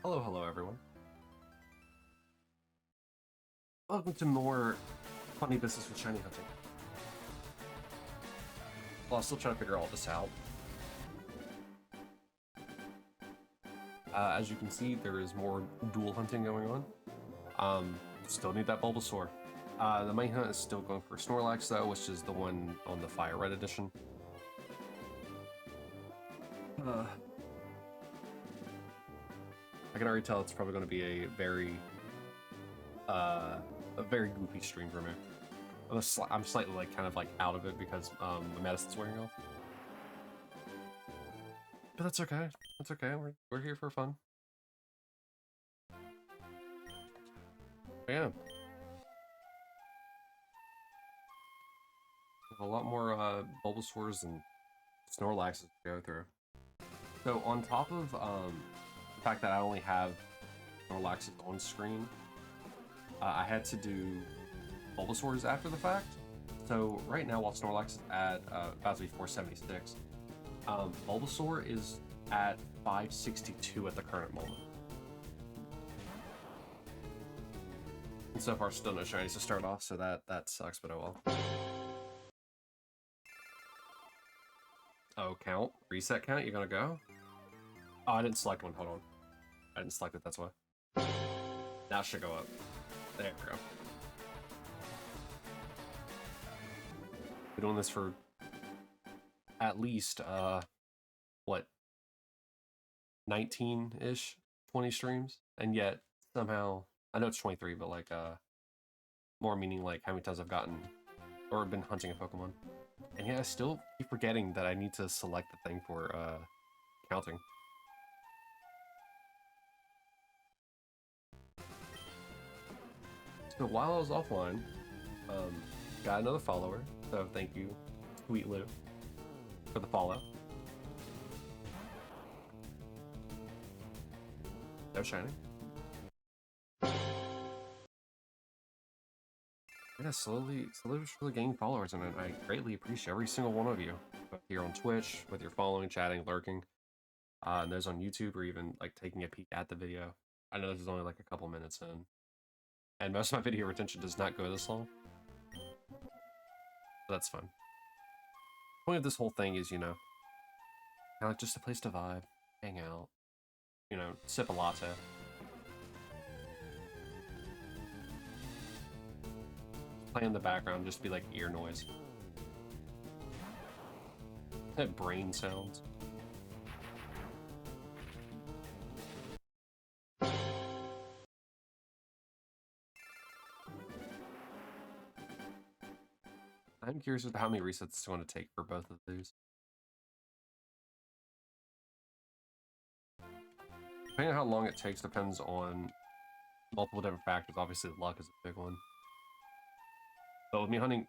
Hello everyone. Welcome to more funny business with shiny hunting. Well, I'm still trying to figure all this out. As you can see, there is more dual hunting going on. Still need that Bulbasaur. The main hunt is still going for Snorlax though, which is the one on the Fire Red edition. I can already tell it's probably going to be a very goofy stream for me. I'm slightly like kind of like out of it because the medicine's wearing off. But that's okay. That's okay. We're here for fun. But yeah. A lot more Bulbasaurs and Snorlaxes to go through. So on top of the fact that I only have Snorlaxes on screen, I had to do Bulbasaurs after the fact. So right now, while Snorlax is at about to be 476, Bulbasaur is at 562 at the current moment. And so far, still no shinies to start off, so that sucks, but oh well. Oh, count? Reset count? You gonna go? Oh, I didn't select one. Hold on. I didn't select it, that's why. Now it should go up. There we go. Been doing this for at least, what, 19-ish, 20 streams? And yet, somehow, I know it's 23, but like, more meaning like how many times I've gotten, or been hunting a Pokemon. And yeah, I still keep forgetting that I need to select the thing for, counting. So while I was offline, got another follower, so thank you, Sweet Lou, for the follow. No shiny. Yeah, slowly gaining followers, and I greatly appreciate every single one of you, both here on Twitch, with your following, chatting, lurking, and those on YouTube, or even like taking a peek at the video. I know this is only like a couple minutes in, and most of my video retention does not go this long. But that's fun. The point of this whole thing is, you know, kind of just a place to vibe, hang out, you know, sip a latte. Play in the background, just be like ear noise. That brain sounds. I'm curious as to how many resets it's going to take for both of these. Depending on how long it takes depends on multiple different factors. Obviously, luck is a big one. But with me hunting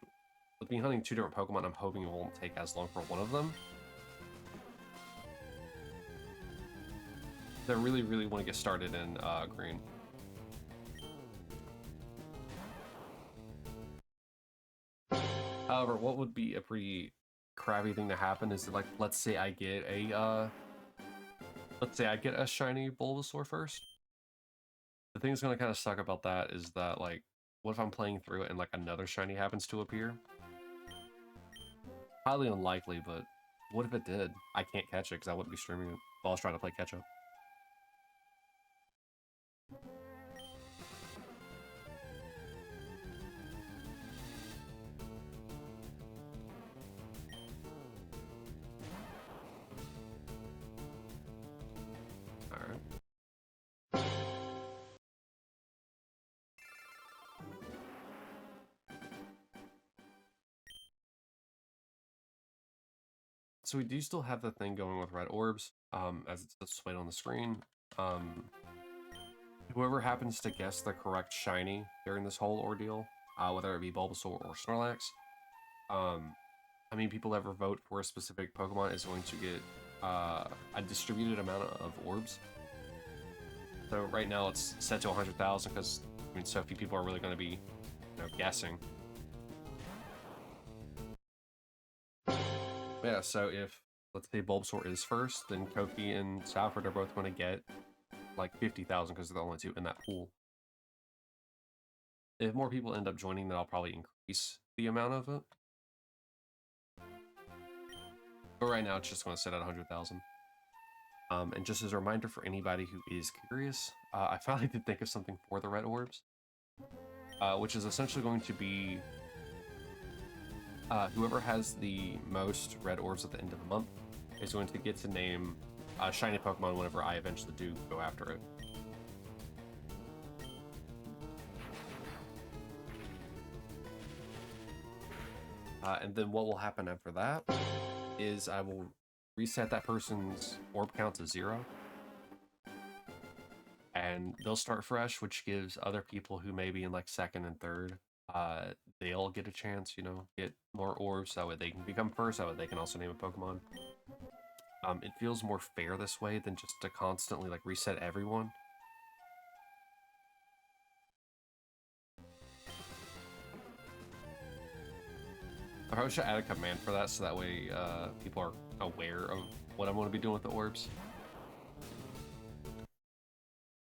two different Pokemon, I'm hoping it won't take as long for one of them. I really want to get started in green. However, what would be a pretty crappy thing to happen is that, like, let's say I get a shiny Bulbasaur first. The thing that's gonna kind of suck about that is that, like, what if I'm playing through it and like another shiny happens to appear? Highly unlikely, but what if it did? I can't catch it because I wouldn't be streaming it while I was trying to play catch up. So we do still have the thing going with red orbs, as it's displayed on the screen. Whoever happens to guess the correct shiny during this whole ordeal, whether it be Bulbasaur or Snorlax, how many people ever vote for a specific Pokemon is going to get a distributed amount of orbs. So right now it's set to 100,000 because, I mean, so few people are really going to be, you know, guessing. Yeah, so if, let's say, Bulbasaur is first, then Koki and Salford are both going to get like 50,000 because they're the only two in that pool. If more people end up joining, then I'll probably increase the amount of it. But right now, it's just going to sit at 100,000. And just as a reminder for anybody who is curious, I finally did think of something for the red orbs, which is essentially going to be whoever has the most red orbs at the end of the month is going to get to name a shiny Pokemon whenever I eventually do go after it. And then what will happen after that is I will reset that person's orb count to 0. And they'll start fresh, which gives other people who may be in like 2nd and 3rd, they'll get a chance, you know, get more orbs, that way they can become first, that way they can also name a Pokemon. It feels more fair this way than just to constantly like reset everyone. I probably should add a command for that, so that way people are aware of what I'm going to be doing with the orbs.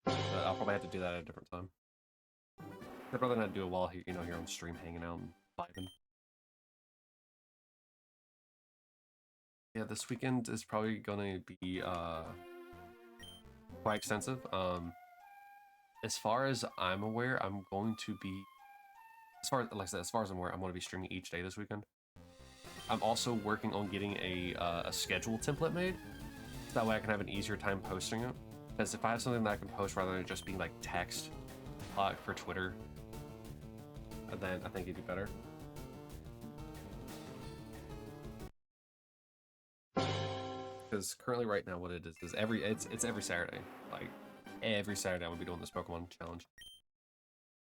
But I'll probably have to do that at a different time. I'd rather not do it while here on stream, hanging out and vibing. Yeah, this weekend is probably going to be quite extensive. As far as I'm aware, I'm going to be, as far as I'm aware, I'm going to be streaming each day this weekend. I'm also working on getting a schedule template made, so that way I can have an easier time posting it. Because if I have something that I can post rather than just being like text for Twitter, then I think it'd be better. Because currently, right now, what it is it's every Saturday. Like every Saturday, I'm gonna be doing this Pokemon challenge.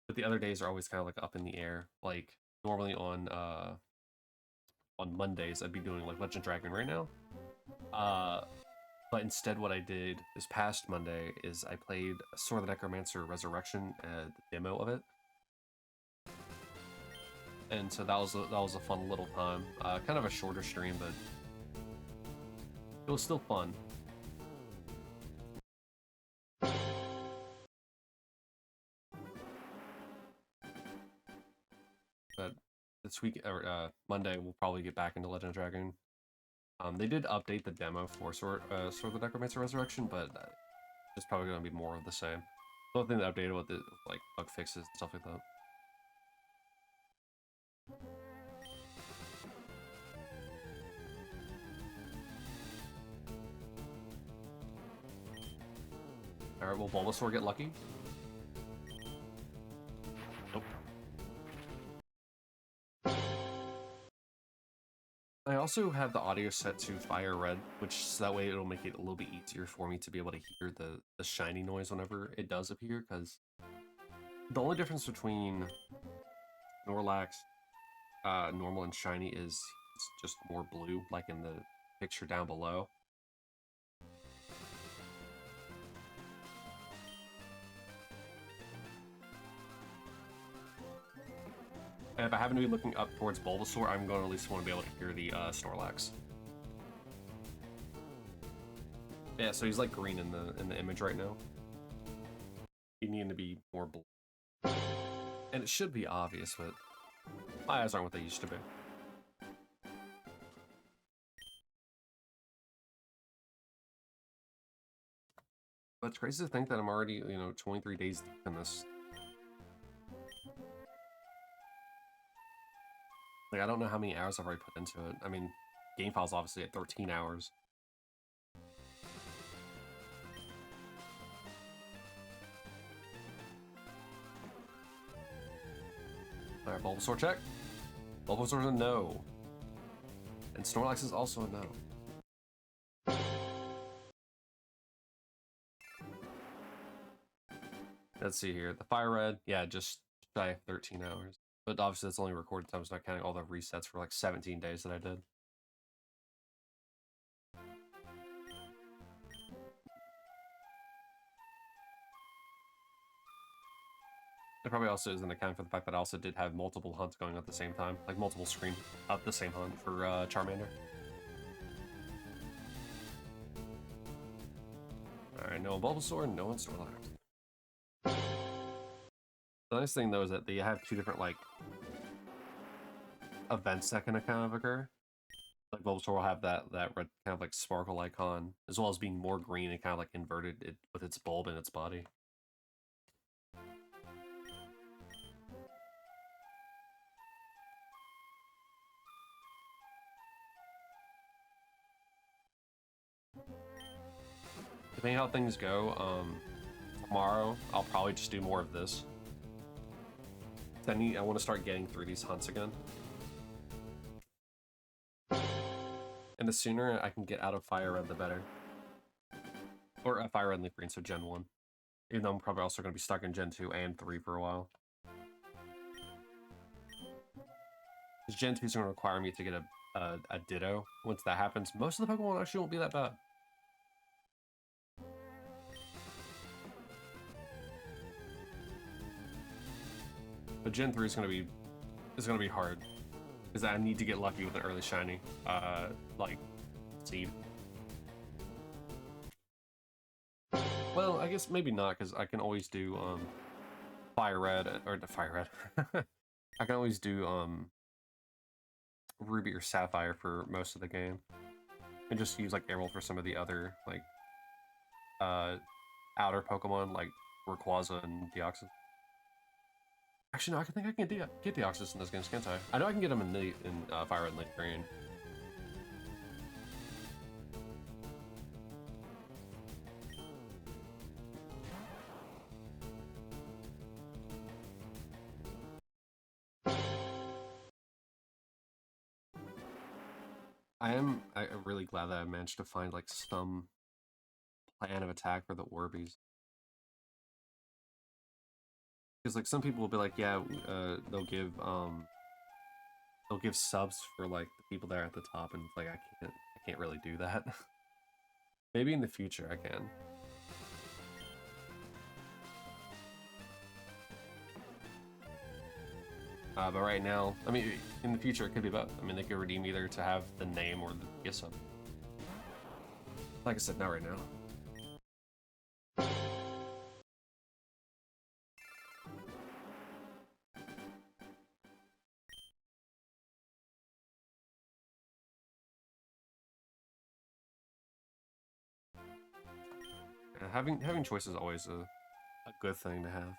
But the other days are always kind of like up in the air. Like normally on Mondays, I'd be doing like Legend Dragon right now. But instead, what I did this past Monday is I played Sword of the Necromancer Resurrection, the demo of it. And so that was a fun little time. Kind of a shorter stream, but it was still fun. But this week, or Monday, we'll probably get back into Legend of Dragon. They did update the demo for Sword of the Necromancer Resurrection, but it's probably going to be more of the same. The only thing they updated with the like bug fixes and stuff like that. Alright, will Bulbasaur get lucky? Nope. I also have the audio set to Fire Red, which so that way it'll make it a little bit easier for me to be able to hear the shiny noise whenever it does appear, because the only difference between Snorlax, normal and shiny is it's just more blue, like in the picture down below. And if I happen to be looking up towards Bulbasaur, I'm going to at least want to be able to hear the Snorlax. Yeah, so he's like green in the image right now. He needed to be more blue. And it should be obvious, but my eyes aren't what they used to be. But it's crazy to think that I'm already, 23 days deep in this. Like, I don't know how many hours I've already put into it. I mean, game file's obviously at 13 hours. Alright, Bulbasaur check. Bulbasaur's a no. And Snorlax is also a no. Let's see here. The Fire Red, yeah, just shy of 13 hours. But obviously that's only recorded time, so not counting all the resets for like 17 days that I did. It probably also isn't accounting for the fact that I also did have multiple hunts going at the same time, like multiple screens up the same hunt for Charmander. Alright, no Bulbasaur, no Snorlax. The nice thing though is that they have two different like events that can kind of occur. Like Bulbasaur will have that red kind of like sparkle icon, as well as being more green and kind of like inverted with its bulb in its body. Depending on how things go, tomorrow I'll probably just do more of this. I want to start getting through these hunts again. And the sooner I can get out of Fire Red, the better. Or Fire Red and Leaf Green, so Gen 1. Even though I'm probably also going to be stuck in Gen 2 and 3 for a while. Because Gen 2 is going to require me to get a Ditto. Once that happens, most of the Pokemon actually won't be that bad. But Gen 3 is going to be hard. Because I need to get lucky with an early shiny, like, seed. Well, I guess maybe not, because I can always do, Fire Red, or the Fire Red. I can always do, Ruby or Sapphire for most of the game. And just use, like, Emerald for some of the other, like, outer Pokemon, like Rayquaza and Deoxys. Actually, no, I think I can get Deoxys in this game, can't I? I know I can get them in Fire Red and Leaf Green. I'm really glad that I managed to find like some plan of attack for the Orbeez. Because like some people will be like, yeah, they'll give subs for like the people that are at the top, and it's like I can't really do that. Maybe in the future I can. But right now, I mean, in the future it could be both. I mean, they could redeem either to have the name or the gift sub. Like I said, not right now. Having choice is always a good thing to have.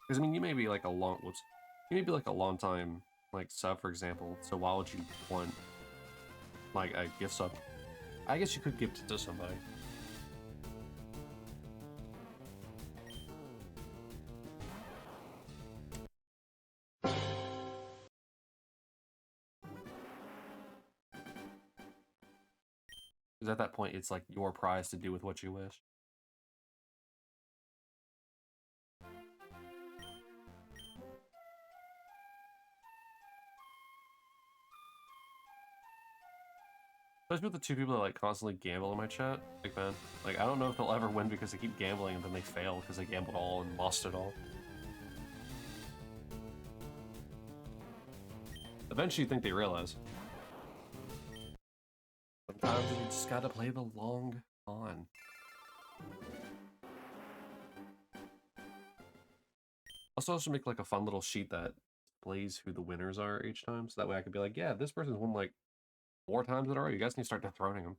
Because I mean, you may be like a long time like sub, for example. So why would you want like a gift sub? I guess you could gift it to somebody. Because at that point, it's like your prize to do with what you wish. Especially with the two people that like constantly gamble in my chat, big fan. Like, I don't know if they'll ever win because they keep gambling and then they fail because they gambled all and lost it all. Eventually, you think they realize. Sometimes you just gotta play the long con. Also, I should make like a fun little sheet that displays who the winners are each time, so that way I could be like, yeah, this person's won like 4 times in a row. You guys need to start dethroning them.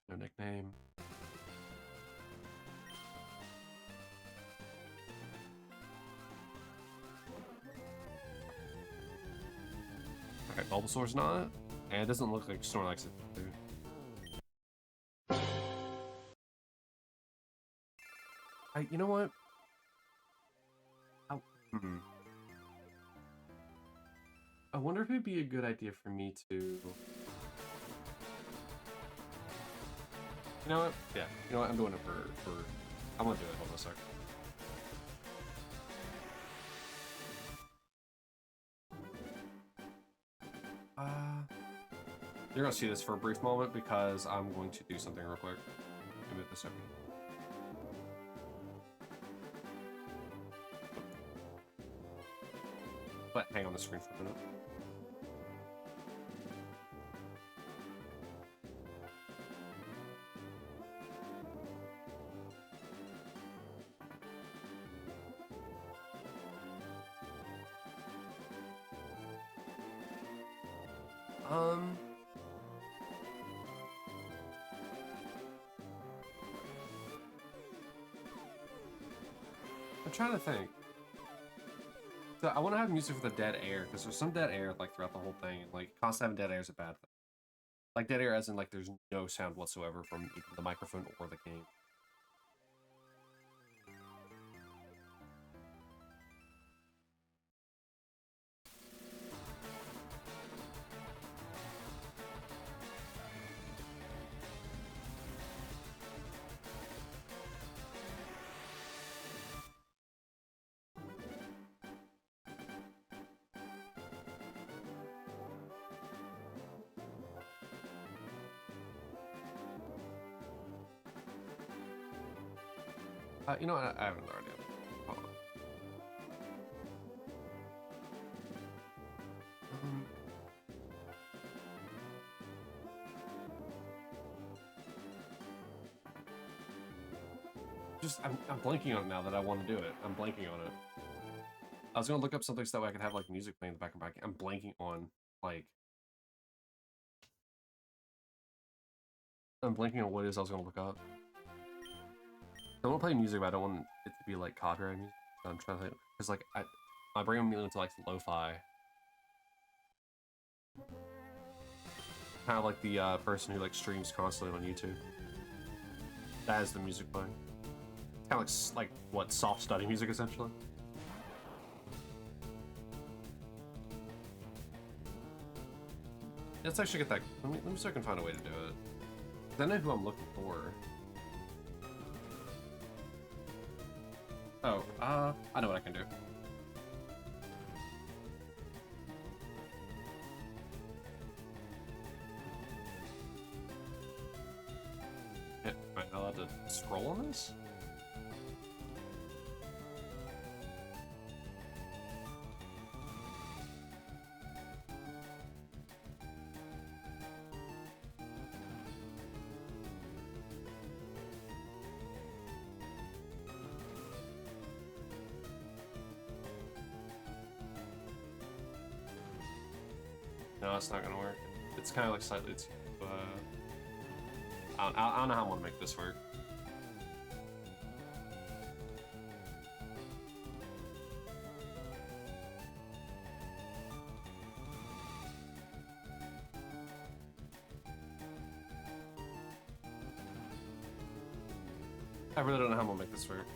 No nickname. Alright, Bulbasaur's not. And it doesn't look like Snorlax is, dude. You know what? I wonder if it'd be a good idea for me to... You know what? Yeah, you know what? I'm doing it for... I'm gonna do it. Hold on a sec. You're gonna see this for a brief moment because I'm going to do something real quick. Give it a second. but hang on the screen for a minute. I'm trying to think. So I want to have music for the dead air, because there's some dead air like throughout the whole thing, and like constant having dead air is a bad thing. Like dead air as in like there's no sound whatsoever from either the microphone or the game. You know what? I have another idea. Hold on. I'm blanking on it now that I want to do it. I'm blanking on it. I was gonna look up something so that way I could have like music playing in the back and back. I'm blanking on like. I'm blanking on what it is I was gonna look up. I want to play music, but I don't want it to be like copyright music. So I'm trying to think, because like my brain immediately into like lo-fi. Kind of like the person who like streams constantly on YouTube. That is the music playing. Kind of like what, soft study music essentially. Let's actually get that. Let me see if I can find a way to do it. I know who I'm looking for. Oh, I know what I can do. Am I allowed to scroll on this? No, it's not gonna work. It's kind of like slightly too, I don't know how I'm gonna make this work. I really don't know how I'm gonna make this work.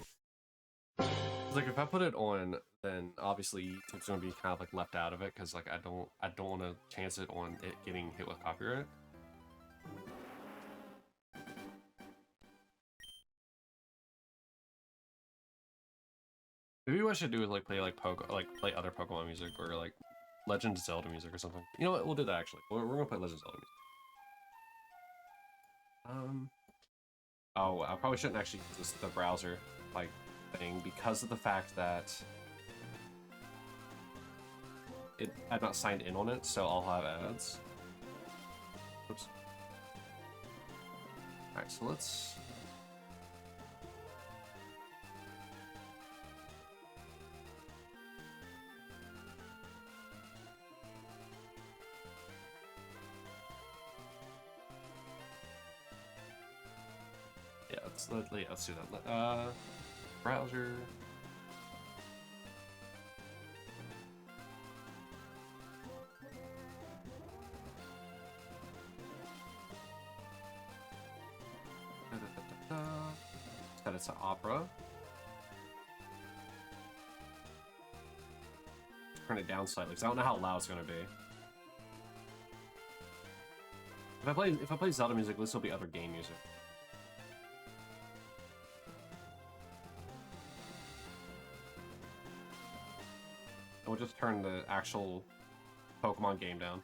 Like if I put it on, then obviously YouTube's gonna be kind of like left out of it, because like I don't want to chance it on it getting hit with copyright. Maybe what I should do is like play play other Pokemon music, or like Legend of Zelda music or something. You know what? We'll do that actually. We're gonna play Legend of Zelda music. Oh, I probably shouldn't actually use the browser like thing, because of the fact that I'm not signed in on it, so I'll have ads. Oops. Alright, so let's... Yeah, let's do that. Browser... Set it to Opera. Turn it down slightly, because I don't know how loud it's gonna be. If I play Zelda music, this will be other game music. And we'll just turn the actual Pokemon game down.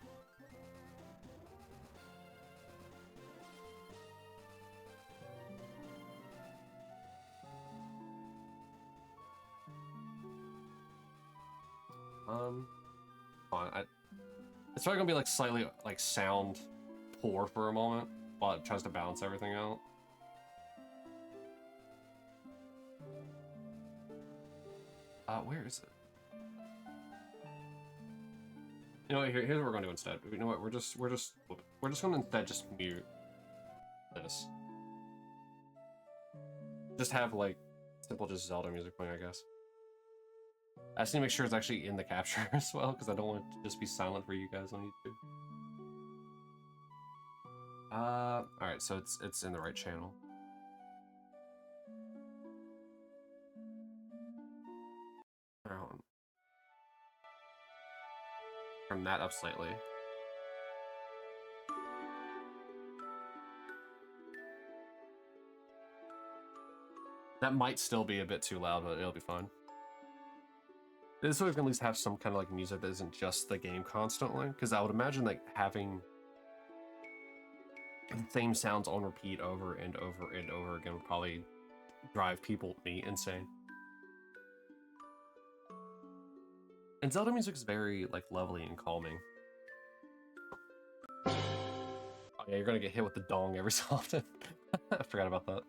fine. It's probably gonna be like slightly like sound poor for a moment while it tries to balance everything out. Where is it? You know what, here's what we're gonna do instead. You know what, we're just gonna instead just mute this. Just have like simple just Zelda music playing, I guess. I just need to make sure it's actually in the capture as well, because I don't want it to just be silent for you guys on YouTube. Alright, so it's in the right channel. Turn that up slightly. That might still be a bit too loud, but it'll be fine. This way we can at least have some kind of like music that isn't just the game constantly, because I would imagine like having the same sounds on repeat over and over and over again would probably drive me insane. And Zelda music is very like lovely and calming. Oh yeah, you're gonna get hit with the dong every so often. I forgot about that.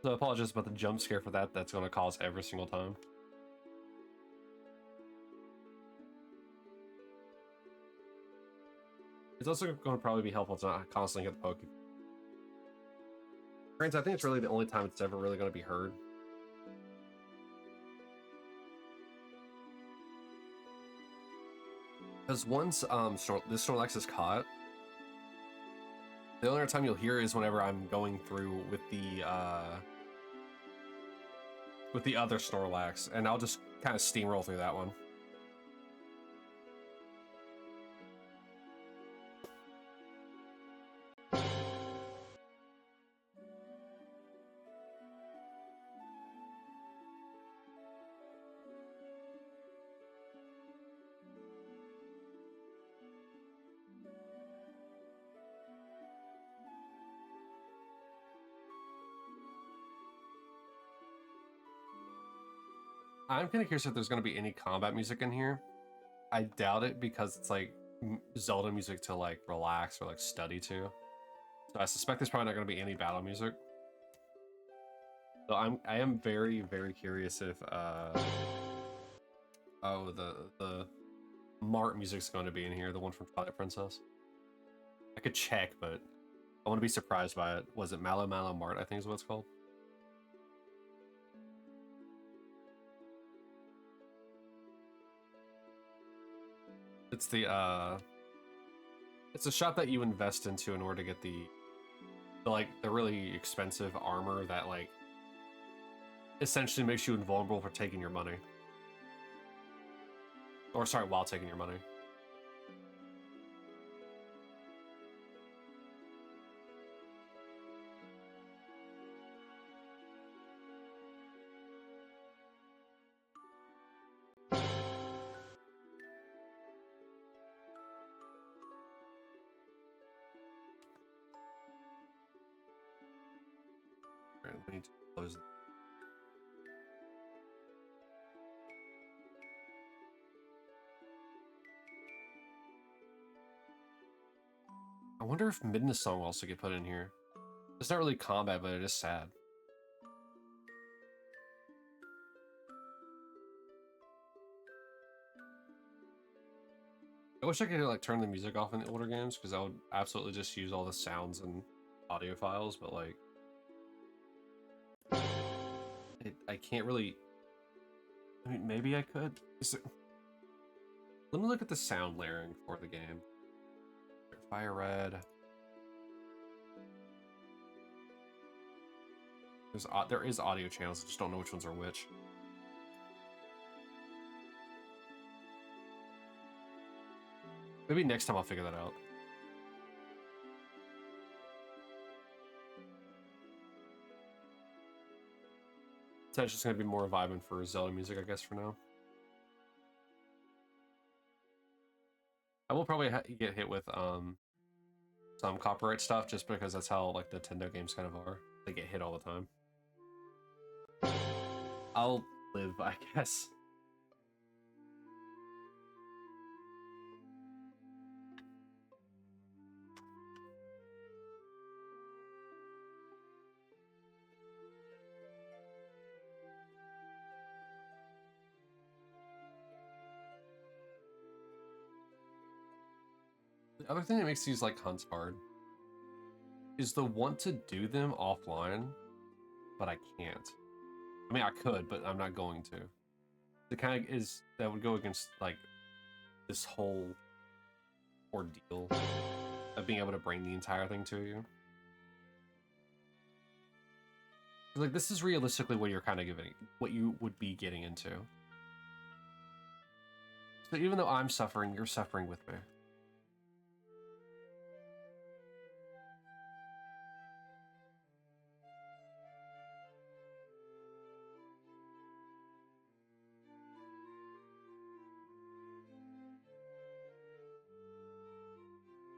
So I apologize about the jump scare for that. That's gonna cause every single time. It's also going to probably be helpful to not constantly hit the Pokemon. Granted, I think it's really the only time it's ever really going to be heard. Because once this Snorlax is caught, the only other time you'll hear is whenever I'm going through with the other Snorlax, and I'll just kind of steamroll through that one. I'm kind of curious if there's going to be any combat music in here. I doubt it, because it's like Zelda music to like relax or like study to. So I suspect there's probably not going to be any battle music. So I am very, very curious if oh, the Mart music's going to be in here, the one from Twilight Princess. I could check, but I want to be surprised by it. Was it Malo Malo Mart, I think is what it's called? It's the it's a shop that you invest into in order to get the really expensive armor that like essentially makes you invulnerable for taking your money. Or sorry, while taking your money. Alright, we need to close. I wonder if Midna's song will also get put in here. It's not really combat, but it is sad. I wish I could like turn the music off in the older games, because I would absolutely just use all the sounds and audio files, but like I can't really. I mean, maybe I could. Let me look at the sound layering for the game. Fire Red. There is audio channels, I just don't know which ones are which. Maybe next time I'll figure that out. So it's just gonna be more vibing for Zelda music, I guess, for now. I will probably get hit with some copyright stuff, just because that's how like Nintendo games kind of are. They get hit all the time. I'll live, I guess. The other thing that makes these like hunts hard is the want to do them offline, but I can't. I mean, I could, but I'm not going to. The kind of is that would go against like this whole ordeal of being able to bring the entire thing to you. Like, this is realistically what you're kind of giving, what you would be getting into. So even though I'm suffering, you're suffering with me.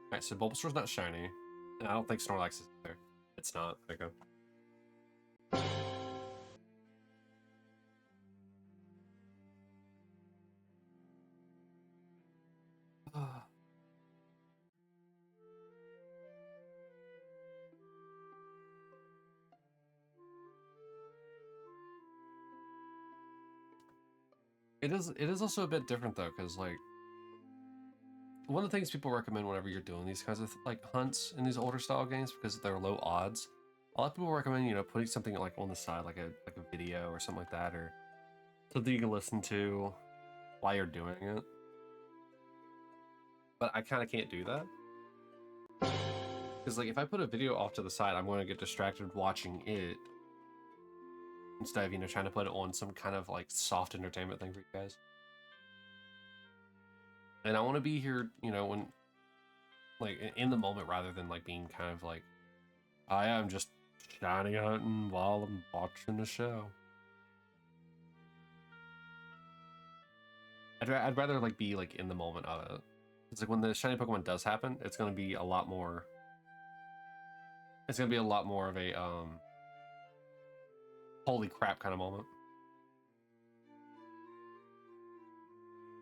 Alright, so Bulbasaur's not shiny. And I don't think Snorlax is either. It's not. Okay. It is also a bit different though, because like one of the things people recommend whenever you're doing these kinds of like hunts in these older style games, because they're low odds, a lot of people recommend, you know, putting something like on the side, like a video or something like that, or something you can listen to while you're doing it. But I kind of can't do that. Because like if I put a video off to the side, I'm going to get distracted watching it instead of, you know, trying to put it on some kind of like soft entertainment thing for you guys. And I want to be here, you know, when like in the moment rather than like being kind of like I am just shiny hunting while I'm watching the show. I'd rather like be like in the moment of it. It's like when the shiny Pokemon does happen, it's gonna be a lot more. It's gonna be a lot more of a holy crap kind of moment.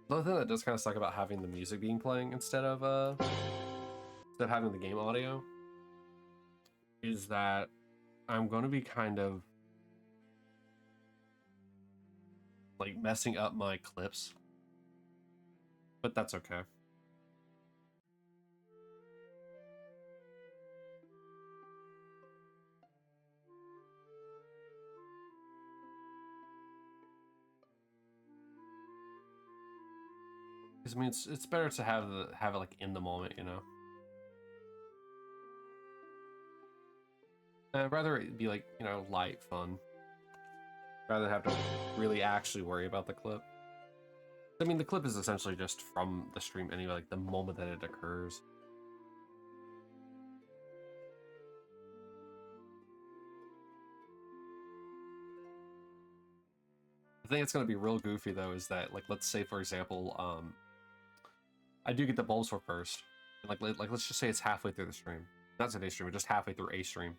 The other thing that does kind of suck about having the music being playing instead of having the game audio is that I'm gonna be kind of like messing up my clips, but that's okay. Because I mean, it's better to have it like in the moment, you know. I'd rather it be like, you know, light fun, rather than have to really actually worry about the clip. I mean, the clip is essentially just from the stream anyway, like the moment that it occurs. The thing that's going to be real goofy though is that, like, let's say for example, I do get the Bulbasaur first, and like let's just say it's halfway through the stream, not today's stream, but just halfway through a stream.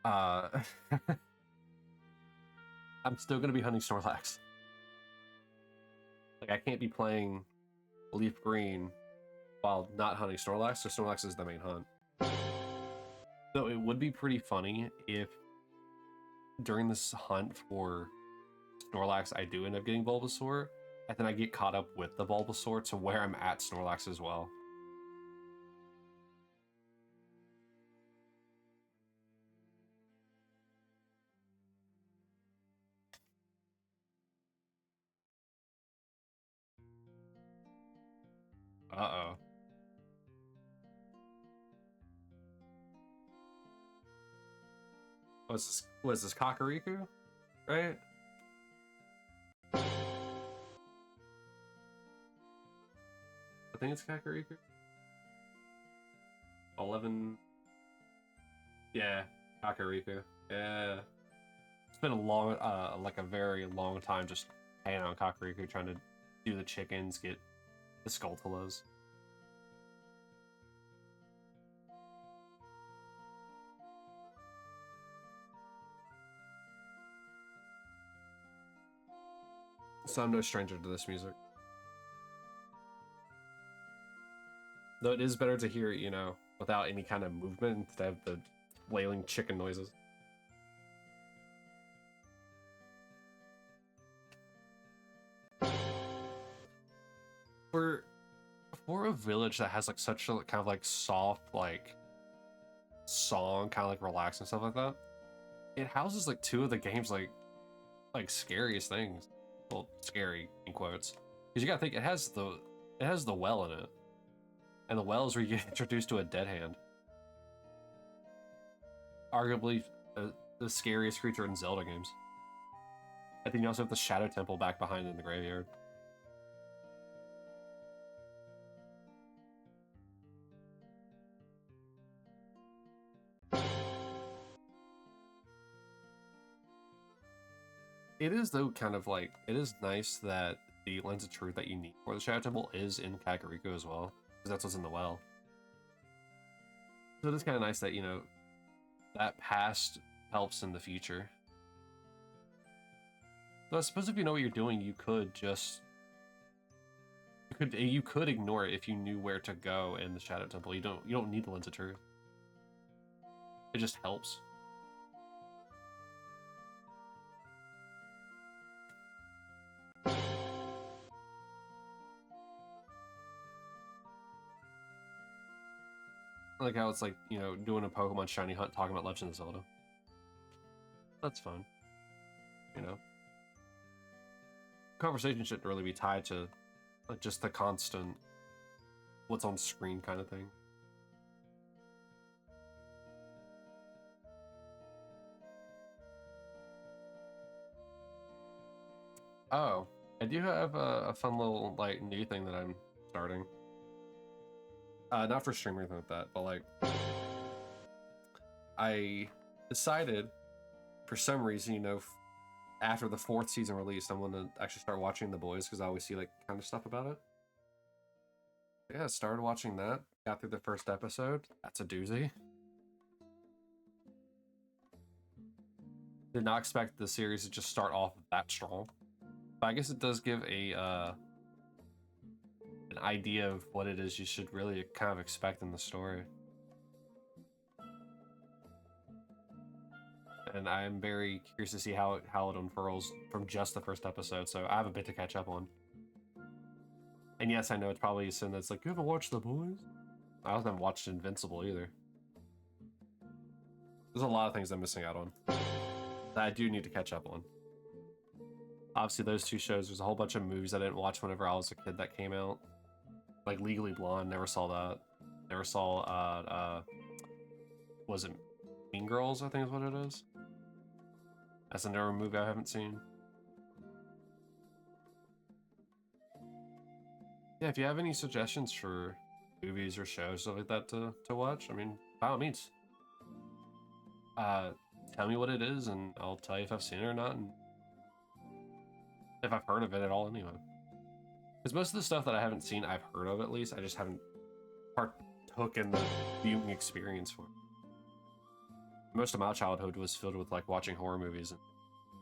I'm still going to be hunting Snorlax. Like, I can't be playing Leaf Green while not hunting Snorlax, so Snorlax is the main hunt. So it would be pretty funny if during this hunt for Snorlax I do end up getting Bulbasaur, and then I get caught up with the Bulbasaur to where I'm at Snorlax as well. Uh-oh. Was this Kakariko? Right? I think it's Kakariko. 11. Yeah, Kakariko. Yeah. It's been a long, like a very long time just hanging on Kakariko, trying to do the chickens, get the Skulltulas. So I'm no stranger to this music. Though it is better to hear it, you know, without any kind of movement instead of the wailing chicken noises. For for a village that has like such a kind of like soft like song, kind of like relaxing stuff like that, it houses like two of the game's like scariest things. Well, scary in quotes, because you gotta think it has the well in it, and the well is where you get introduced to a dead hand, arguably the scariest creature in Zelda games. I think you also have the Shadow Temple back behind in the graveyard. It is though kind of like, it is nice that the Lens of Truth that you need for the Shadow Temple is in Kakariko as well, because that's what's in the well. So it is kind of nice that, you know, that past helps in the future. So I suppose if you know what you're doing, you could just you could ignore it if you knew where to go in the Shadow Temple. You don't need the Lens of Truth. It just helps. I like how it's like, you know, doing a Pokemon shiny hunt talking about Legend of Zelda. That's fun. You know? Conversation shouldn't really be tied to just the constant what's on screen kind of thing. Oh, I do have a fun little like new thing that I'm starting. Not for stream or anything like that, but like I decided for some reason, you know, after the 4th season release, I'm gonna actually start watching The Boys because I always see like kind of stuff about it. Yeah, started watching that. Got through the first episode. That's a doozy. Did not expect the series to just start off that strong, but I guess it does give a an idea of what it is you should really kind of expect in the story. And I'm very curious to see how it unfurls from just the first episode. So I have a bit to catch up on. And yes, I know it's probably a sin that's like, you haven't watched The Boys? I also haven't watched Invincible either. There's a lot of things I'm missing out on that I do need to catch up on. Obviously, those two shows, there's a whole bunch of movies I didn't watch whenever I was a kid that came out. Like Legally Blonde, never saw that. Never saw, was it Mean Girls, I think is what it is? That's another movie I haven't seen. Yeah, if you have any suggestions for movies or shows, stuff like that to watch, I mean, by all means. Tell me what it is, and I'll tell you if I've seen it or not, and if I've heard of it at all anyway. Because most of the stuff that I haven't seen, I've heard of at least. I just haven't partook in the viewing experience for it. Most of my childhood was filled with like watching horror movies, and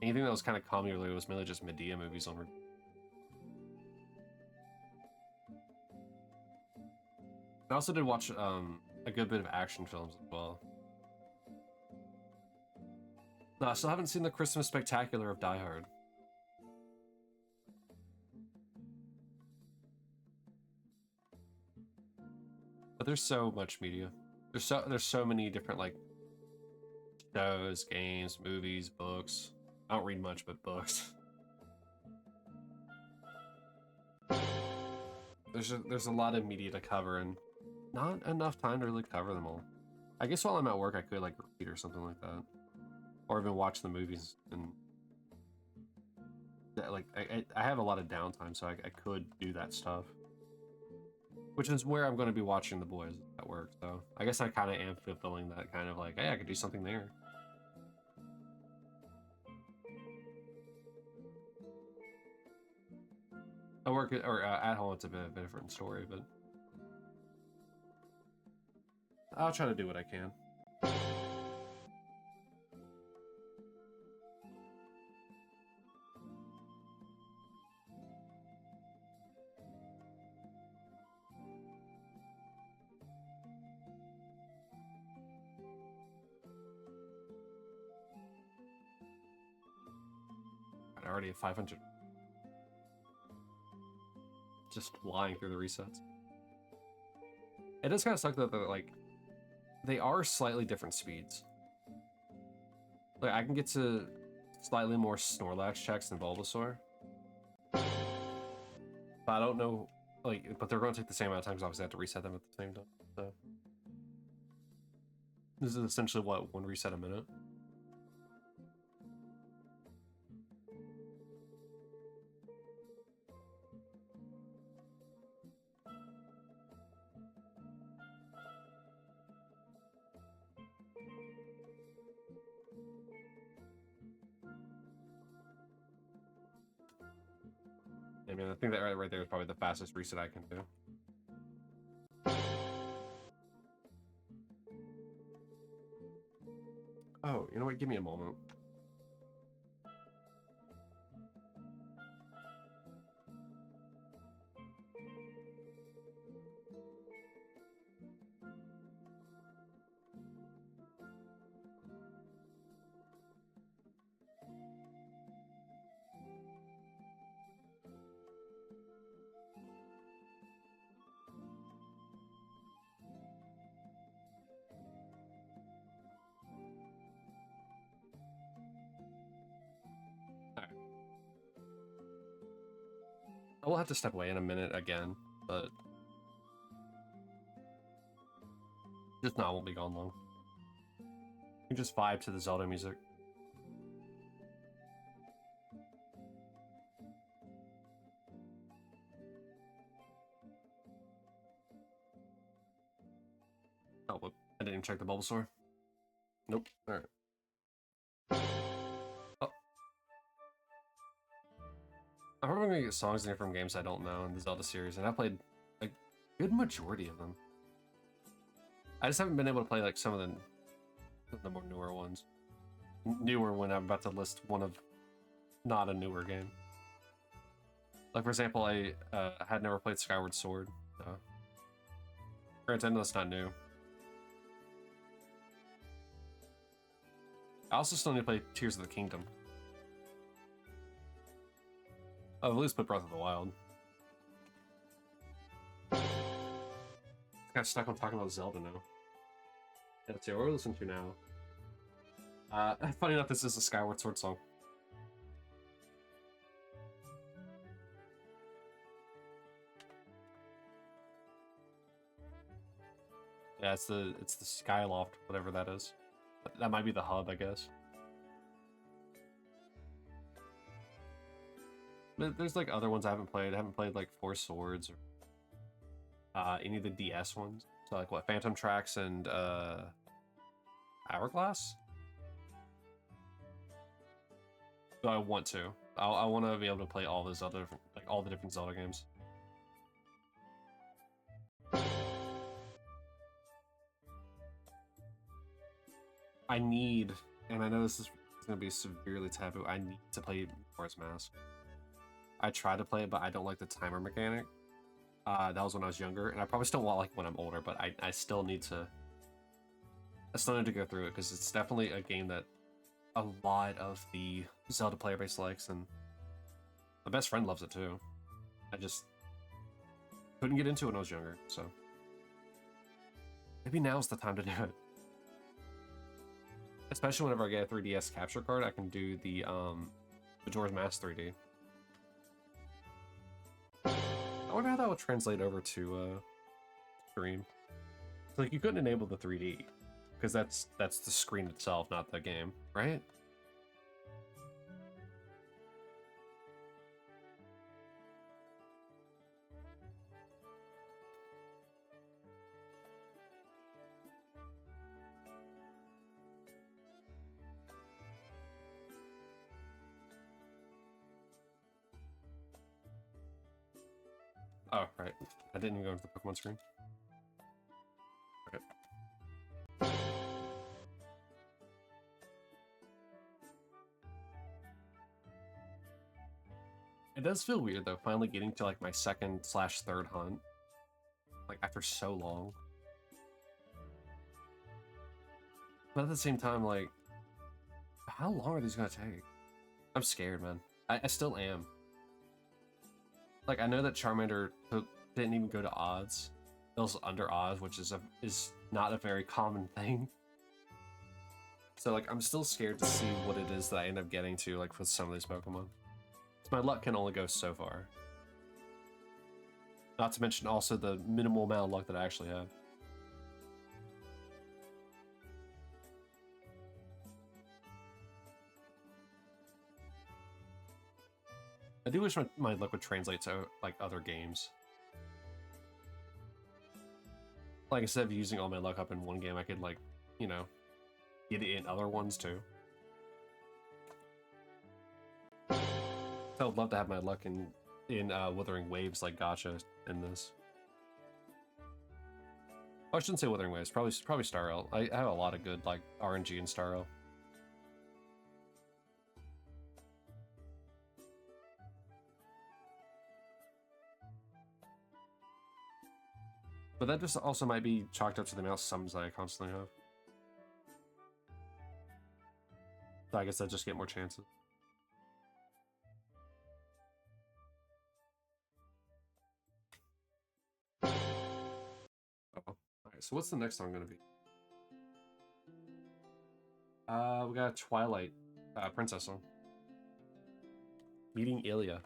anything that was kind of comedy related was mainly just Medea movies on. I also did watch a good bit of action films as well. No, I still haven't seen the Christmas Spectacular of Die Hard. But there's so much media. There's so many different like shows, games, movies, books. I don't read much, but books. There's a lot of media to cover and not enough time to really cover them all. I guess while I'm at work, I could like read or something like that, or even watch the movies. And like I have a lot of downtime, so I could do that stuff. Which is where I'm going to be watching The Boys at work. So I guess I kind of am fulfilling that kind of like, hey, I could do something there. I work at home. It's a bit of a different story, but I'll try to do what I can. I already have 500. Just flying through the resets. It does kind of suck that they're like, they are slightly different speeds. Like, I can get to slightly more Snorlax checks than Bulbasaur. But I don't know, like, but they're going to take the same amount of time because obviously I have to reset them at the same time. So this is essentially what, one reset a minute. I mean, I think that right there is probably the fastest reset I can do. Oh, you know what? Give me a moment. I will have to step away in a minute again, but just not, won't be gone long. You can just vibe to the Zelda music. Oh, whoop. I didn't even check the Bulbasaur. Nope. Alright. Oh. I'm probably gonna get songs in here from games I don't know in the Zelda series, and I played a good majority of them. I just haven't been able to play like some of the more newer ones. Newer when I'm about to list one of not a newer game. Like for example, I had never played Skyward Sword. Granted, I know it's not new. I also still need to play Tears of the Kingdom. I've at least put Breath of the Wild. Got stuck on talking about Zelda now. Yeah, let's see what we're listening to now. Funny enough, this is a Skyward Sword song. Yeah, it's the Skyloft, whatever that is. That might be the hub, I guess. But there's like other ones I haven't played. I haven't played like Four Swords or any of the DS ones. So like what, Phantom Tracks and Hourglass? So I want to. I want to be able to play all those other, like all the different Zelda games. I need, and I know this is going to be severely taboo, I need to play Majora's Mask. I tried to play it, but I don't like the timer mechanic. That was when I was younger, and I probably still want like when I'm older, but I still need to. I still need to go through it because it's definitely a game that a lot of the Zelda player base likes, and my best friend loves it too. I just couldn't get into it when I was younger, so maybe now's the time to do it. Especially whenever I get a 3DS capture card, I can do the Majora's Mask 3D. I wonder how that would translate over to stream. So, like, you couldn't enable the 3D because that's the screen itself, not the game, right? Oh, right. I didn't even go into the Pokemon screen. Okay. It does feel weird though, finally getting to like my second/third hunt. Like after so long. But at the same time, like, how long are these gonna take? I'm scared, man. I still am. Like, I know that Charmander didn't even go to odds. feels under Oz, which is not a very common thing. So like I'm still scared to see what it is that I end up getting to like with some of these Pokemon. My luck can only go so far. Not to mention also the minimal amount of luck that I actually have. I do wish my luck would translate to like other games. Like instead of using all my luck up in one game, I could like, you know, get it in other ones too. I would love to have my luck in Withering Waves like Gacha in this. Oh, I shouldn't say Withering Waves. Probably Star Rail. I have a lot of good like RNG in Star Rail. But that just also might be chalked up to the amount of summons that I constantly have. So I guess I just get more chances. Oh. Alright, so what's the next song gonna be? We got a Twilight Princess song. Meeting Ilya.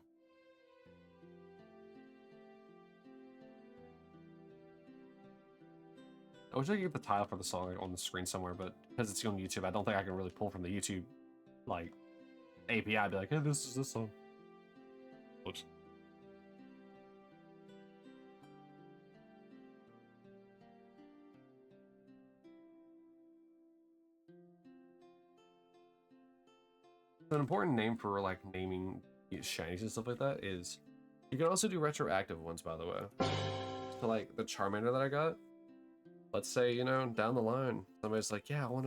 I wish I could get the title for the song on the screen somewhere, but because it's on YouTube, I don't think I can really pull from the YouTube like API. I'd be like, hey, this is this song. Oops. An important name for like naming these shinies and stuff like that is you can also do retroactive ones, by the way. So like the Charmander that I got, let's say, you know, down the line, somebody's like, yeah, I want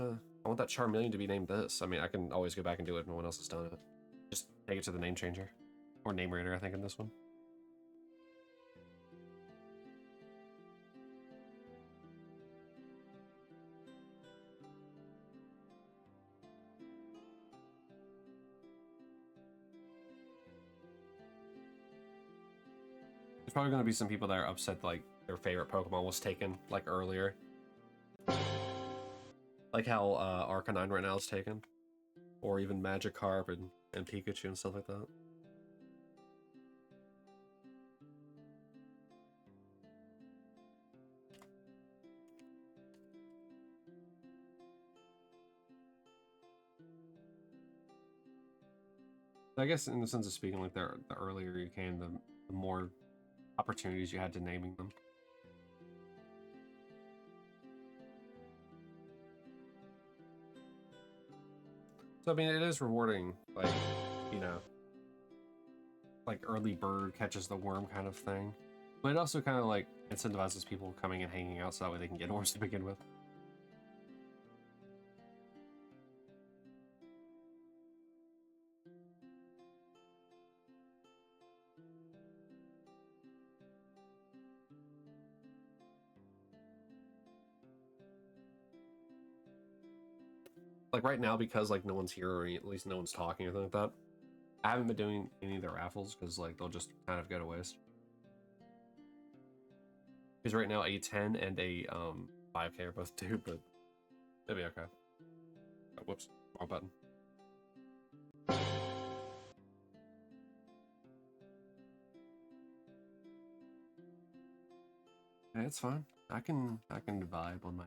that Charmeleon to be named this. I mean, I can always go back and do it if no one else has done it. Just take it to the name changer. Or name reader, I think, in this one. There's probably going to be some people that are upset like their favorite Pokemon was taken like earlier. Like how Arcanine right now is taken. Or even Magikarp and Pikachu and stuff like that. I guess in the sense of speaking, like the earlier you came, the more opportunities you had to naming them. So I mean, it is rewarding, like, you know, like early bird catches the worm kind of thing. But it also kind of like incentivizes people coming and hanging out so that way they can get worms to begin with. Like right now, because like no one's here or at least no one's talking or anything like that, I haven't been doing any of the raffles because like they'll just kind of go to waste. Because right now a 10 and a 5K are both due, but it'll be okay. Oh, whoops, wrong button. Yeah, it's fine. I can vibe on my.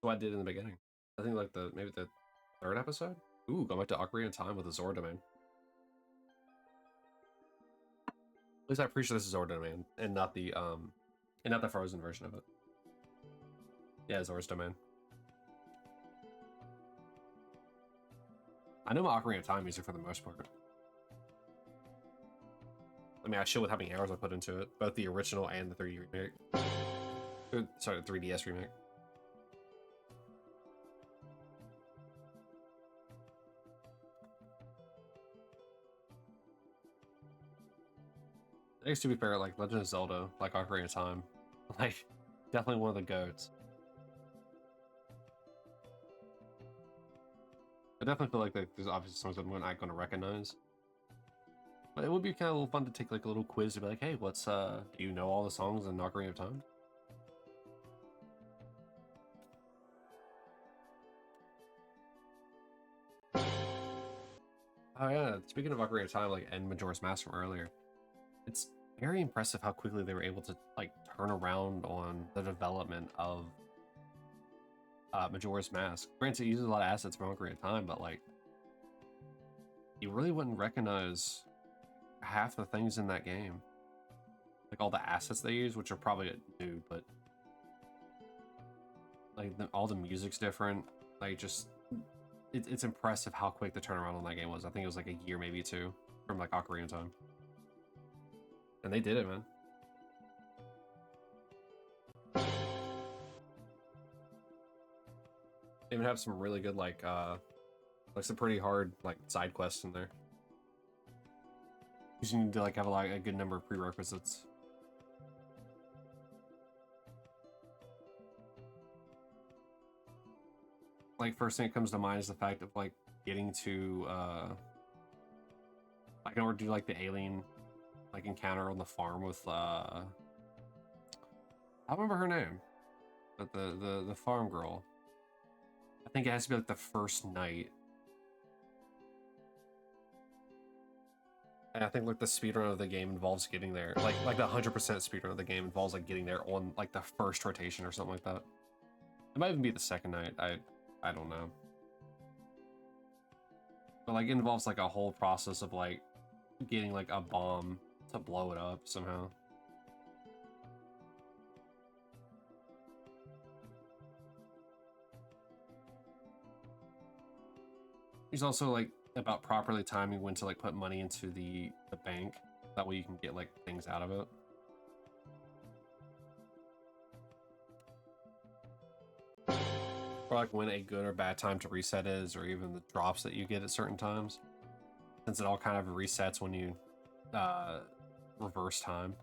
What I did in the beginning. I think like maybe the third episode. Ooh, going back to Ocarina of Time with the Zora domain. At least I'm pretty sure this is Zora domain and not the frozen version of it. Yeah, Zora's domain. I know my Ocarina of Time music for the most part. I mean, I show with how many hours I put into it, both the original and the 3D remake. Sorry, the 3DS remake. I guess to be fair, like Legend of Zelda, like Ocarina of Time, like definitely one of the goats. I definitely feel like there's obviously songs that I'm not going to recognize, But it would be kind of a little fun to take like a little quiz to be like, hey, what's do you know all the songs in Ocarina of Time? Oh yeah, speaking of Ocarina of Time, like and Majora's Mask from earlier, it's very impressive how quickly they were able to like turn around on the development of Majora's Mask. Granted, it uses a lot of assets from Ocarina of Time, but like you really wouldn't recognize half the things in that game. Like all the assets they use, which are probably new, but like all the music's different. Like just it's impressive how quick the turnaround on that game was. I think it was like a year, maybe two, from like Ocarina of Time, and they did it, man. They even have some really good like some pretty hard like side quests in there. You need to like have a good number of prerequisites. Like first thing that comes to mind is the fact of like getting to like in order to do like the alien like encounter on the farm with I don't remember her name, but the farm girl. I think it has to be like the first night. And I think like the speedrun of the game involves getting there. Like the 100% speedrun of the game involves like getting there on like the first rotation or something like that. It might even be the second night. I don't know. But like it involves like a whole process of like getting like a bomb to blow it up somehow. There's also like about properly timing when to like put money into the bank. That way you can get like things out of it. Or like when a good or bad time to reset is, or even the drops that you get at certain times. Since it all kind of resets when you reverse time.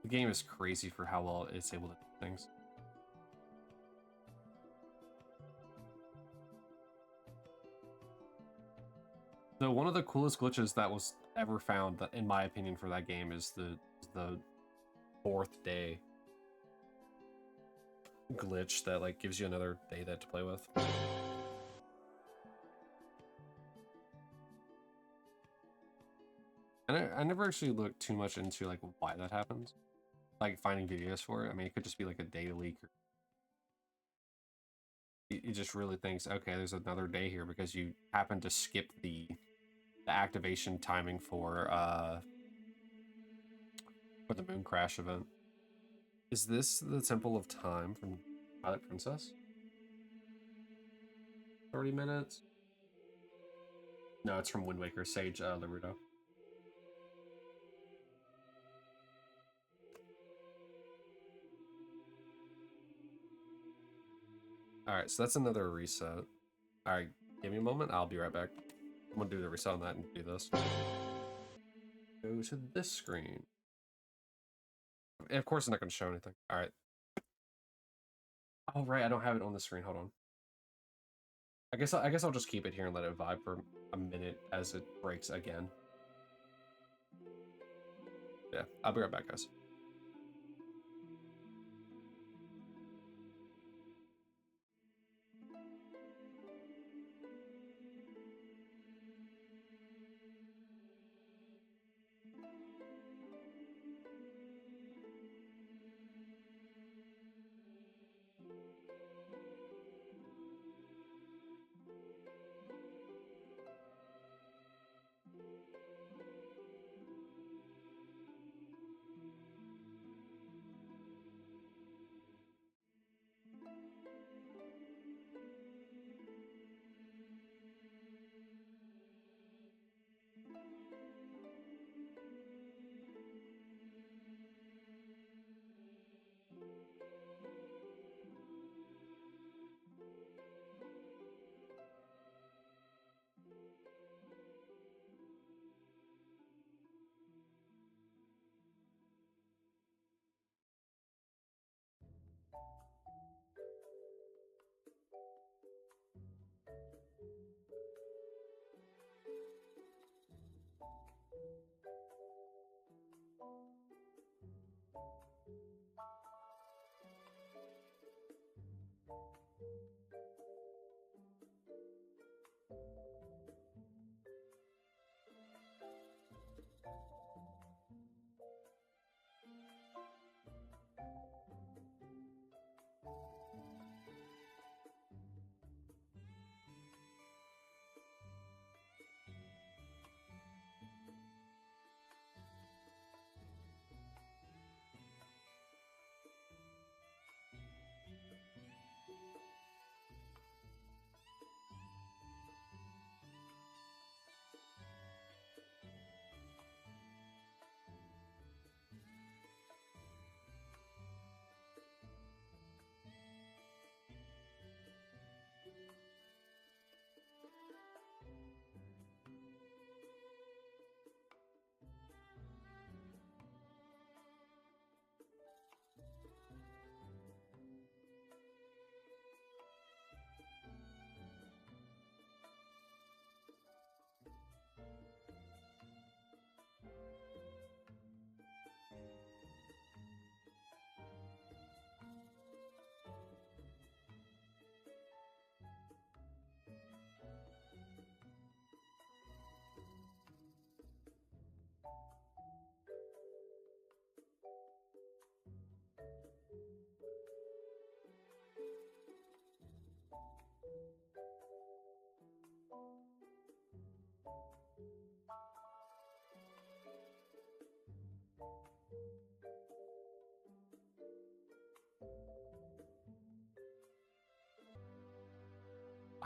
The game is crazy for how well it's able to do things. So one of the coolest glitches that was ever found, that, in my opinion, for that game is the fourth day glitch that like gives you another day that to play with. And I never actually looked too much into like why that happens. Like finding videos for it. I mean, it could just be like a data leak. Or it just really thinks, okay, there's another day here because you happen to skip the activation timing for the moon crash event. Is this the Temple of Time from Twilight Princess? 30 minutes? No, it's from Wind Waker, Sage Larudo. Alright, so that's another reset. Alright, give me a moment, I'll be right back. I'm gonna do the reset on that and do this. Go to this screen. And of course, it's not gonna show anything. Alright. Oh, right, I don't have it on the screen. Hold on. I guess I'll just keep it here and let it vibe for a minute as it breaks again. Yeah, I'll be right back, guys.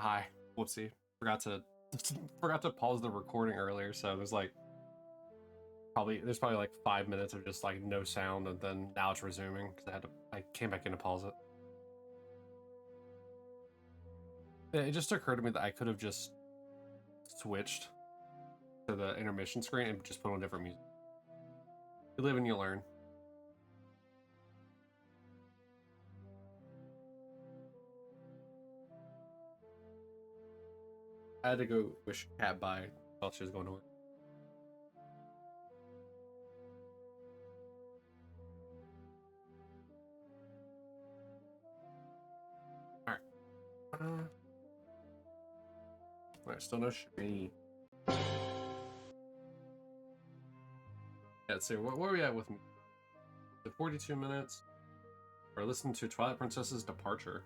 Hi. Whoopsie. Forgot to forgot to pause the recording earlier, so there's probably like 5 minutes of just like no sound, and then now it's resuming because I came back in to pause it. It just occurred to me that I could have just switched to the intermission screen and just put on different music. You live and you learn. I had to go wish Cat bye while she was going to work. Alright. Alright, still no shiny. Yeah, let's see, where are we at with me? The 42 minutes. We're listening to Twilight Princess's Departure.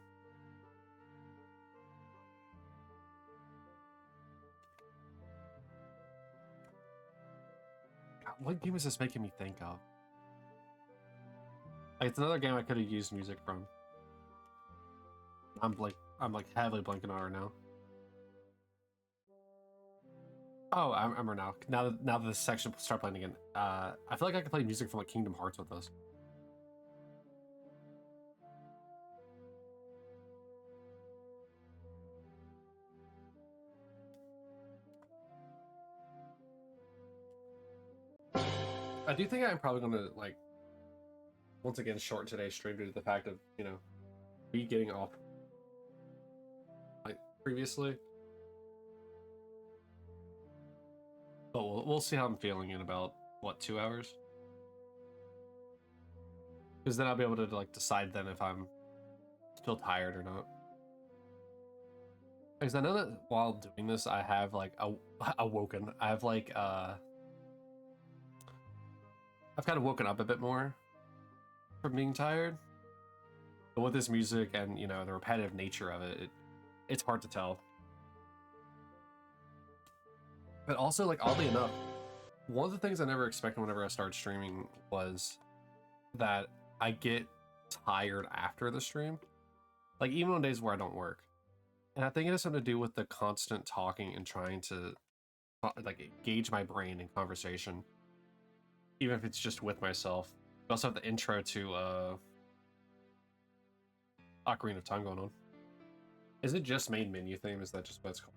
God, what game is this making me think of? Like, it's another game I could have used music from. I'm like heavily blanking on it right now. Oh, I remember now. Now that this section start playing again. I feel like I could play music from like Kingdom Hearts with this. I do think I'm probably gonna like once again shorten today's stream due to the fact of, you know, me getting off like previously. But we'll see how I'm feeling in about what, 2 hours? Because then I'll be able to like decide then if I'm still tired or not. Because I know that while doing this, I have like awoken. I have like I've kind of woken up a bit more from being tired. But with this music and, you know, the repetitive nature of it, it's hard to tell. But also, like, oddly enough, one of the things I never expected whenever I started streaming was that I get tired after the stream. Like, even on days where I don't work. And I think it has something to do with the constant talking and trying to, like, engage my brain in conversation. Even if it's just with myself. We also have the intro to, Ocarina of Time going on. Is it just main menu theme? Is that just what it's called?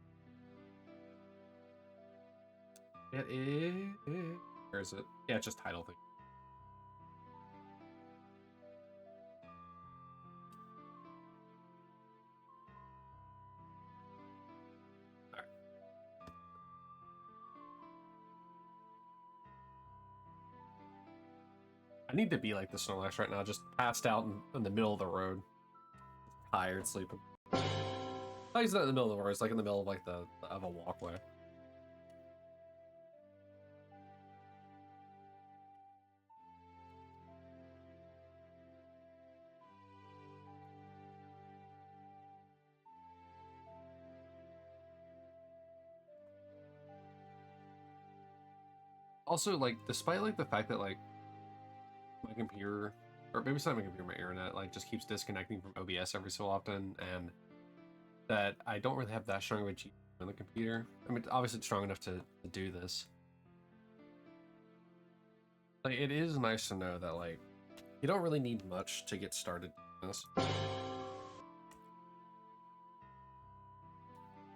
It is... Where is it? Yeah, it's just title thing. Alright. I need to be like the Snorlax right now, just passed out in the middle of the road. Tired, sleeping. Oh, he's not in the middle of the road, it's like in the middle of like of a walkway. Also, like, despite like the fact that like my computer, or maybe it's not my computer, my internet, like just keeps disconnecting from OBS every so often, and that I don't really have that strong of a GPU on the computer. I mean, obviously it's strong enough to do this. Like, it is nice to know that like you don't really need much to get started doing this.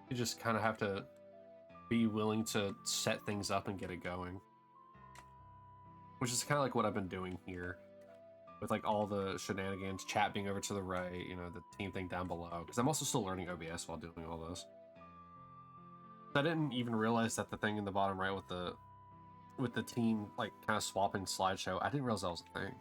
You just kind of have to be willing to set things up and get it going. Which is kind of like what I've been doing here. With like all the shenanigans, chat being over to the right, you know, the team thing down below. Because I'm also still learning OBS while doing all this. I didn't even realize that the thing in the bottom right with the team like kind of swapping slideshow, I didn't realize that was a thing.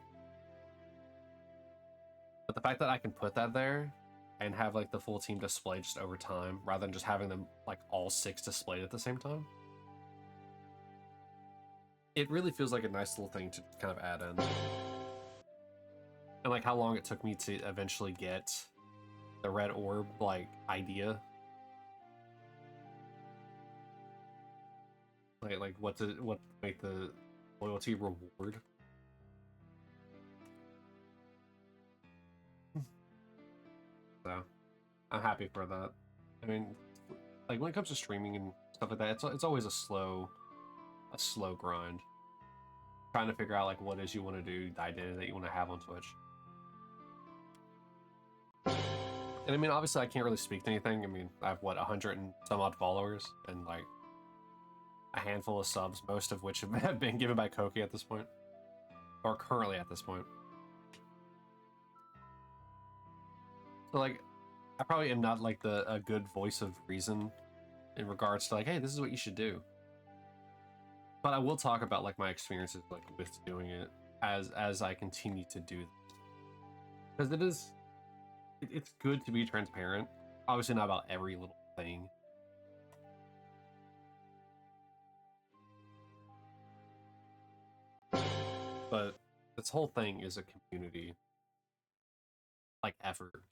But the fact that I can put that there and have like the full team display just over time rather than just having them like all 6 displayed at the same time, it really feels like a nice little thing to kind of add in. And like how long it took me to eventually get the red orb like idea. Like what to make the loyalty reward. So I'm happy for that. I mean, like when it comes to streaming and stuff like that, it's always a slow grind. Trying to figure out like what it is you want to do, the identity that you want to have on Twitch. And I mean, obviously, I can't really speak to anything. I mean, I have what 100 and some odd followers, and like a handful of subs, most of which have been given by Koki at this point, or currently at this point. So like, I probably am not like a good voice of reason in regards to like, hey, this is what you should do. But I will talk about like my experiences like with doing it as I continue to do this, because it's good to be transparent. Obviously, not about every little thing. But this whole thing is a community like effort.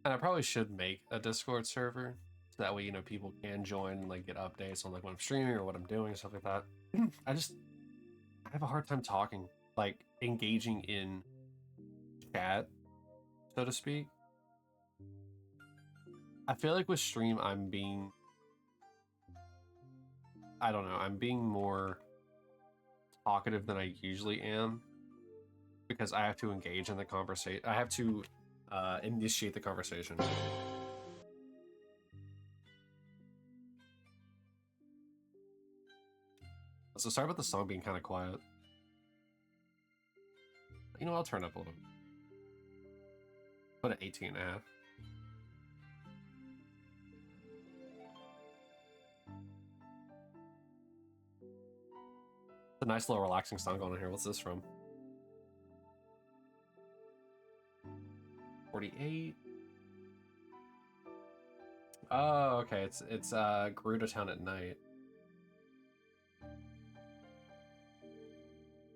And I probably should make a Discord server so that way, you know, people can join and like get updates on like what I'm streaming or what I'm doing and stuff like that. I have a hard time talking, like engaging in chat, so to speak. I feel like with stream I'm being, I don't know, I'm being more talkative than I usually am because I have to engage in the conversation. I have to initiate the conversation. So sorry about the song being kind of quiet. You know, I'll turn up a little bit. Put it 18 and a half. It's a nice little relaxing song going on here. What's this from? 48. Oh, okay. It's Gerudo Town at night.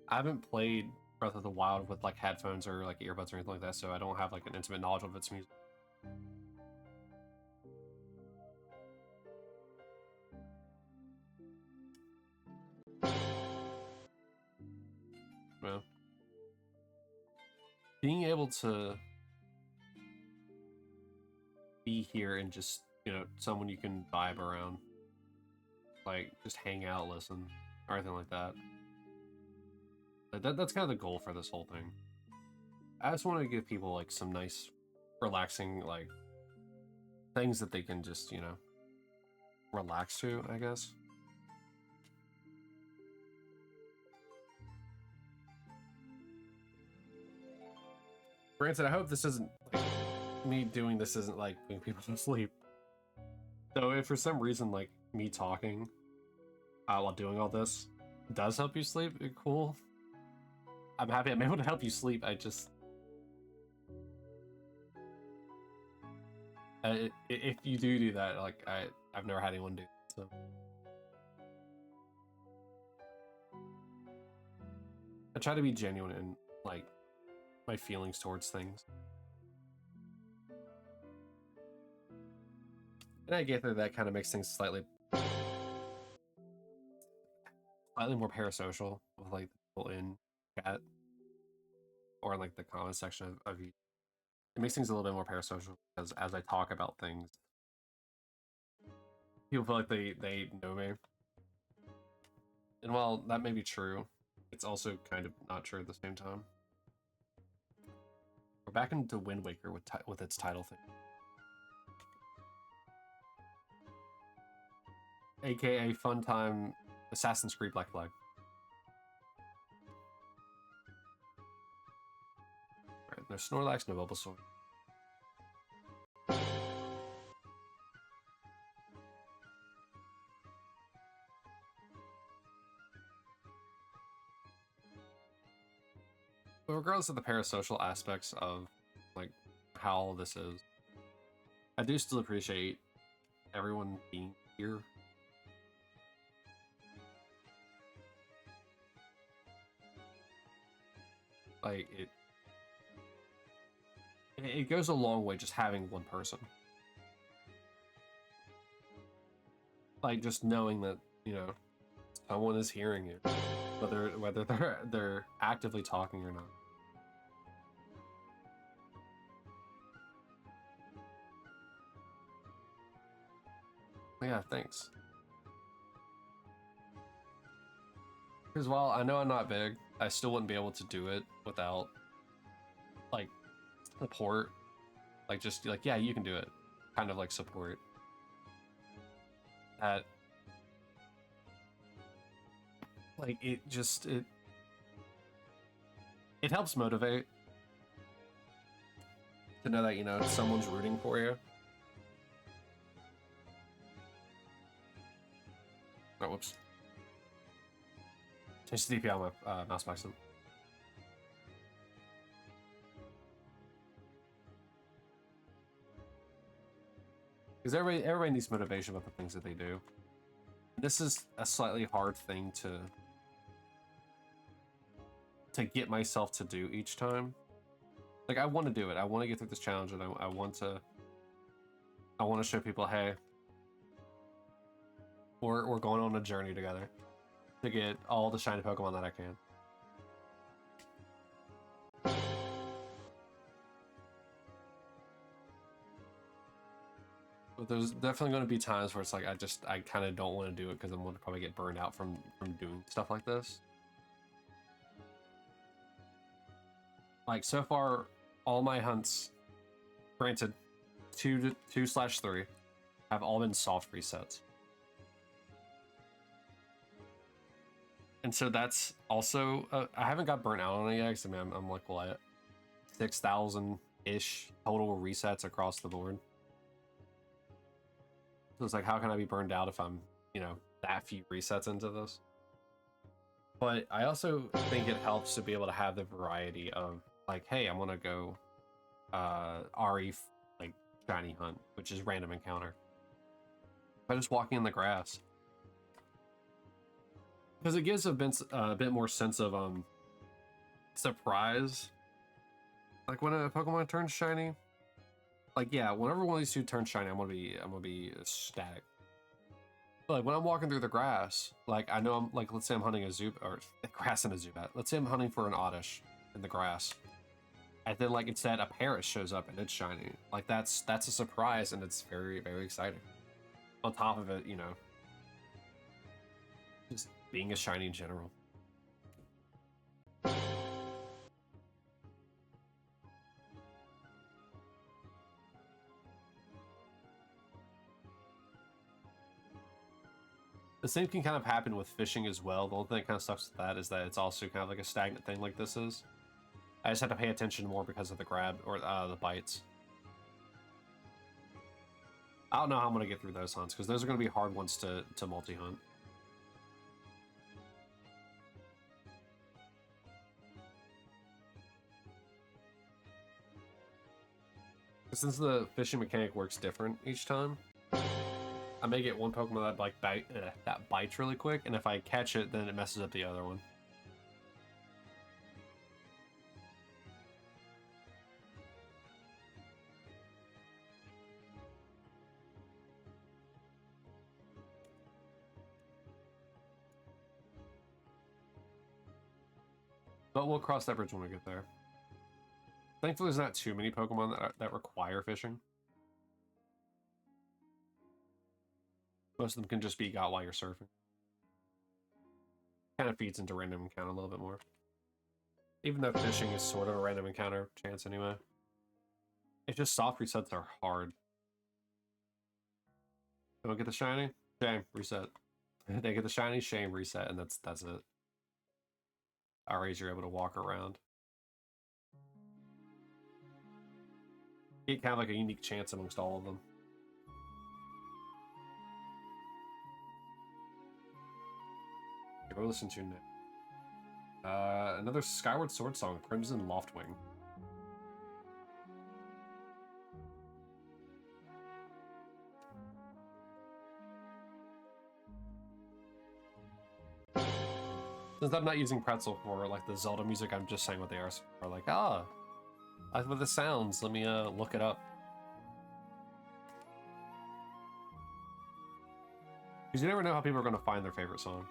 I haven't played Breath of the Wild with like headphones or like earbuds or anything like that, so I don't have like an intimate knowledge of its music. Well, being able to be here and just, you know, someone you can vibe around, like just hang out, listen, or anything like that. That's kind of the goal for this whole thing. I just want to give people like some nice, relaxing like things that they can just, you know, relax to, I guess. Granted, I hope this isn't like me doing this isn't like putting people to sleep. So if for some reason like me talking while doing all this does help you sleep, cool. I'm happy I'm able to help you sleep. I just if you do that, like I've never had anyone do that, so I try to be genuine in like my feelings towards things. And I get that kind of makes things slightly more parasocial with like the people in chat or in like the comment section of you. It makes things a little bit more parasocial because as I talk about things, people feel like they know me. And while that may be true, it's also kind of not true at the same time. We're back into Wind Waker with its title thing. AKA Fun Time Assassin's Creed Black Flag. Alright, no Snorlax, no Bulbasaur. But regardless of the parasocial aspects of like how all this is, I do still appreciate everyone being here. Like it goes a long way just having one person. Like just knowing that, you know, someone is hearing you, whether they're actively talking or not. Yeah, thanks. Because while I know I'm not big, I still wouldn't be able to do it without like support. Like just like, yeah, you can do it. Kind of like support. That like it helps motivate to know that, you know, someone's rooting for you. Oh, whoops. Change the DPI on my mouse maximum. Because everybody needs motivation about the things that they do. This is a slightly hard thing to get myself to do each time. Like, I want to do it. I want to get through this challenge, and I want to show people, hey, we're going on a journey together to get all the shiny Pokemon that I can. But there's definitely going to be times where it's like I kind of don't want to do it because I'm going to probably get burned out from doing stuff like this. Like, so far, all my hunts, granted, 2/3, have all been soft resets. And so that's also, I haven't got burnt out on it yet, because I mean, I'm like, what, 6,000-ish total resets across the board. So it's like, how can I be burned out if I'm, you know, that few resets into this? But I also think it helps to be able to have the variety of, like, hey, I'm gonna go RE, like, shiny hunt, which is random encounter. By just walking in the grass. Because it gives a bit more sense of surprise. Like when a Pokemon turns shiny. Like, yeah, whenever one of these two turns shiny, I'm gonna be ecstatic. But like when I'm walking through the grass, like I know I'm like, let's say I'm hunting a Zubat, or grass in a Zubat. Let's say I'm hunting for an Oddish in the grass. And then like instead a Paris shows up and it's shiny. Like that's a surprise, and it's very, very exciting. On top of it, you know, just being a shiny in general. The same can kind of happen with fishing as well. The only thing that kind of sucks with that is that it's also kind of like a stagnant thing like this is. I just have to pay attention more because of the grab, or the bites. I don't know how I'm going to get through those hunts, because those are going to be hard ones to multi-hunt. Since the fishing mechanic works different each time, I may get one Pokemon that bites really quick, and if I catch it, then it messes up the other one. But we'll cross that bridge when we get there. Thankfully, there's not too many Pokemon that require fishing. Most of them can just be got while you're surfing. Kind of feeds into random encounter a little bit more. Even though fishing is sort of a random encounter chance anyway. It's just soft resets are hard. Don't get the shiny? Shame, reset. They get the shiny, shame, reset, and that's it. Alright, you're able to walk around. You get kind of like a unique chance amongst all of them. We'll listen to next. Another Skyward Sword song, Crimson Loftwing. Since I'm not using Pretzel for like the Zelda music, I'm just saying what they are. Like, I like what this sounds. Let me look it up. Because you never know how people are going to find their favorite song.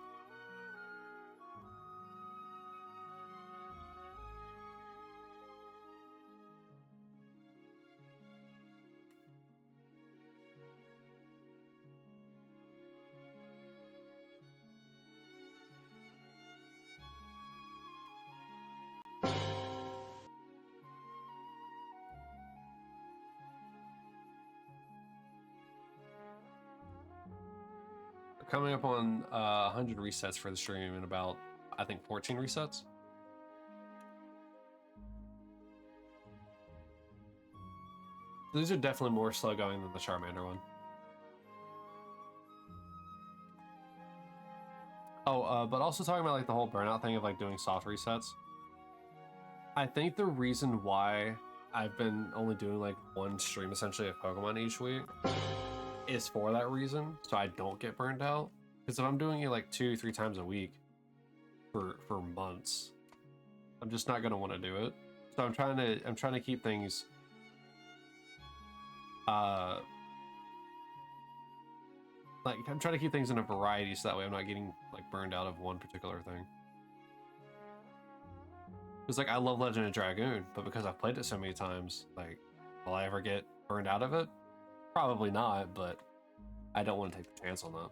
coming up on 100 resets for the stream in about, I think, 14 resets. So these are definitely more slow going than the Charmander one. Oh, but also talking about like the whole burnout thing of like doing soft resets. I think the reason why I've been only doing like one stream essentially of Pokemon each week is for that reason, so I don't get burned out. Because if I'm doing it like 2-3 times a week for months, I'm just not gonna want to do it. So I'm trying to keep things like I'm trying to keep things in a variety so that way I'm not getting like burned out of one particular thing. It's like I love Legend of Dragoon, but because I've played it so many times, like, will I ever get burned out of it? Probably not, but I don't want to take the chance on that.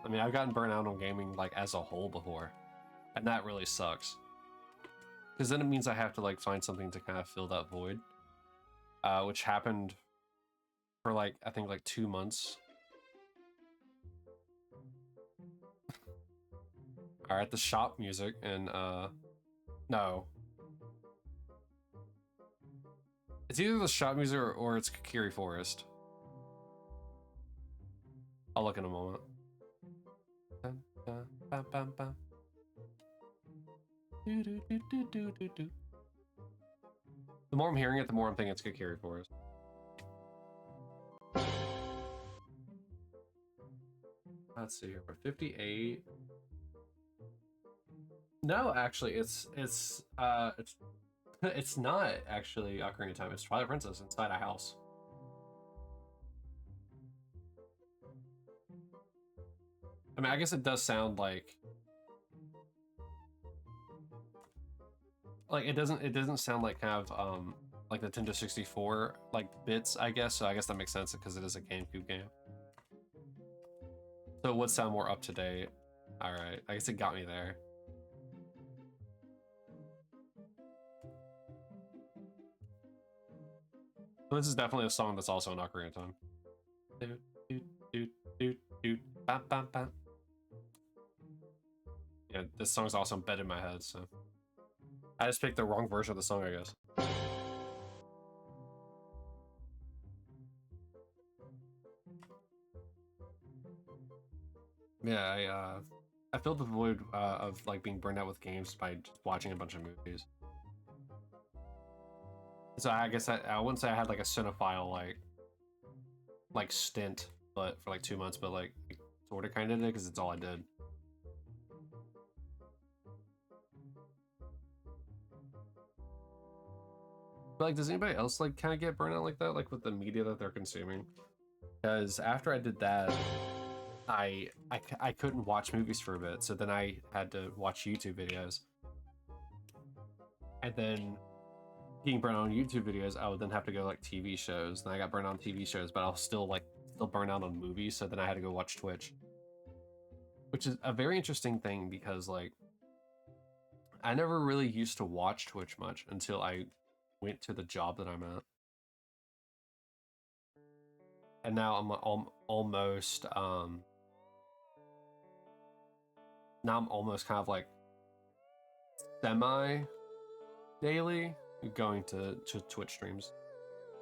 I mean, I've gotten burnt out on gaming like as a whole before, and that really sucks. Because then it means I have to like find something to kind of fill that void, which happened for like I think like 2 months. All right, the shop music and no, it's either the shop music or it's Kakiri Forest. I'll look in a moment. The more I'm hearing it, the more I'm thinking it's Kakiri Forest. Let's see here. 58. No, actually, it's it's not actually Ocarina of Time. It's Twilight Princess inside a house. I mean, I guess it does sound like it doesn't sound like kind of like Nintendo 64 like bits, I guess. So I guess that makes sense because it is a GameCube game. So it would sound more up to date. All right, I guess it got me there. But this is definitely a song that's also in Ocarina of Time. Bam, bam, bam. Yeah, this song's also embedded in my head, so I just picked the wrong version of the song, I guess. Yeah, I filled the void of like being burned out with games by just watching a bunch of movies. So I guess I wouldn't say I had like a cinephile like stint, but for like 2 months, but like sort of kind of did because it's all I did. But like, does anybody else like kind of get burnt out like that, like with the media that they're consuming? Because after I did that, I couldn't watch movies for a bit, so then I had to watch YouTube videos, and then getting burnt out on YouTube videos, I would then have to go like TV shows. Then I got burnt out on TV shows, but I was still burnt out on movies, so then I had to go watch Twitch, which is a very interesting thing because like I never really used to watch Twitch much until I went to the job that I'm at, and now I'm almost now I'm almost kind of like semi daily going to Twitch streams.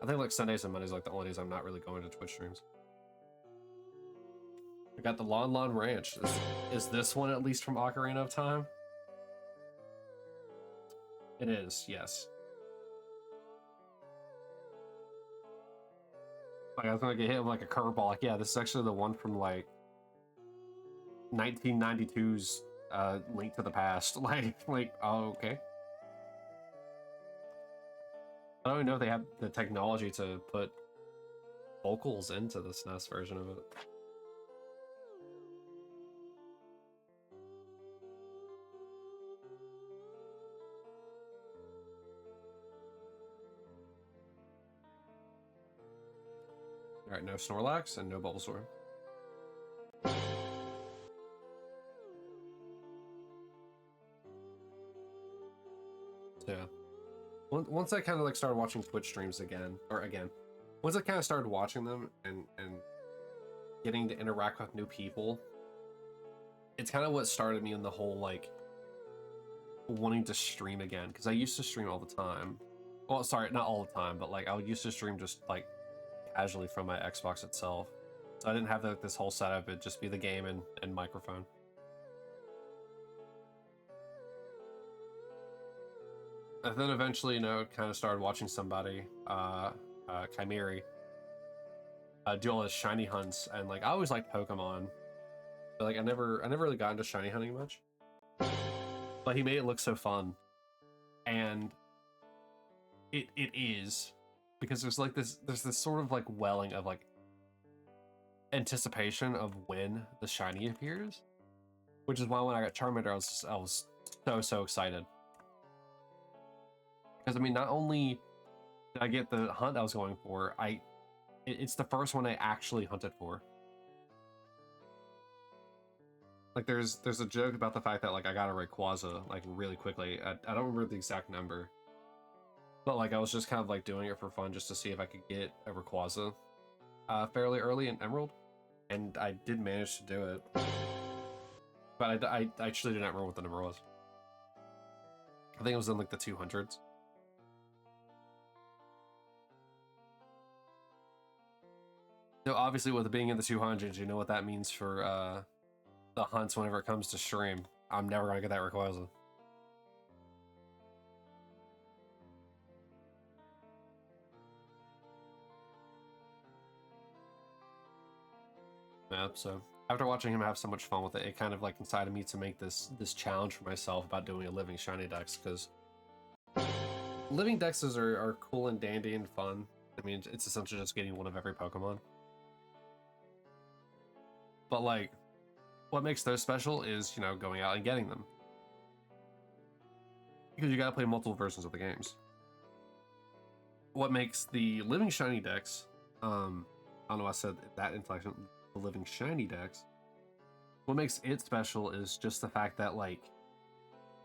I think like Sundays and Mondays like the only days I'm not really going to Twitch streams. I got the Lon Lon Ranch. Is this one at least from Ocarina of Time? It is, yes. Like I was gonna get hit with like a curveball. Like, yeah, this is actually the one from like 1992's Link to the Past. Like, oh, okay. I don't even know if they have the technology to put vocals into the SNES version of it. All right, no Snorlax and no Bulbasaur. once I kind of like started watching Twitch streams again, once I kind of started watching them and getting to interact with new people, it's kind of what started me in the whole like wanting to stream again, because I used to stream all the time. Well, sorry, not all the time, but like I used to stream just like casually from my Xbox itself. So I didn't have this whole setup. It'd just be the game and microphone. And then eventually, you know, kind of started watching somebody, Chimeri, do all his shiny hunts, and like I always liked Pokemon, but like I never really got into shiny hunting much. But he made it look so fun, and it is, because there's this sort of like welling of like anticipation of when the shiny appears, which is why when I got Charmander, I was so excited. Because I mean, not only did I get the hunt I was going for, it's the first one I actually hunted for. Like there's a joke about the fact that like I got a Rayquaza like really quickly. I don't remember the exact number, but like I was just kind of like doing it for fun just to see if I could get a Rayquaza fairly early in Emerald, and I did manage to do it. But I actually do not remember what the number was. I think it was in like the 200s. So obviously with it being in the 200s, you know what that means for the hunts whenever it comes to stream. I'm never gonna get that Rayquaza. Yeah, so after watching him have so much fun with it, it kind of like incited me to make this challenge for myself about doing a living shiny dex, because living dexes are cool and dandy and fun. I mean, it's essentially just getting one of every Pokemon. But like, what makes those special is, you know, going out and getting them. Because you gotta play multiple versions of the games. What makes the living shiny dex, I don't know why I said that inflection, the living shiny dex, what makes it special is just the fact that like,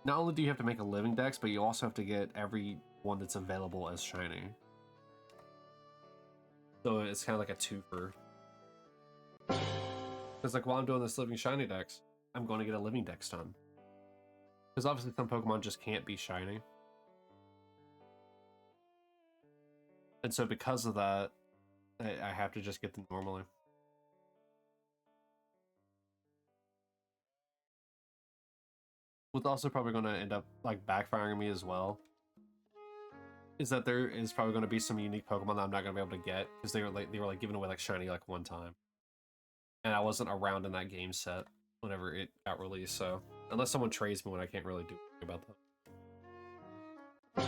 not only do you have to make a living dex, but you also have to get every one that's available as shiny. So it's kind of like a twofer. Because like while I'm doing this living shiny dex, I'm going to get a living dex done. Because obviously some Pokemon just can't be shiny. And so because of that, I have to just get them normally. What's also probably going to end up like backfiring me as well is that there is probably going to be some unique Pokemon that I'm not going to be able to get, because they were like giving away like shiny like one time, and I wasn't around in that game set whenever it got released. So unless someone trades me, when I can't really do anything about that.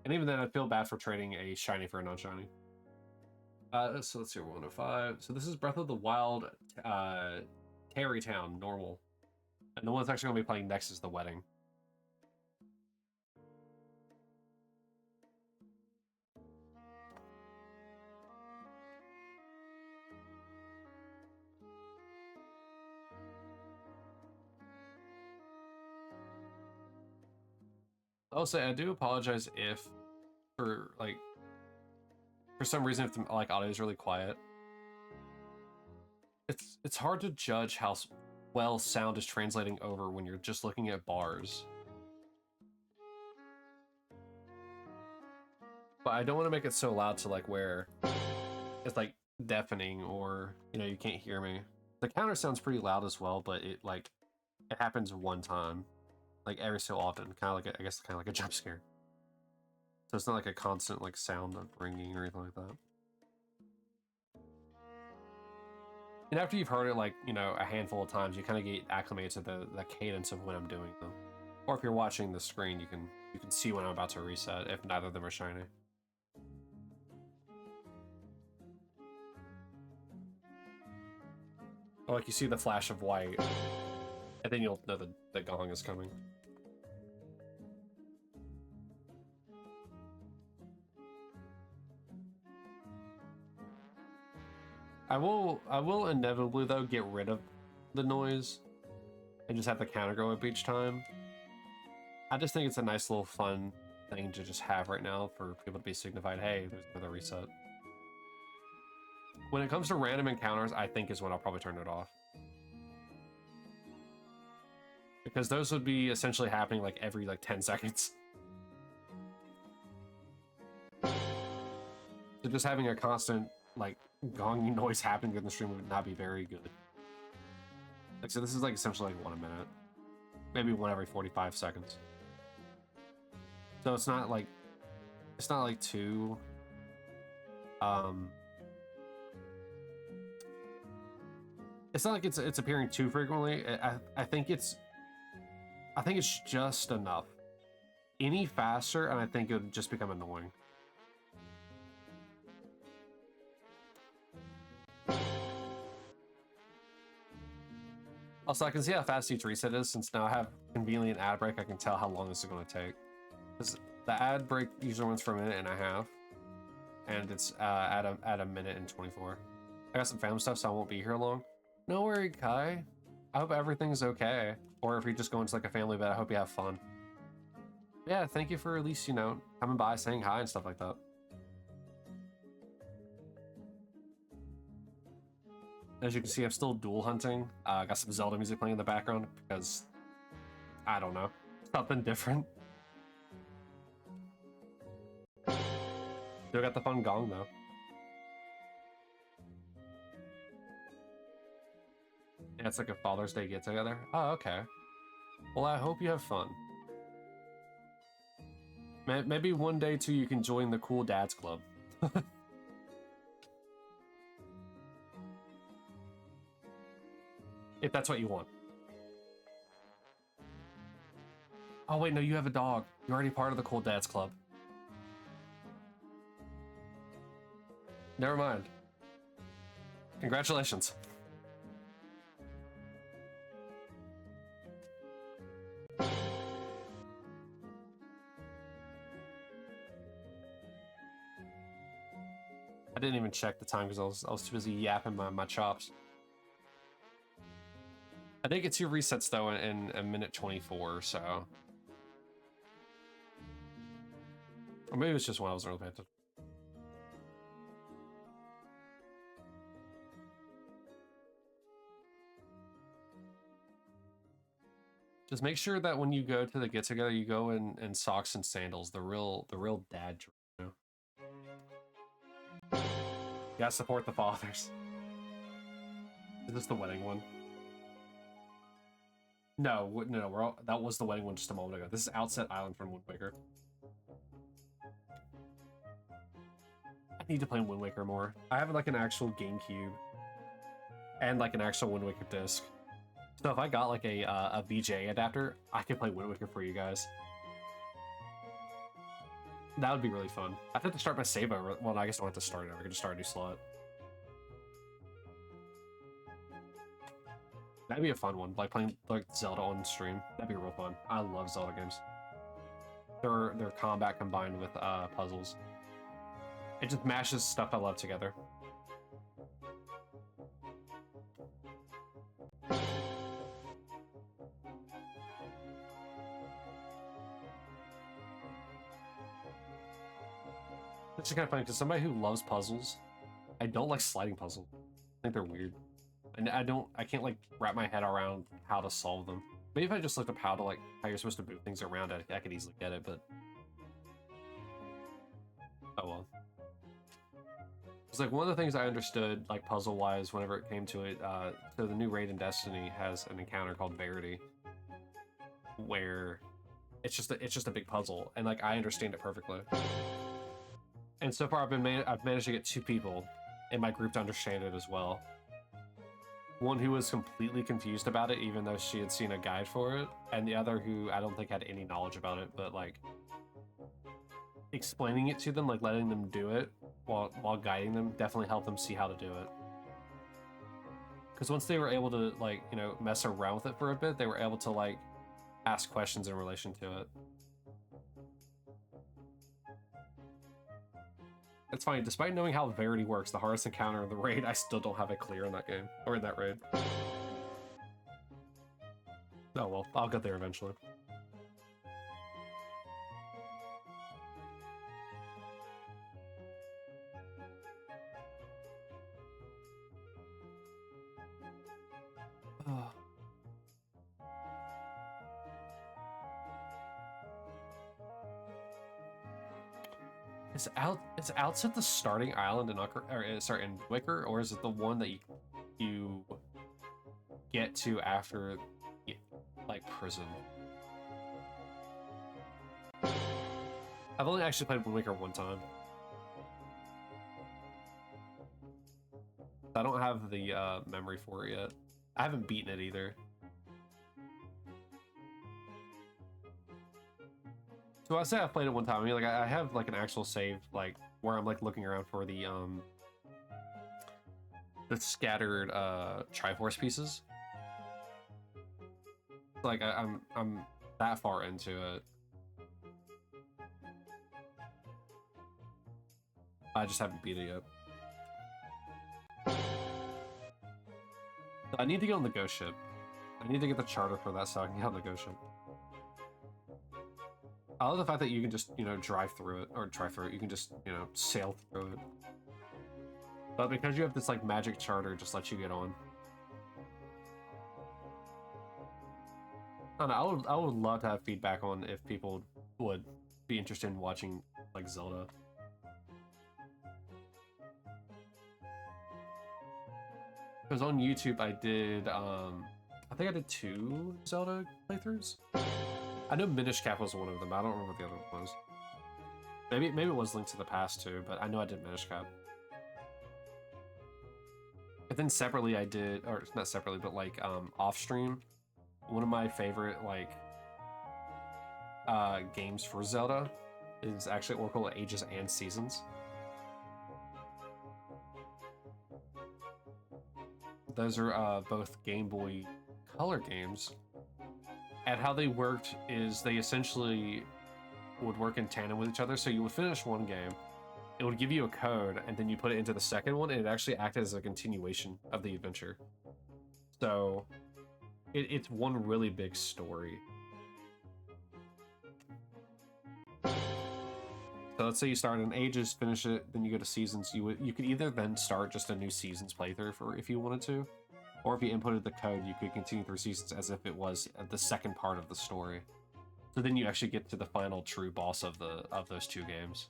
And even then, I feel bad for trading a shiny for a non-shiny. So let's see, 105. So this is Breath of the Wild, Terry Town, normal. And the one that's actually going to be playing next is The Wedding. I'll say I do apologize if, for some reason, if the like audio is really quiet. It's hard to judge how well sound is translating over when you're just looking at bars. But I don't want to make it so loud to like where it's like deafening, or you know, you can't hear me. The counter sounds pretty loud as well, but it happens one time, like every so often, kind of like I guess kind of like a jump scare. So it's not like a constant like sound of ringing or anything like that. And after you've heard it like, you know, a handful of times, you kind of get acclimated to the cadence of when I'm doing them. Or if you're watching the screen, you can see when I'm about to reset if neither of them are shiny. Or like you see the flash of white, and then you'll know that the gong is coming. I will inevitably though get rid of the noise and just have the counter go up each time. I just think it's a nice little fun thing to just have right now for people to be signified, hey, there's another reset. When it comes to random encounters, I think is when I'll probably turn it off. Because those would be essentially happening like every like 10 seconds. So just having a constant like gonging noise happening in the stream would not be very good. Like, so this is like essentially like 1 minute. Maybe one every 45 seconds. So it's not like too it's not like it's appearing too frequently. I think it's just enough. Any faster and I think it would just become annoying. Also, I can see how fast each reset is, since now I have convenient ad break, I can tell how long this is going to take. Because the ad break usually runs for 1.5 minutes, and it's at a 1:24. I got some family stuff, so I won't be here long. No worry, Kai. I hope everything's okay. Or if you're just going to like a family event, I hope you have fun. Yeah, thank you for at least, you know, coming by, saying hi and stuff like that. As you can see, I'm still dual hunting. I got some Zelda music playing in the background because, I don't know, something different. Still got the fun gong though. Yeah, it's like a Father's Day get together. Oh, okay. Well, I hope you have fun. Maybe one day too you can join the cool dads club. If that's what you want. Oh wait, no, you have a dog. You're already part of the cool dads club. Never mind. Congratulations. I didn't even check the time because I was too busy yapping my chops. I think it's your resets though in 1:24, so. Or maybe it's just when I wasn't really paying attention. Just make sure that when you go to the get together, you go in socks and sandals, the real dad. You know? You gotta support the fathers. Is this the wedding one? No, no, that was the wedding one just a moment ago. This is Outset Island from Wind Waker. I need to play Wind Waker more. I have like an actual GameCube and like an actual Wind Waker disc. So if I got like a VGA adapter, I could play Wind Waker for you guys. That would be really fun. I have to start my save over. Well, I guess I don't have to start it over. I can just start a new slot. That'd be a fun one, like playing like Zelda on stream. That'd be real fun. I love Zelda games. Their combat combined with puzzles. It just mashes stuff I love together. It's kind of funny because somebody who loves puzzles, I don't like sliding puzzles. I think they're weird, and I can't like wrap my head around how to solve them. Maybe if I just looked up how you're supposed to move things around, I could easily get it. But oh well. It's like one of the things I understood, like puzzle wise, whenever it came to it. So the new raid in Destiny has an encounter called Verity, where it's just a big puzzle, and like I understand it perfectly. And so far, I've managed to get 2 people in my group to understand it as well. One who was completely confused about it, even though she had seen a guide for it, and the other who I don't think had any knowledge about it, but like explaining it to them, like letting them do it while guiding them, definitely helped them see how to do it. Because once they were able to like, you know, mess around with it for a bit, they were able to like ask questions in relation to it. It's funny, despite knowing how Verity works, the hardest encounter in the raid, I still don't have it clear in that game, or in that raid. Oh well, I'll get there eventually. It's outside the starting island in Wicker, or is it the one that you get to after like prison? I've only actually played Wind Waker one time. I don't have the memory for it yet. I haven't beaten it either. So I say I've played it one time. I mean, like I have like an actual save, like where I'm like looking around for the scattered Triforce pieces. Like I'm that far into it. I just haven't beat it yet. I need to get on the ghost ship. I need to get the charter for that so I can get on the ghost ship. I love the fact that you can just, you know, drive through it, or drive through it. You can just, you know, sail through it. But because you have this, like, magic charter, just lets you get on. I don't know, I would love to have feedback on if people would be interested in watching, like, Zelda. Because on YouTube I did, I think I did 2 Zelda playthroughs. I know Minish Cap was one of them. I don't remember what the other one was. Maybe it was Link to the Past too, but I know I did Minish Cap. And then separately I did, or not separately, but like off stream, one of my favorite like games for Zelda is actually Oracle Ages and Seasons. Those are both Game Boy Color games. And how they worked is they essentially would work in tandem with each other. So you would finish one game, it would give you a code, and then you put it into the second one, and it actually acted as a continuation of the adventure. So it's one really big story. So let's say you start in Ages, finish it, then you go to Seasons. You could either then start just a new Seasons playthrough for if you wanted to, or if you inputted the code, you could continue through Seasons as if it was the second part of the story. So then you actually get to the final true boss of those 2 games.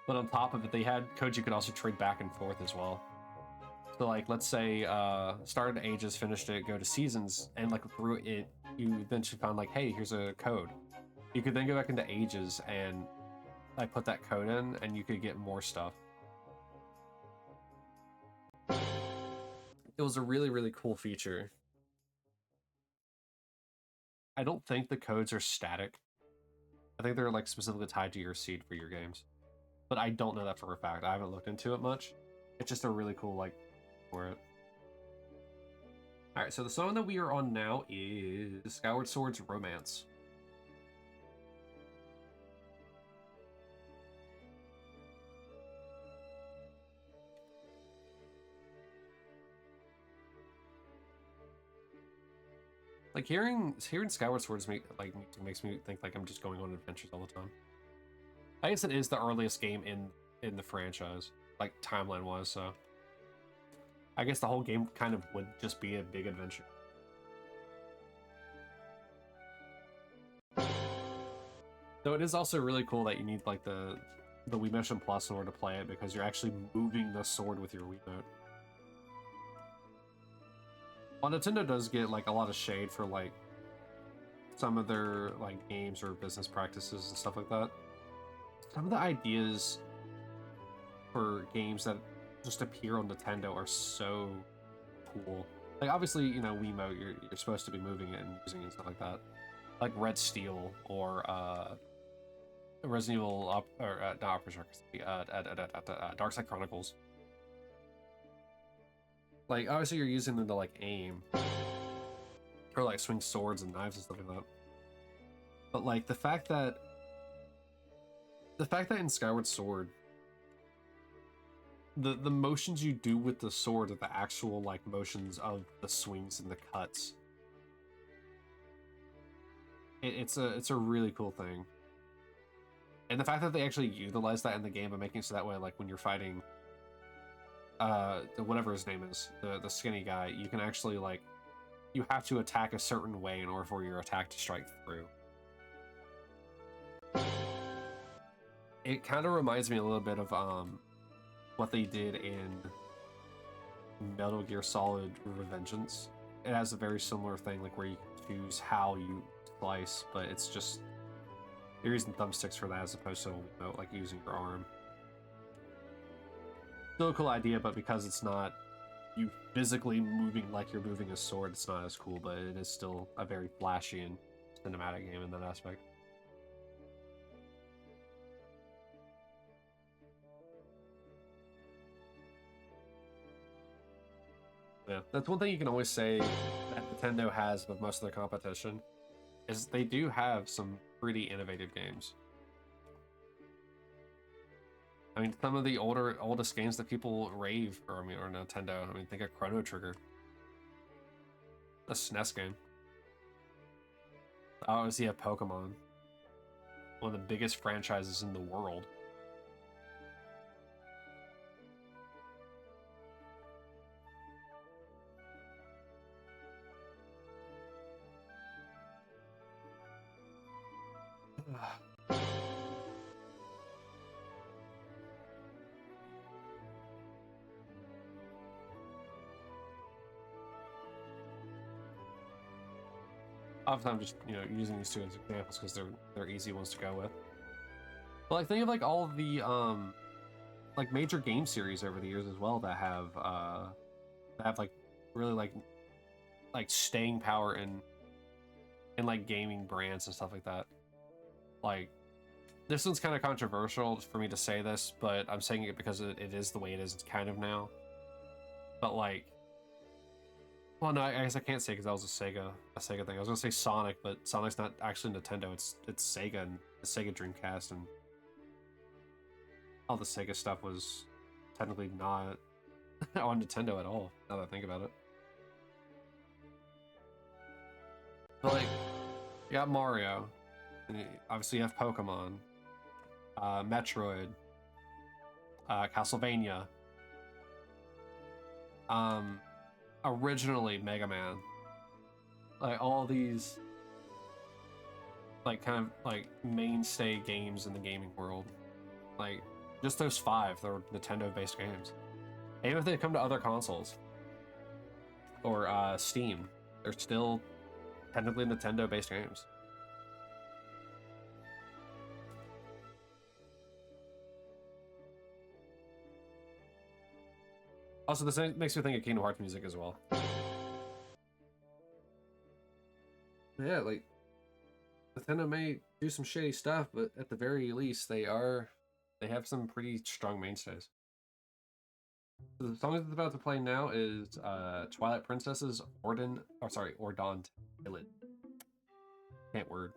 But on top of it, they had codes you could also trade back and forth as well. So like, let's say started Ages, finished it, go to Seasons, and like through it, you then should find like, hey, here's a code. You could then go back into Ages and I put that code in, and you could get more stuff. It was a really, really cool feature. I don't think the codes are static. I think they're like specifically tied to your seed for your games. But I don't know that for a fact. I haven't looked into it much. It's just a really cool, like, for it. Alright, so the song that we are on now is Skyward Sword's Romance. Like hearing Skyward Swords makes me think like I'm just going on adventures all the time. I guess it is the earliest game in the franchise, like timeline wise, so I guess the whole game kind of would just be a big adventure. Though it is also really cool that you need like the Wii Motion Plus in order to play it, because you're actually moving the sword with your Wiimote. While Nintendo does get like a lot of shade for like some of their like games or business practices and stuff like that, some of the ideas for games that just appear on Nintendo are so cool. Like obviously, you know, Wiimote, you're supposed to be moving it and using it and stuff like that. Like Red Steel or Resident Evil not Operation Darkside Chronicles. Like obviously you're using them to like aim or like swing swords and knives and stuff like that. But like the fact that in Skyward Sword, the motions you do with the sword are the actual like motions of the swings and the cuts. It's a really cool thing. And the fact that they actually utilize that in the game by making it so that way, like when you're fighting whatever his name is, the skinny guy, you can actually like you have to attack a certain way in order for your attack to strike through. It kind of reminds me a little bit of what they did in Metal Gear Solid Revengeance. It has a very similar thing, like where you can choose how you slice, but it's just you're using thumbsticks for that as opposed to like using your arm. Still a cool idea, but because it's not you physically moving like you're moving a sword, it's not as cool, but it is still a very flashy and cinematic game in that aspect. Yeah, that's one thing you can always say that Nintendo has with most of their competition, is they do have some pretty innovative games. I mean, some of the oldest games that people rave for, I mean, or Nintendo. I mean, think of Chrono Trigger, a SNES game. Obviously, you have Pokemon, one of the biggest franchises in the world. Often I'm just using these two as examples because they're easy ones to go with. But like think of like all of the like major game series over the years as well that have like really like staying power in like gaming brands and stuff like that. Like this one's kind of controversial for me to say this, but I'm saying it because it is the way it is. It's kind of now. But like, well, no, I guess I can't say because that was a Sega thing. I was gonna say Sonic, but Sonic's not actually Nintendo. It's Sega and the Sega Dreamcast, and all the Sega stuff was technically not on Nintendo at all. Now that I think about it, but like, you got Mario, and obviously you have Pokemon, Metroid, Castlevania. Originally Mega Man, like all these like kind of like mainstay games in the gaming world, like just those five, they're Nintendo based games. Even if they come to other consoles or Steam, they're still technically Nintendo based games. Also, this makes me think of Kingdom Hearts music as well. Yeah, like Nintendo may do some shitty stuff, but at the very least, they have some pretty strong mainstays. So the song that's about to play now is Twilight Princess's Ordant Illit. Can't word.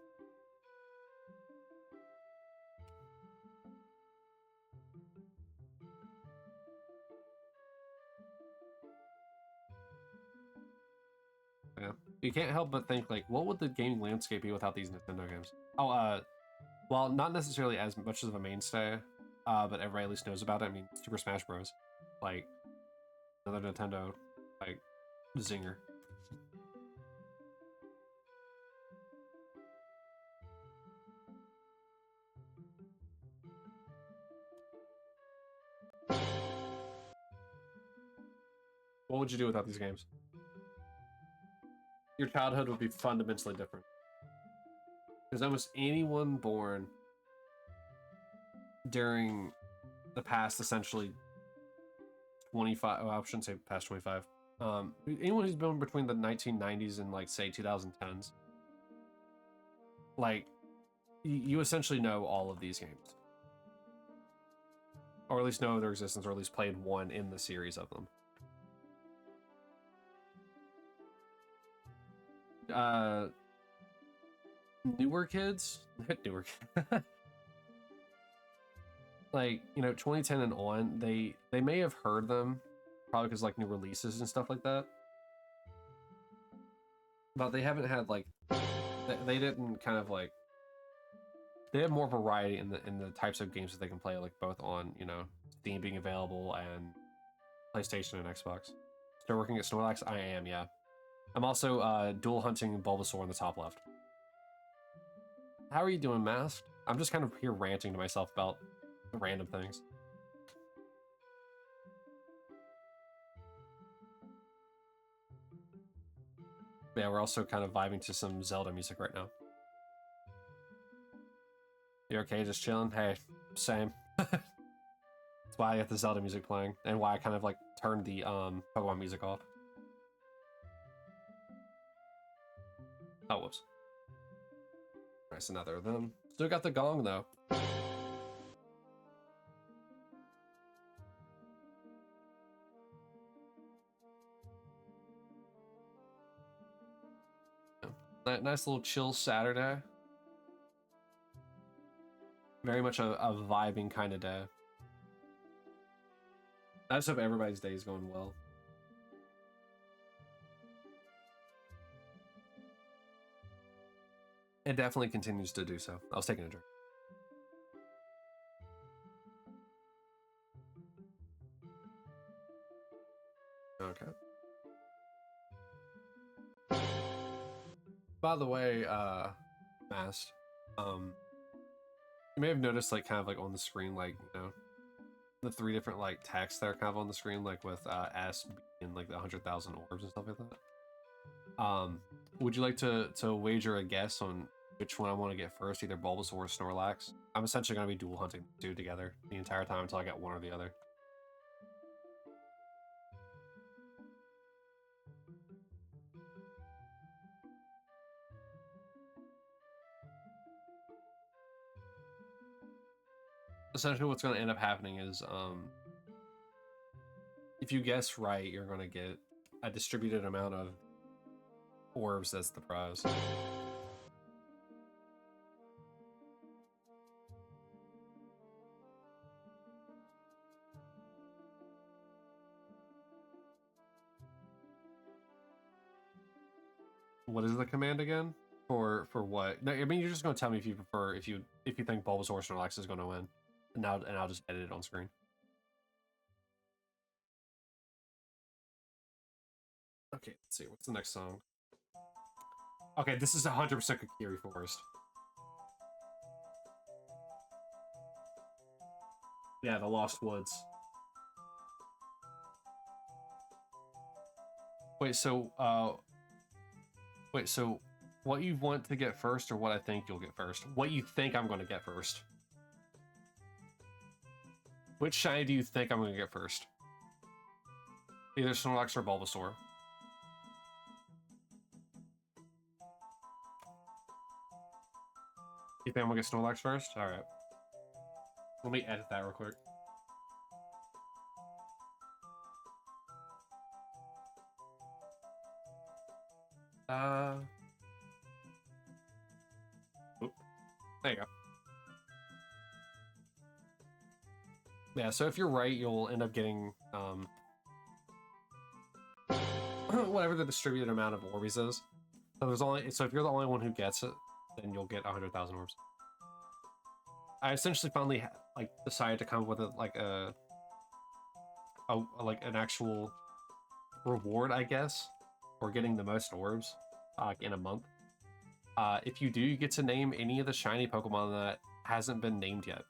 Yeah. You can't help but think like, what would the gaming landscape be without these Nintendo games? Oh, well, not necessarily as much of a mainstay, but everybody at least knows about it. I mean, Super Smash Bros. Like another Nintendo, like zinger. What would you do without these games? Your childhood would be fundamentally different. Because almost anyone born during the past, essentially 25, well, I shouldn't say past 25. Anyone who's born between the 1990s and like say 2010s, like you essentially know all of these games, or at least know their existence, or at least played one in the series of them. Newer kids, newer, like 2010 and on, they may have heard them, probably because like new releases and stuff like that, but they haven't had like they didn't kind of like they have more variety in the types of games that they can play, like both on Steam being available and PlayStation and Xbox. Still working at Snorlax? I am, yeah. I'm also dual hunting Bulbasaur on the top left. How are you doing, Masked? I'm just kind of here ranting to myself about random things. Yeah, we're also kind of vibing to some Zelda music right now. You okay, just chilling? Hey, same. That's why I got the Zelda music playing, and why I kind of like turned the Pokemon music off. Oh, whoops. Nice, another of them. Still got the gong though. Nice little chill Saturday. Very much a vibing kind of day. I just hope everybody's day is going well. It definitely continues to do so. I was taking a drink. Okay. By the way, Mast, you may have noticed, like, kind of like on the screen, like, you know, the 3 different like texts that are kind of on the screen, like with S, B, and like the 100,000 orbs and stuff like that. Would you like to wager a guess on which one I want to get first, either Bulbasaur or Snorlax? I'm essentially going to be dual hunting the 2 together the entire time until I get one or the other. Essentially, what's going to end up happening is, if you guess right, you're going to get a distributed amount of orbs as the prize. What is the command again? For what? No, I mean, you're just going to tell me if you prefer, if you think Bulbasaur or Snorlax is going to win, and I'll just edit it on screen. Okay, let's see. What's the next song? Okay, this is 100% Kokiri Forest. Yeah, the Lost Woods. Wait, so what you want to get first, or what I think you'll get first? What you think I'm going to get first? Which shiny do you think I'm going to get first? Either Snorlax or Bulbasaur. You think I'm going to get Snorlax first? All right. Let me edit that real quick. Oop. There you go. Yeah, so if you're right, you'll end up getting whatever the distributed amount of Orbeez is. So if you're the only one who gets it, then you'll get 100,000 orbs. I essentially finally like decided to come up with like like an actual reward, I guess, for getting the most orbs like in a month. If you do, you get to name any of the shiny Pokemon that hasn't been named yet.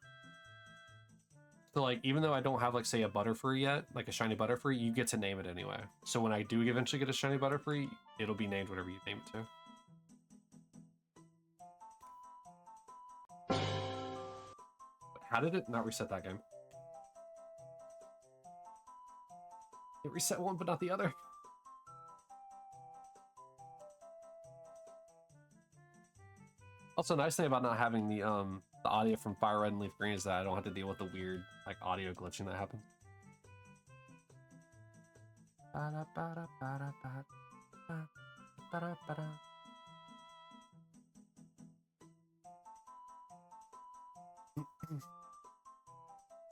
So like, even though I don't have like, say, a Butterfree yet, like a shiny Butterfree, you get to name it anyway. So when I do eventually get a shiny Butterfree, it'll be named whatever you name it to. How did it not reset that game? It reset one, but not the other. Also, nice thing about not having the audio from Fire Red and Leaf Green is that I don't have to deal with the weird like audio glitching that happens.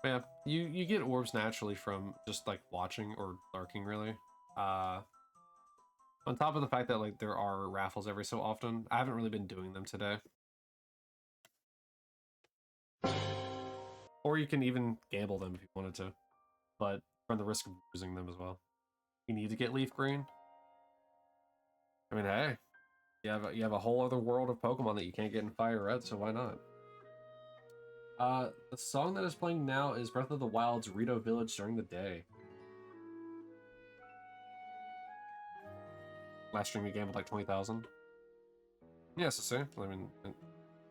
Yeah, you get orbs naturally from just like watching or lurking, really. On top of the fact that like there are raffles every so often, I haven't really been doing them today. Or you can even gamble them if you wanted to, but run the risk of losing them as well. You need to get leaf green. I mean, hey, you have a whole other world of Pokemon that you can't get in Fire Red, so why not? The song that is playing now is Breath of the Wild's Rito Village during the day. Last stream you gambled like 20,000. Yeah, so see, I mean,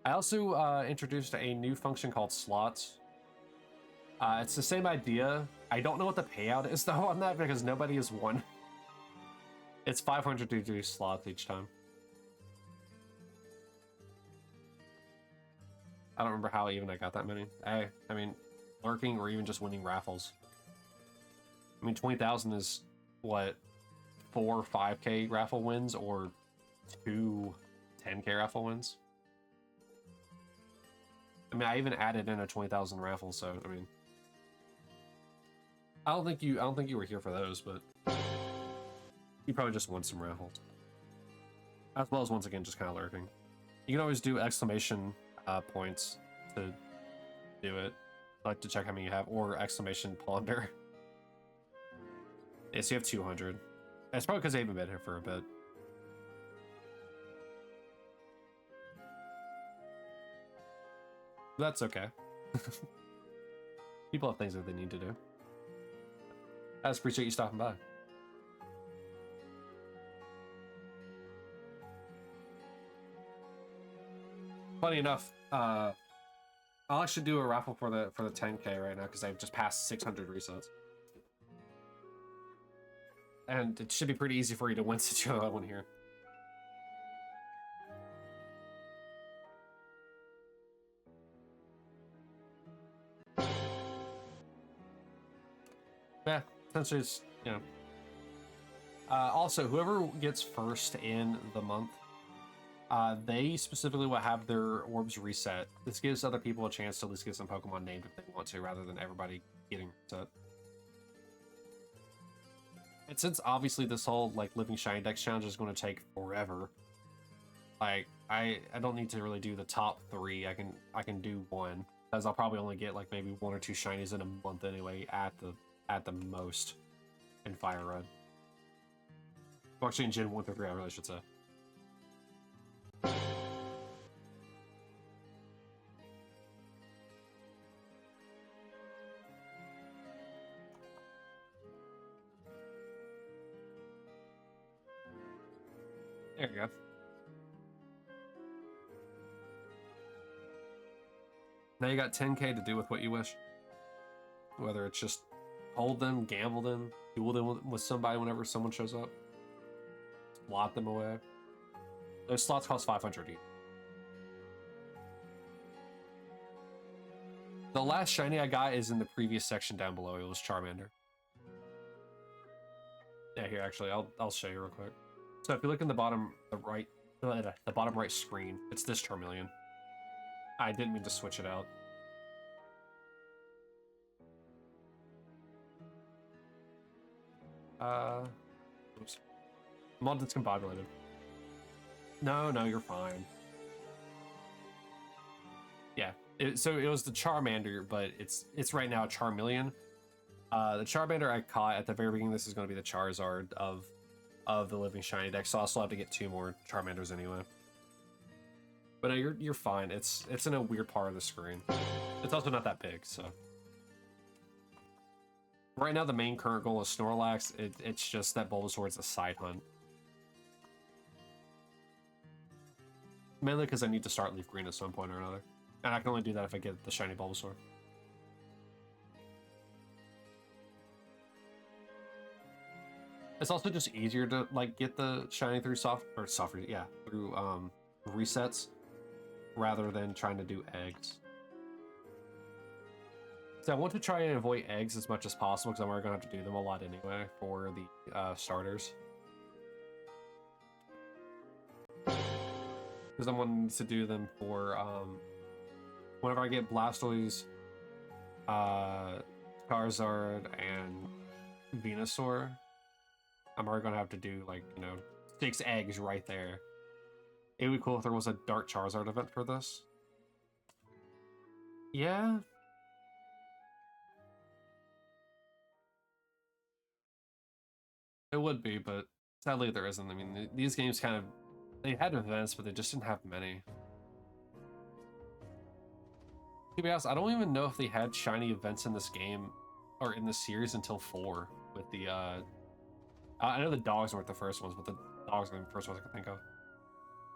I also introduced a new function called slots. It's the same idea. I don't know what the payout is though on that because nobody has won. It's 500 to do slots each time. I don't remember how even I got that many. I mean, lurking or even just winning raffles. I mean, 20,000 is what, 4 5K raffle wins or 2 10K raffle wins. I mean, I even added in a 20,000 raffle, so I mean, I don't think you were here for those, but you probably just won some raffles, as well as once again just kind of lurking. You can always do exclamation points to do it, like to check how many you have, or exclamation ponder. Yeah, so you have 200. It's probably because they haven't been here for a bit. That's okay. People have things that they need to do. I just appreciate you stopping by. Funny enough, I'll actually do a raffle for the 10K right now because I've just passed 600 resets. And it should be pretty easy for you to win since you have one here. Yeah, essentially it's, you know. Also, whoever gets first in the month, they specifically will have their orbs reset. This gives other people a chance to at least get some Pokemon named if they want to, rather than everybody getting reset. And since obviously this whole like Living Shiny Dex challenge is going to take forever, like I don't need to really do the top 3. I can do one, because I'll probably only get like maybe 1 or 2 shinies in a month anyway at the most in Fire Red. Well, actually in Gen 1 through 3, I really should say. There you go. Now you got 10K to do with what you wish. Whether it's just hold them, gamble them, duel them with somebody whenever someone shows up, slot them away. Those slots cost 500 each. The last shiny I got is in the previous section down below. It was Charmander. Yeah, here actually, I'll show you real quick. So if you look in the bottom right screen, it's this Charmeleon. I didn't mean to switch it out. Oops. I'm all discombobulated. No, you're fine. Yeah, so it was the Charmander, but it's right now a Charmeleon. The Charmander I caught at the very beginning. This is going to be the Charizard of the Living Shiny Dex, so I'll still have to get 2 more Charmanders anyway. But no, you're fine. It's in a weird part of the screen. It's also not that big, so. Right now, the main current goal is Snorlax. It's just that Bulbasaur's a side hunt. Mainly because I need to start Leaf Green at some point or another. And I can only do that if I get the shiny Bulbasaur. It's also just easier to like get the shiny through through resets rather than trying to do eggs. So I want to try and avoid eggs as much as possible because I'm already gonna have to do them a lot anyway for the starters. Because I'm wanting to do them for whenever I get Blastoise, Charizard, and Venusaur. I'm already gonna have to do like, you know, 6 eggs right there. It would be cool if there was a Dark Charizard event for this. Yeah. It would be, but Sadly, there isn't. I mean, these games kind of, they had events, but they just didn't have many. To be honest, I don't even know if they had shiny events in this game or in this series until 4 with the I know the dogs weren't the first ones, but the dogs are the first ones I can think of.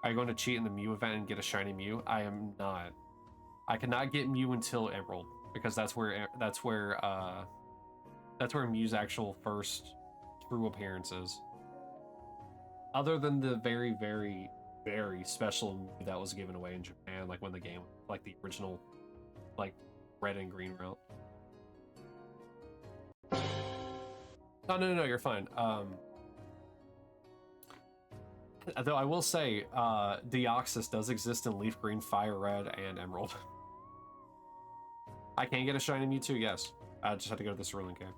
Are you going to cheat in the Mew event and get a shiny Mew? I am not. I cannot get Mew until Emerald because that's where Mew's actual first true appearance is. Other than the very, very, very special Mew that was given away in Japan, like when the game, like the original, like red and green route. Oh, no, you're fine. Though I will say, Deoxys does exist in Leaf Green, Fire Red, and Emerald. I can get a shiny Mewtwo, yes. I just have to go to the Cerulean Cave.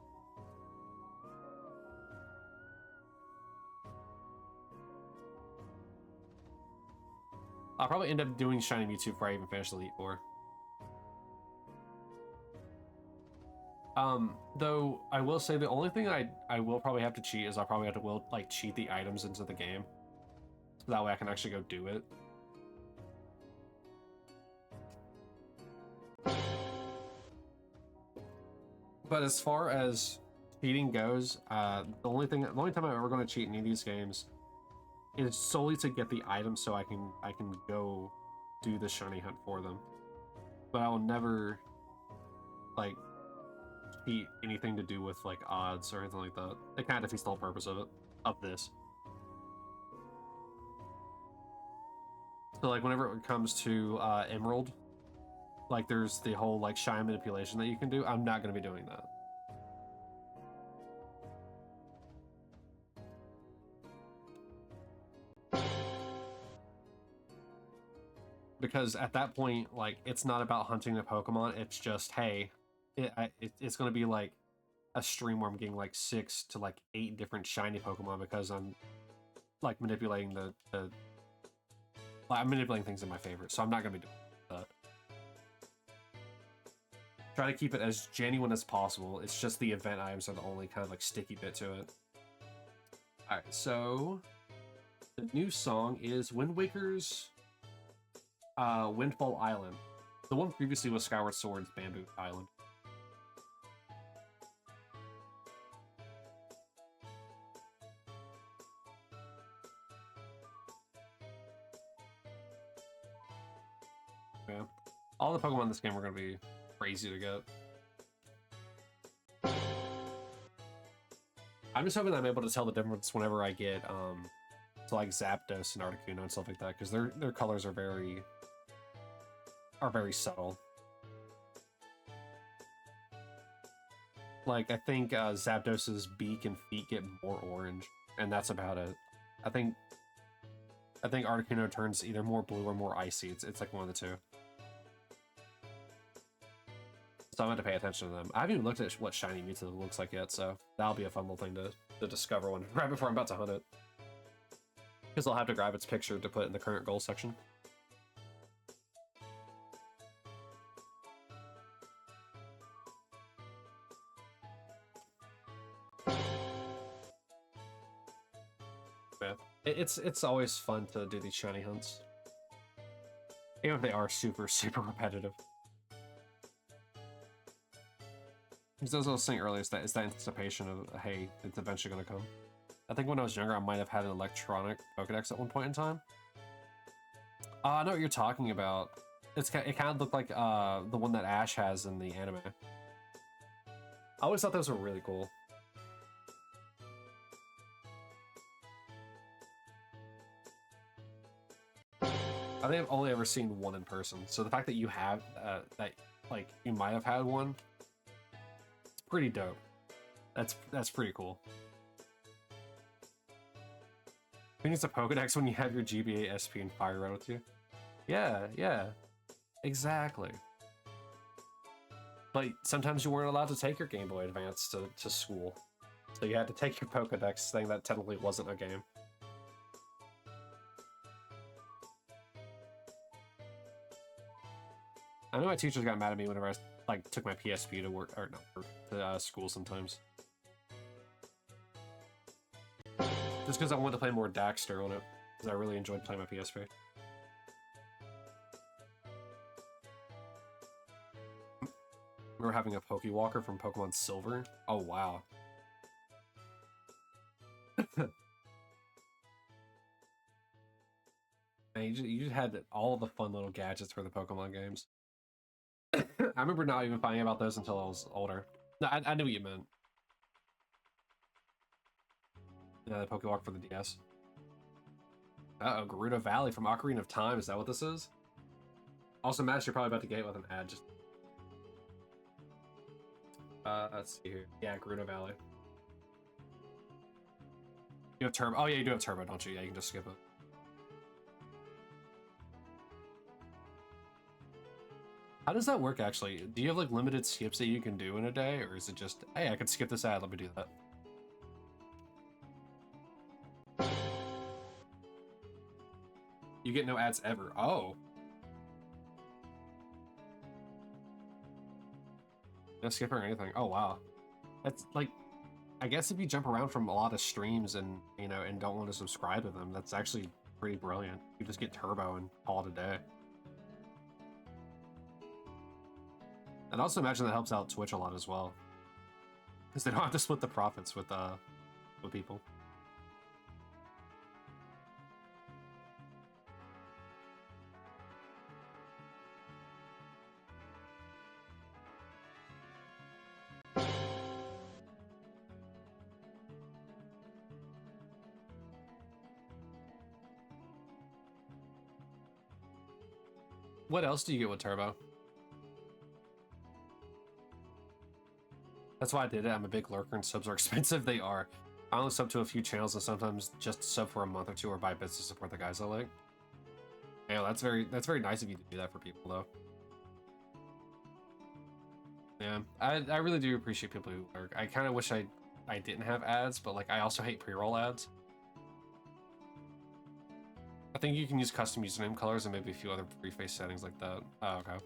I'll probably end up doing shiny Mewtwo before I even finish Elite Four. Though I will say the only thing I will probably have to cheat is I'll probably have to cheat the items into the game. So that way I can actually go do it. But as far as cheating goes, the only time I'm ever going to cheat in any of these games is solely to get the items so I can go do the shiny hunt for them. But I will never like cheat anything to do with like odds or anything like that. It kind of defeats the whole purpose of this. So like whenever it comes to Emerald, like there's the whole like shine manipulation that you can do. I'm not going to be doing that. Because at that point, like, it's not about hunting the Pokemon. It's just, hey, it's going to be like a stream where I'm getting like 6 to like 8 different shiny Pokemon because I'm like manipulating I'm manipulating things in my favor. So I'm not going to be doing that. Try to keep it as genuine as possible. It's just the event items are the only kind of like sticky bit to it. Alright, so the new song is Wind Waker's Windfall Island. The one previously was Skyward Sword's Bamboo Island. Yeah. All the Pokemon in this game are going to be crazy to get. I'm just hoping that I'm able to tell the difference whenever I get to like Zapdos and Articuno and stuff like that, because their colors are very subtle. Like I think Zapdos's beak and feet get more orange, and that's about it. I think Articuno turns either more blue or more icy. It's like one of the two. So I'm going to pay attention to them. I haven't even looked at what Shiny Mewtwo looks like yet, so that'll be a fun little thing to discover right before I'm about to hunt it. Because I'll have to grab its picture to put in the current goals section. Yeah, it's always fun to do these shiny hunts. Even if they are super, super repetitive. Because as I was saying earlier, it's that anticipation of, hey, it's eventually going to come. I think when I was younger, I might have had an electronic Pokedex at one point in time. I know what you're talking about. It kind of looked like the one that Ash has in the anime. I always thought those were really cool. I think I've only ever seen one in person, so the fact that you have that, like, you might have had one, it's pretty dope. That's pretty cool. Who needs a Pokedex when you have your GBA, SP, and Fire Red with you? Yeah, exactly. But sometimes you weren't allowed to take your Game Boy Advance to school, so you had to take your Pokedex, thing that technically wasn't a game. I know my teachers got mad at me whenever I like took my PSP to work, or not work, to school sometimes. Just because I wanted to play more Daxter on it, because I really enjoyed playing my PSP. Remember having a Pokewalker from Pokemon Silver? Oh, wow. Man, you just had all the fun little gadgets for the Pokemon games. I remember not even finding about those until I was older. No, I knew what you meant. Yeah, the Pokewalk for the DS. Uh-oh, Gerudo Valley from Ocarina of Time. Is that what this is? Also, Matt, you're probably about to get with an ad. Just let's see here. Yeah, Gerudo Valley. You have Turbo. Oh yeah, you do have Turbo, don't you? Yeah, you can just skip it. How does that work, actually? Do you have, like, limited skips that you can do in a day? Or is it just, hey, I can skip this ad, let me do that? You get no ads ever. Oh. No skipper or anything. Oh, wow. That's, like, I guess if you jump around from a lot of streams and, you know, and don't want to subscribe to them, that's actually pretty brilliant. You just get Turbo and call it a day. And also imagine that helps out Twitch a lot as well. Because they don't have to split the profits with people. What else do you get with Turbo? That's why I did it. I'm a big lurker and subs are expensive. They are. I only sub to a few channels and sometimes just sub for a month or two or buy bits to support the guys I like. Yeah, that's very nice of you to do that for people though. Yeah, I really do appreciate people who lurk. I kind of wish I didn't have ads, but like I also hate pre-roll ads. I think you can use custom username colors and maybe a few other preface settings like that. Oh, okay.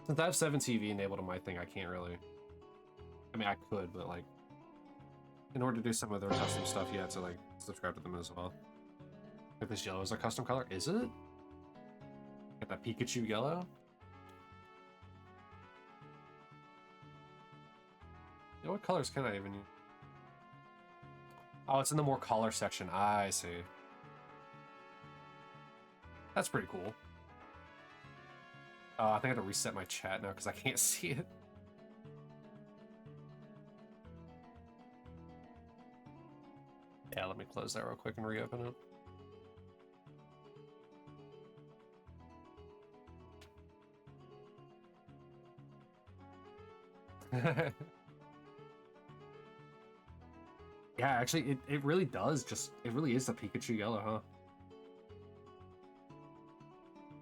Since I have 7TV enabled on my thing, I can't really... I mean, I could, but like... In order to do some of their custom stuff, you have to like subscribe to them as well. Like this yellow is a custom color? Is it? Get that Pikachu yellow? Yeah, what colors can I even use? Oh, it's in the more color section. I see. That's pretty cool. I think I have to reset my chat now because I can't see it. Yeah, let me close that real quick and reopen it. Yeah, actually, it really does just... It really is the Pikachu yellow, huh?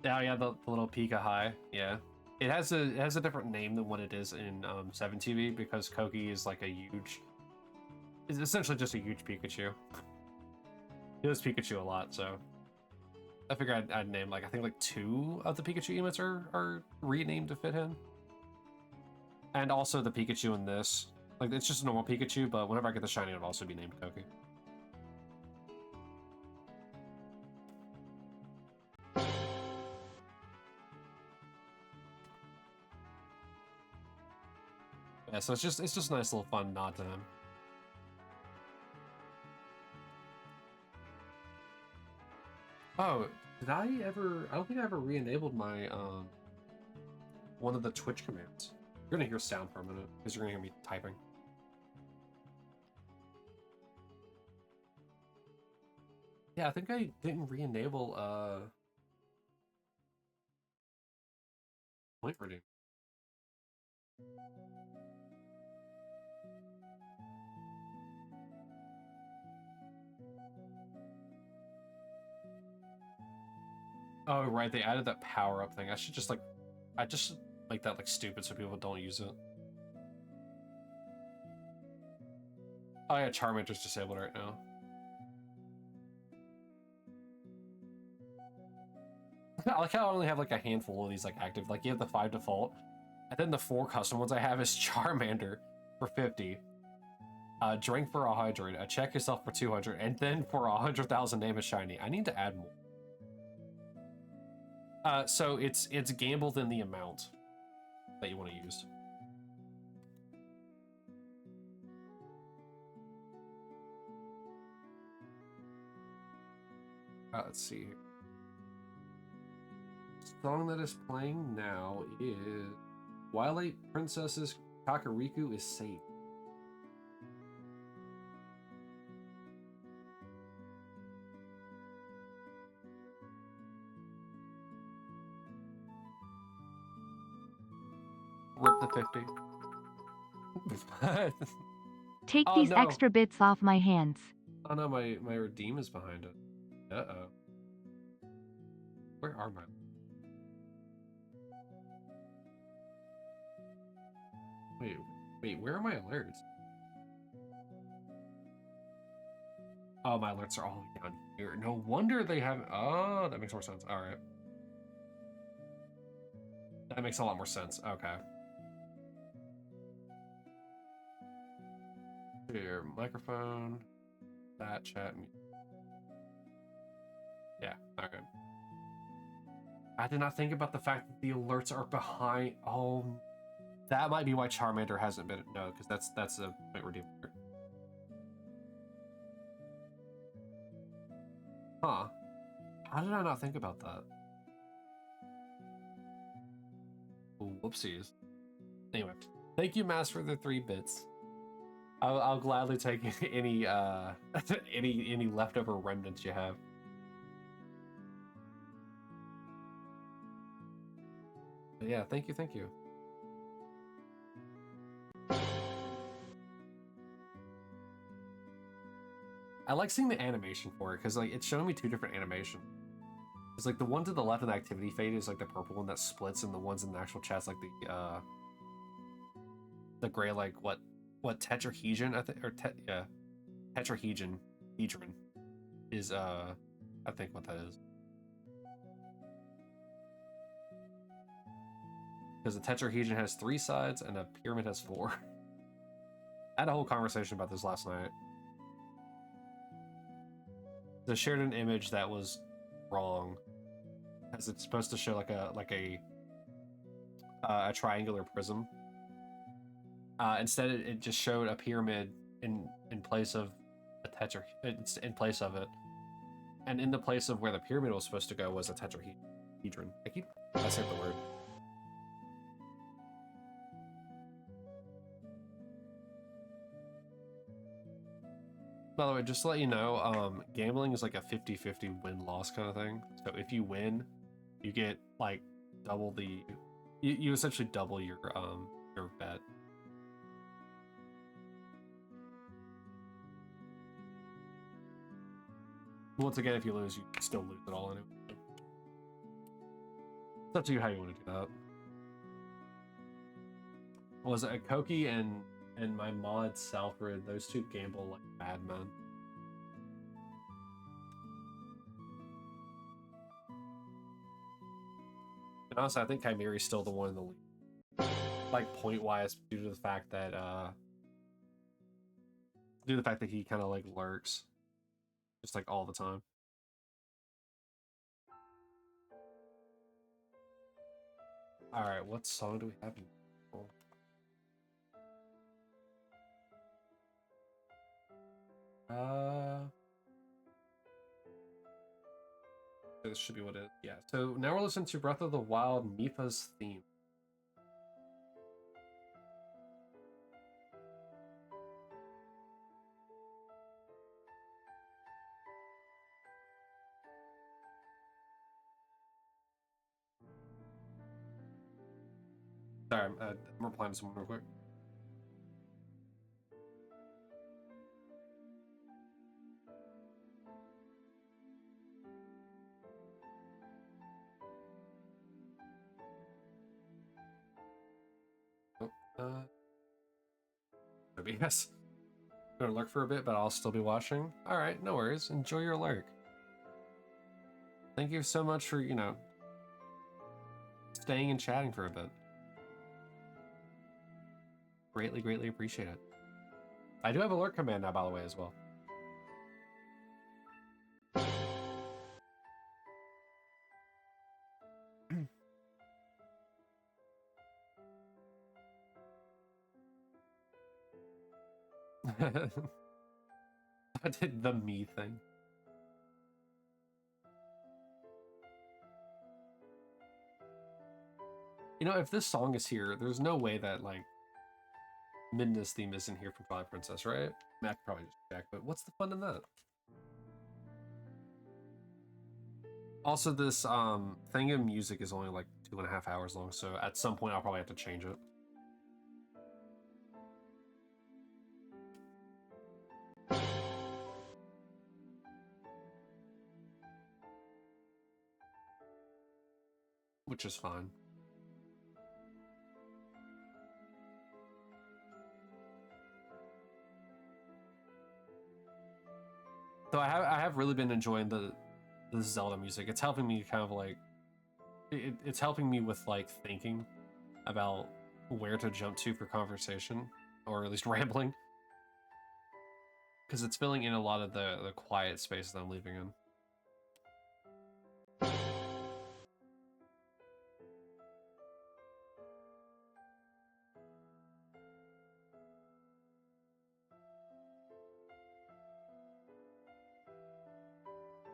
Oh yeah, the little Pika High, yeah. It has a different name than what it is in 7TV because Koki is like a huge... It's essentially just a huge Pikachu. He loves Pikachu a lot, so... I figured I'd name, like, I think like 2 of the Pikachu emotes are renamed to fit him. And also the Pikachu in this. Like, it's just a normal Pikachu, but whenever I get the shiny, it'll also be named Koki. Yeah, so it's just a nice little fun nod to him. Oh, did I ever... I don't think I ever re-enabled my, one of the Twitch commands. You're gonna hear sound for a minute, because you're gonna hear me typing. Yeah, I think I didn't re-enable, point redeem. Oh, right, they added that power-up thing. I just make that, like, stupid so people don't use it. Oh yeah, Charmander's disabled right now. I like how I only have, like, a handful of these, like, active. Like, you have the 5 default, and then the 4 custom ones I have is Charmander for 50. Drink for 100, check yourself for 200, and then for 100,000 name a shiny. I need to add more. So it's gambled in the amount that you want to use. Let's see here. The song that is playing now is Twilight Princess's Kakariko is Safe. Rip the 50. Take these extra bits off my hands. Oh no, my redeem is behind it. Uh-oh. Where are my... Wait, where are my alerts? Oh, my alerts are all down here. No wonder they haven't... Oh, that makes more sense. Alright. That makes a lot more sense. Okay. Here, microphone, that chat. Yeah, okay. I did not think about the fact that the alerts are behind. Oh, that might be why Charmander hasn't been. No, because that's a point redeem. Huh? How did I not think about that? Whoopsies. Anyway, thank you, Mass, for the 3 bits. I'll gladly take any any leftover remnants you have. But yeah, thank you. I like seeing the animation for it because like it's showing me 2 different animations. It's like the one to the left in the activity fade is like the purple one that splits, and the ones in the actual chat's like the gray, like what tetrahedron I think, or tetrahedron is I think what that is. Because the tetrahedron has 3 sides and a pyramid has 4. I had a whole conversation about this last night. They shared an image that was wrong, because it's supposed to show like a triangular prism. Instead, it just showed a pyramid in place of a in place of it, and in the place of where the pyramid was supposed to go was a tetrahedron. I said the word. By the way, just to let you know, gambling is like a 50-50 win-loss kind of thing. So if you win, you get like double the... You essentially double your bet. Once again, if you lose, you still lose it all anyway. It's up to you how you want to do that. Was it Koki and my mod Salfred? Those 2 gamble like madmen. And honestly, I think Chimeri's still the one in the lead. Like point-wise, due to the fact that he kind of like lurks, just like all the time. All right, what song do we have? This should be what it is. Yeah. So now we're listening to Breath of the Wild Mipha's theme. Sorry, I'm replying to someone real quick. Maybe yes. I'm gonna lurk for a bit, but I'll still be watching. All right, no worries. Enjoy your lurk. Thank you so much for, you know, staying and chatting for a bit. Greatly appreciate it. I do have alert command now, by the way, as well. I did the me thing. You know, if this song is here, there's no way that, like, Midna's theme isn't here from Twilight Princess, right? I mean, I could probably just check, but what's the fun in that? Also, this thing of music is only like 2.5 hours long, so at some point I'll probably have to change it. Which is fine. So I have really been enjoying the Zelda music. It's helping me kind of like it's helping me with like thinking about where to jump to for conversation, or at least rambling, because it's filling in a lot of the quiet space that I'm leaving in.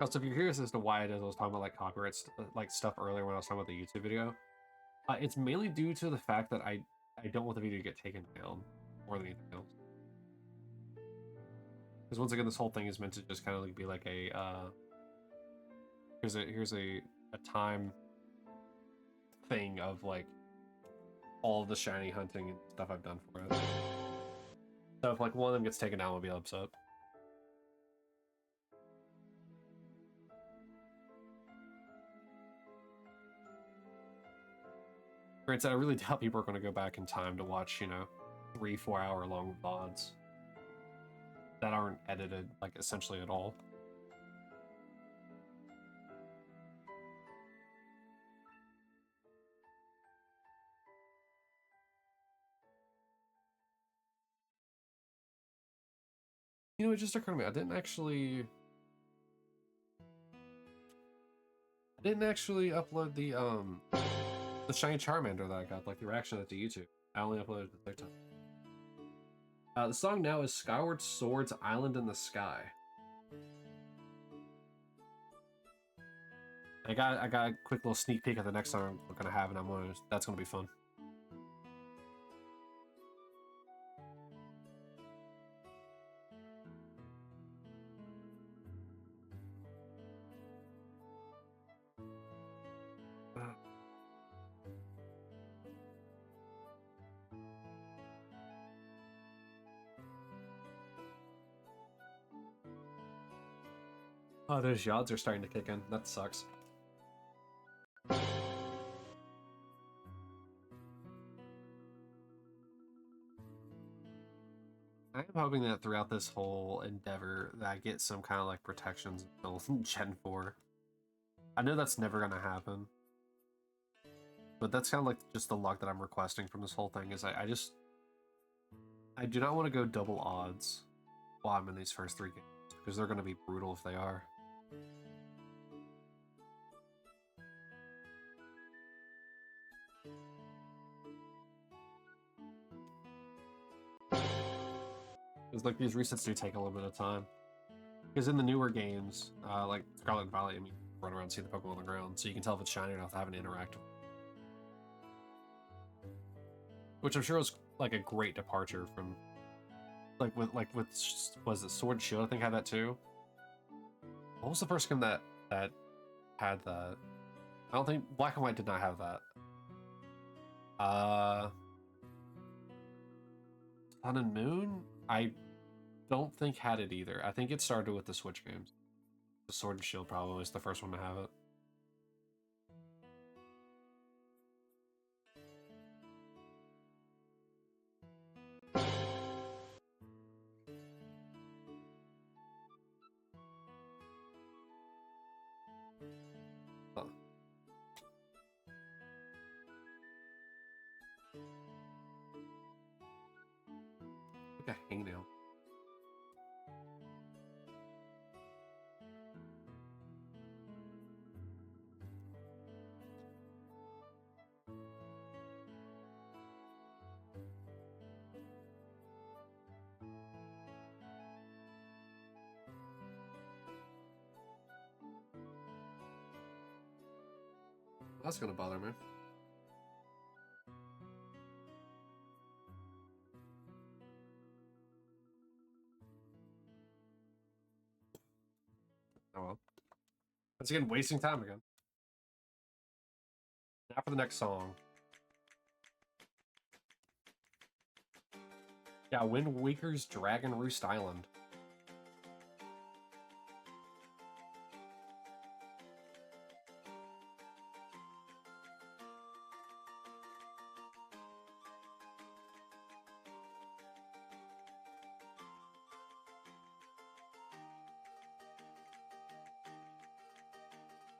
Also, if you're curious as to why it is I was talking about like copyright like stuff earlier when I was talking about the YouTube video, it's mainly due to the fact that I don't want the video to get taken down more than anything else. Because once again, this whole thing is meant to just kind of like be like a here's a time thing of like all of the shiny hunting and stuff I've done for it. So if like one of them gets taken down, I'll be upset. Granted, I really doubt people are going to go back in time to watch, you know, 3-4 hour long VODs that aren't edited like essentially at all. You know, it just occurred to me, I didn't actually upload the Shiny Charmander that I got, like the reaction to YouTube. I only uploaded it to TikTok. The song now is Skyward Sword's Island in the Sky. I got a quick little sneak peek at the next song we're gonna have, and that's gonna be fun. Oh, those yachts are starting to kick in. That sucks. I am hoping that throughout this whole endeavor that I get some kind of like protections until Gen 4. I know that's never gonna happen. But that's kind of like just the luck that I'm requesting from this whole thing is I do not want to go double odds while I'm in these first 3 games, because they're gonna be brutal if they are. Because like these resets do take a little bit of time. Because in the newer games, like Scarlet and Violet, I mean, run around and see the Pokemon on the ground, so you can tell if it's shiny or not without having to interact. Which I'm sure was like a great departure from, like with was it Sword and Shield? I think had that too. What was the first game that had that? I don't think Black and White did not have that. Sun and Moon, I don't think had it either. I think it started with the Switch games. The Sword and Shield probably was the first one to have it. Oh. Like a hangnail. That's gonna bother me. Oh well. Once again, wasting time again. Now for the next song. Yeah, Wind Waker's Dragon Roost Island.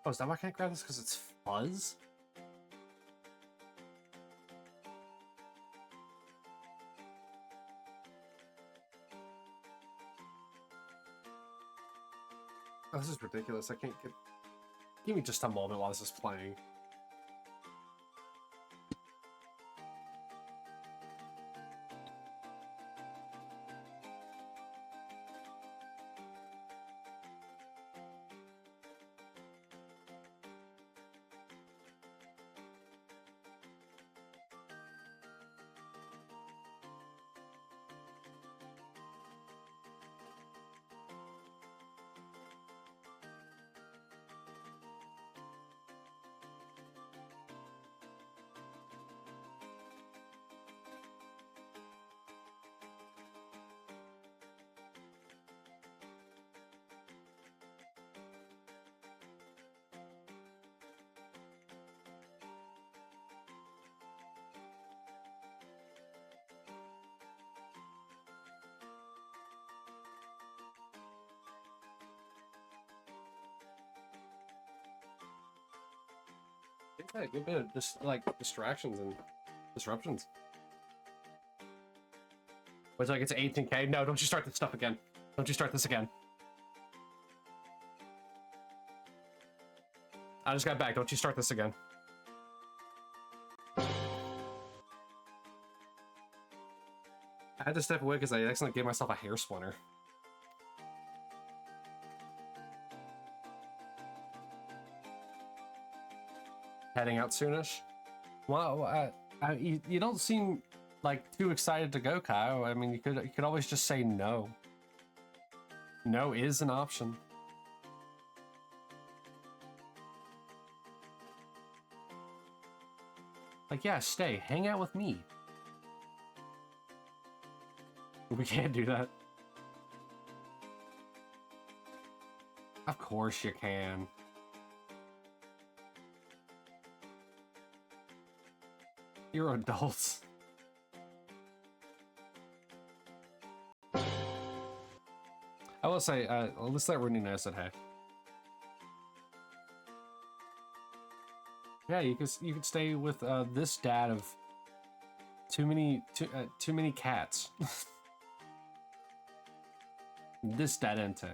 Oh, is that why I can't grab this? Because it's fuzz? Oh, this is ridiculous. I can't get... Give me just a moment while this is playing. Yeah, a good bit of just like distractions and disruptions. It's like it's 18K. No, don't you start this stuff again. Don't you start this again. I just got back. Don't you start this again. I had to step away because I accidentally gave myself a hair splinter. Heading out soonish. Well, you don't seem like too excited to go, Kyle. I mean, you could always just say no. No is an option. Like, yeah, stay. Hang out with me. We can't do that. Of course you can. You're adults. I will say, let's let Rooney know that hey. Yeah, you could stay with this dad of too many cats. This dad into.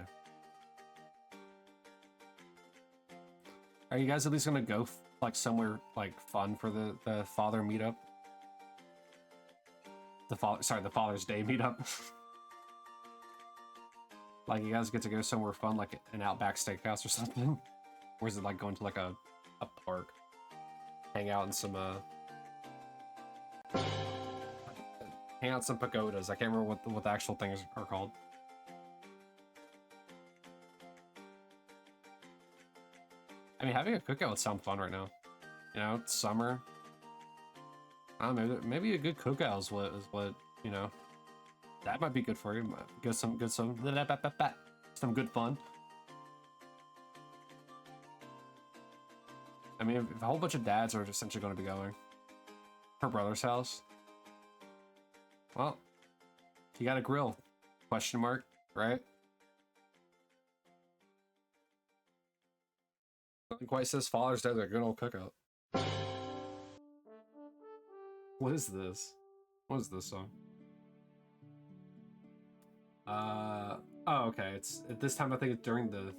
Are you guys at least gonna go like somewhere like fun for the father meetup? The Father's Day meetup. Like you guys get to go somewhere fun, like an Outback Steakhouse or something, or is it like going to like a park, hang out in some hang out in some pagodas? I can't remember what the actual things are called. I mean, having a cookout would sound fun right now. You know, it's summer. I don't know, maybe a good cookout is what you know. That might be good for you. Get some good fun. I mean, if a whole bunch of dads are essentially going to be going. Her brother's house. Well, you got a grill? Question mark, right? Quite says Father's Day, they're a good old cookout. What is this? What is this song? Oh, okay. It's at this time. I think it's during the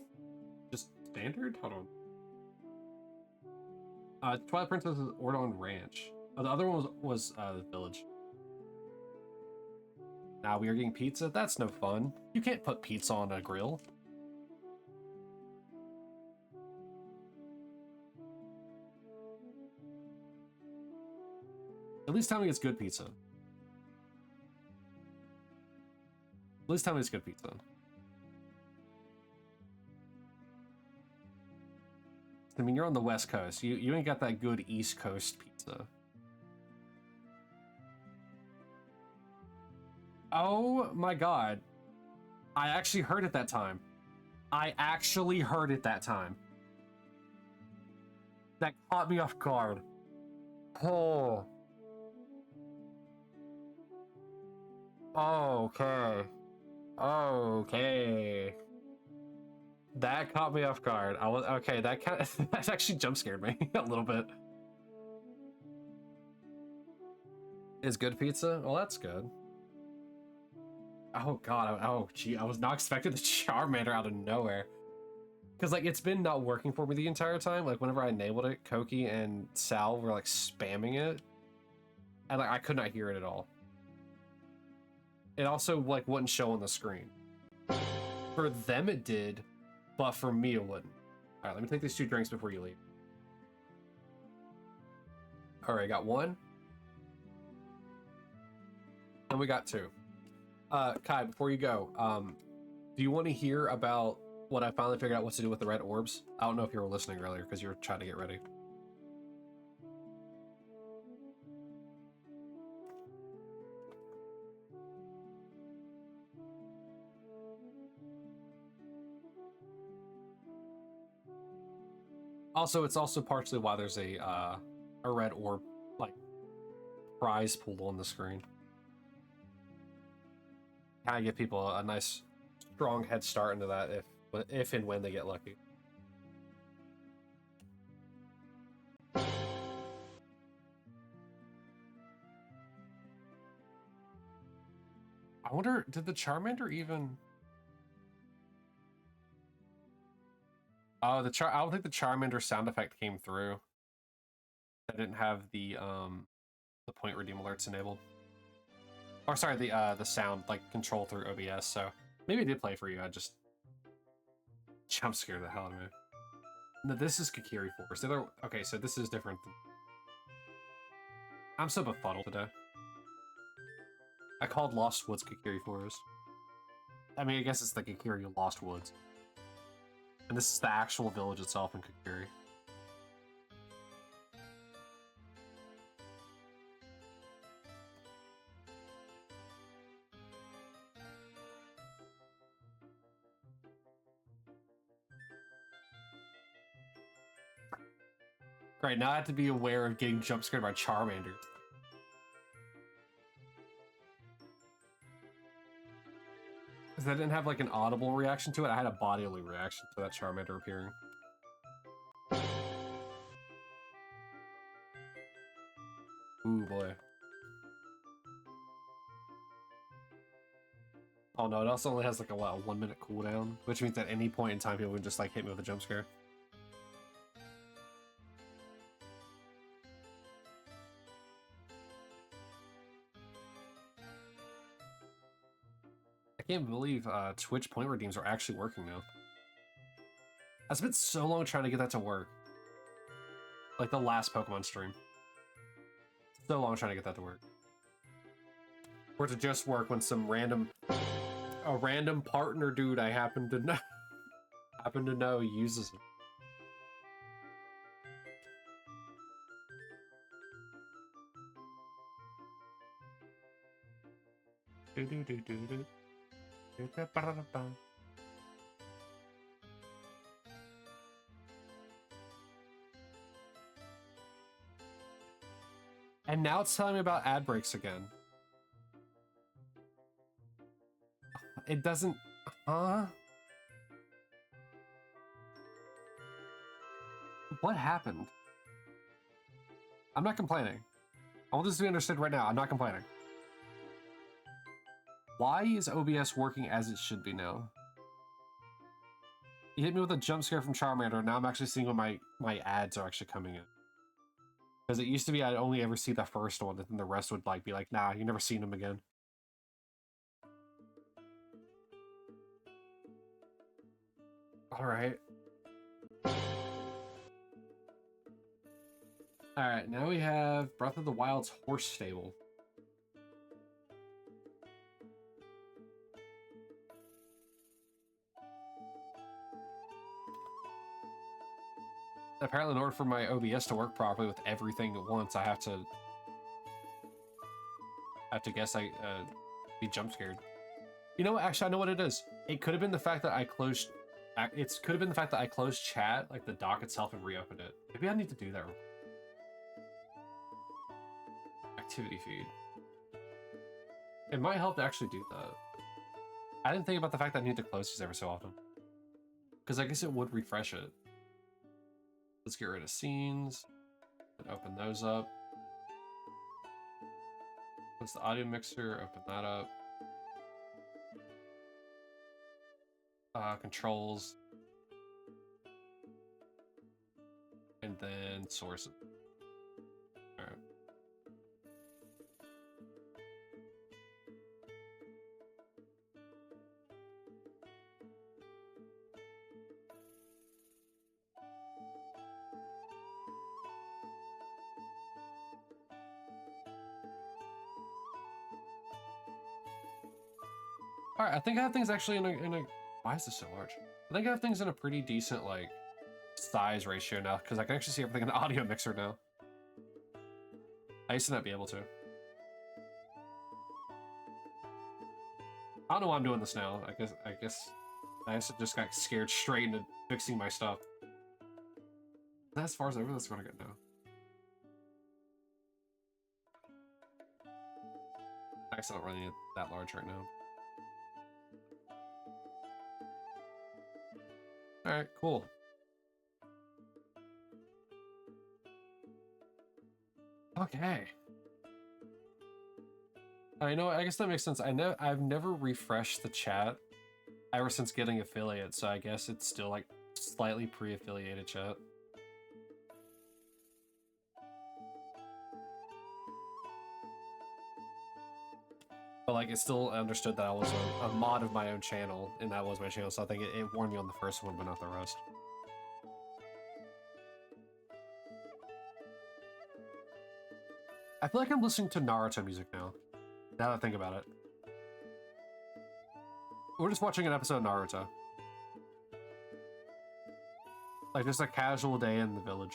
just standard. Hold on. Twilight Princess is Ordon Ranch. Oh, the other one was the village. Now we are getting pizza. That's no fun. You can't put pizza on a grill. At least tell me it's good pizza. At least tell me it's good pizza. I mean, you're on the West Coast. You ain't got that good East Coast pizza. Oh my god. I actually heard it that time. I actually heard it that time. That caught me off guard. Oh. Okay. Okay. That caught me off guard. I was okay. That kind of that actually jump scared me a little bit. Is good pizza? Well, that's good. Oh god. Oh gee. I was not expecting the Charmander out of nowhere. Because like it's been not working for me the entire time. Like whenever I enabled it, Koki and Sal were like spamming it, and like I could not hear it at all. It also like wouldn't show on the screen. For them it did, but for me it wouldn't. All right, let me take these 2 drinks before you leave. All right, got 1. And we got 2. Kai, before you go, do you want to hear about what I finally figured out what to do with the red orbs? I don't know if you were listening earlier because you were trying to get ready. Also, it's also partially why there's a red orb like prize pool on the screen. Kind of give people a nice strong head start into that if and when they get lucky. I wonder, did the Charmander even... Oh, I don't think the Charmander sound effect came through. I didn't have the point redeem alerts enabled. Or sorry, the sound like control through OBS. So maybe it did play for you. I just jump scared the hell out of me. No, this is Kakiri Forest. Okay, so this is different. I'm so befuddled today. I called Lost Woods Kakiri Forest. I mean, I guess it's the Kakiri Lost Woods. And this is the actual village itself in Kakiri. Right, now I have to be aware of getting jump scared by Charmander. Because I didn't have like an audible reaction to it, I had a bodily reaction to that Charmander appearing. Ooh boy. Oh no, it also only has like a 1 minute cooldown, which means at any point in time people can just like hit me with a jump scare. I can't believe Twitch point redeems are actually working now. I spent so long trying to get that to work. Like the last Pokemon stream. So long trying to get that to work. For it to just work when a random partner dude I happen to know uses it. And now it's telling me about ad breaks again. It doesn't... Huh? What happened? I'm not complaining. I want this to be understood right now. I'm not complaining. Why is OBS working as it should be now? You hit me with a jump scare from Charmander, now I'm actually seeing when my ads are actually coming in. Because it used to be I'd only ever see the first one, and then the rest would like be like, nah, you never seen them again. Alright. Alright, now we have Breath of the Wild's horse stable. Apparently, in order for my OBS to work properly with everything at once, I have to guess be jump scared. You know what? Actually, I know what it is. It could have been the fact that I closed. It could have been the fact that I closed chat, like the dock itself, and reopened it. Maybe I need to do that. Activity feed. It might help to actually do that. I didn't think about the fact that I need to close these every so often. Because I guess it would refresh it. Let's get rid of scenes. And open those up. Close the audio mixer. Open that up. Controls. And then sources. Alright. Alright, I think I have things actually in a... Why is this so large? I think I have things in a pretty decent, like, size ratio now, because I can actually see everything in the audio mixer now. I used to not be able to. I don't know why I'm doing this now. I guess I just got scared straight into fixing my stuff. As far as over, that's what I got now. I guess I don't really need it that large right now. Alright, cool. Okay. I know, I guess that makes sense. I've never refreshed the chat ever since getting affiliate, so I guess it's still like slightly pre-affiliated chat. But like, it still understood that I was a mod of my own channel, and that was my channel, so I think it warned me on the first one, but not the rest. I feel like I'm listening to Naruto music now that I think about it. We're just watching an episode of Naruto. Like, just a casual day in the village.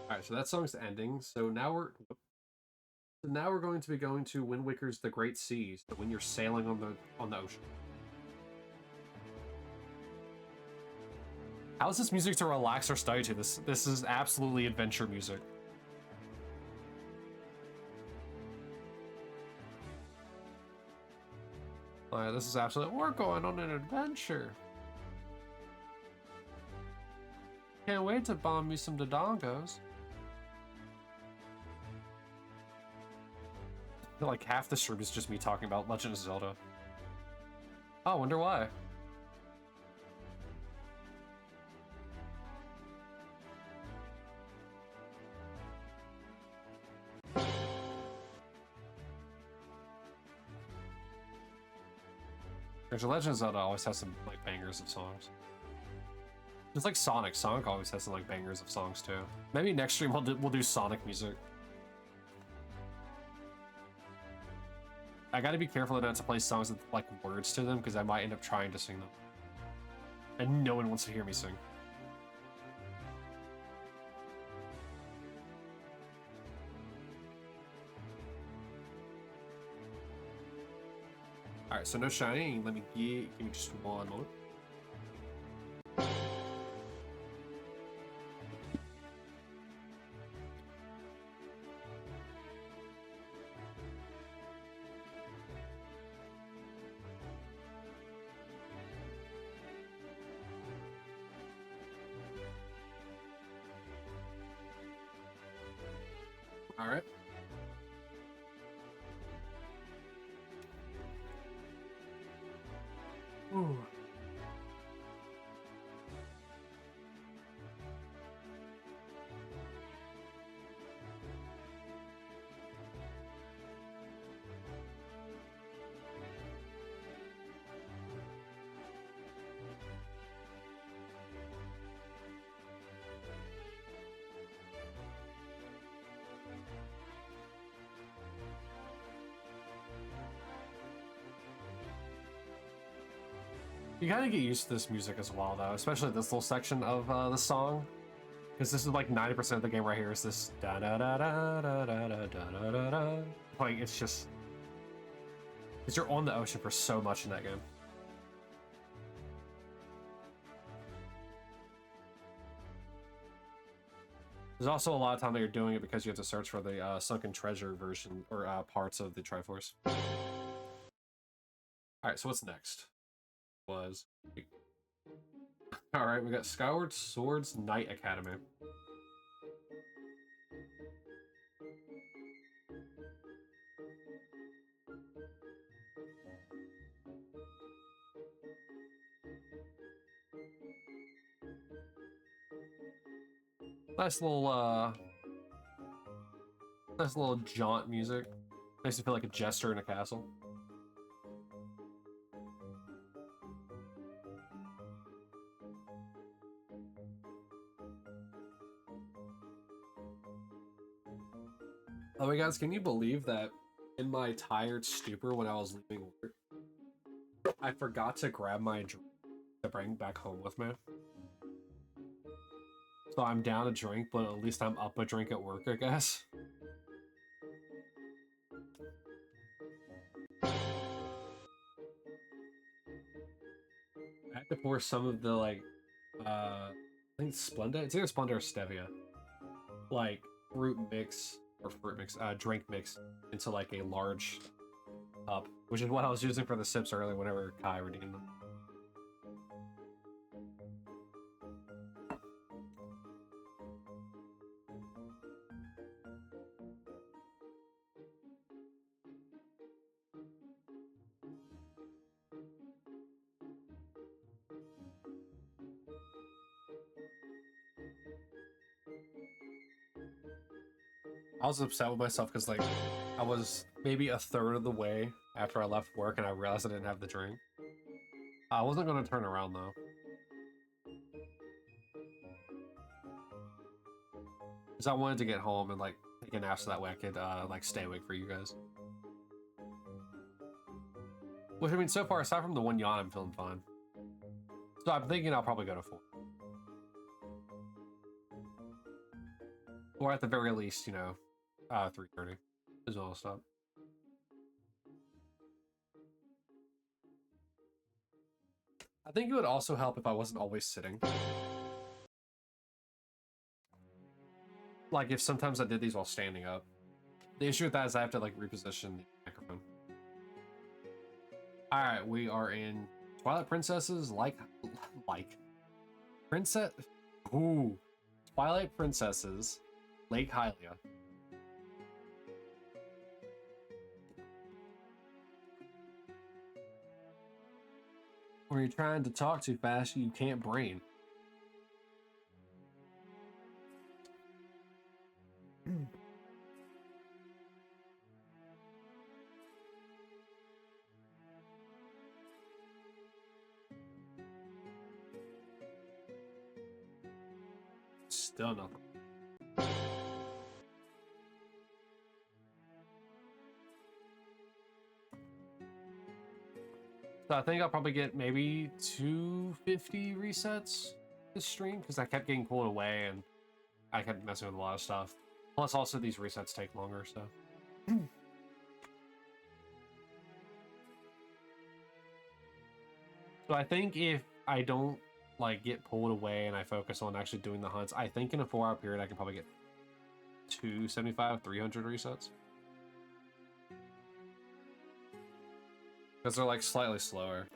Alright, so that song's ending, so now we're going to be going to Wind Waker's The Great Seas, so when you're sailing on the ocean. How is this music to relax or study to? This is absolutely adventure music. This is absolutely... We're going on an adventure. Can't wait to bomb me some Dodongos. I feel like half the stream is just me talking about Legend of Zelda. Oh, I wonder why. There's a Legend of Zelda always has some like bangers of songs. It's like Sonic. Sonic always has some like bangers of songs too. Maybe next stream we'll do Sonic music. I gotta be careful not to play songs with like words to them because I might end up trying to sing them. And no one wants to hear me sing. Alright, so no shiny. Let me give me just one moment. All right. Ooh. You gotta get used to this music as well, though, especially this little section of the song, because this is like 90% of the game right here. Is this da da da da da da da da da da? Like it's just because you're on the ocean for so much in that game. There's also a lot of time that you're doing it because you have to search for the sunken treasure version or parts of the Triforce. All right, so what's next? All right, we got Skyward Swords Knight Academy. Nice little jaunt music. Makes you feel like a jester in a castle. Oh my guys, can you believe that in my tired stupor when I was leaving work, I forgot to grab my drink to bring back home with me? So I'm down a drink, but at least I'm up a drink at work, I guess. I had to pour some of the I think Splenda. It's either Splenda or Stevia. Like drink mix into like a large cup, which is what I was using for the sips earlier whenever Kai redeemed them. I was upset with myself because like I was maybe a third of the way after I left work and I realized I didn't have the drink. I wasn't gonna turn around though. Because I wanted to get home and like take a nap so that way I could like stay awake for you guys. Which I mean, so far aside from the one yawn, I'm feeling fine. So I'm thinking I'll probably go to 4. Or at the very least, you know, 3:30 is when I'll stop. I think it would also help if I wasn't always sitting. Like if sometimes I did these while standing up. The issue with that is I have to like reposition the microphone. All right, we are in Twilight Princesses Twilight Princesses Lake Hylia. When you're trying to talk too fast, you can't brain. Still nothing. So I think I'll probably get maybe 250 resets this stream because I kept getting pulled away and I kept messing with a lot of stuff. Plus also these resets take longer, so. So I think if I don't like get pulled away and I focus on actually doing the hunts, I think in a 4-hour period I can probably get 275, 300 resets. Because they're like slightly slower.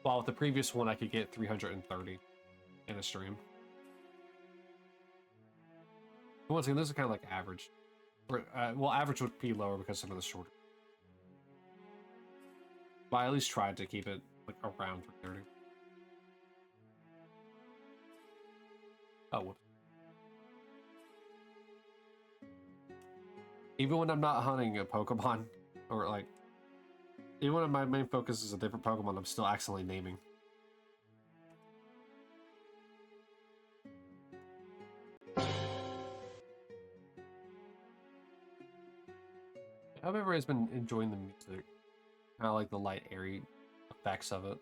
While with the previous one I could get 330 in a stream. But once again, this is kind of like average. Or, well, average would be lower because some of the shorter. But I at least tried to keep it like around 330. Oh, whoops. Even when I'm not hunting a Pokemon, or like, even when my main focus is a different Pokemon, I'm still accidentally naming. I hope everybody's been enjoying the music. Kind of like the light, airy effects of it.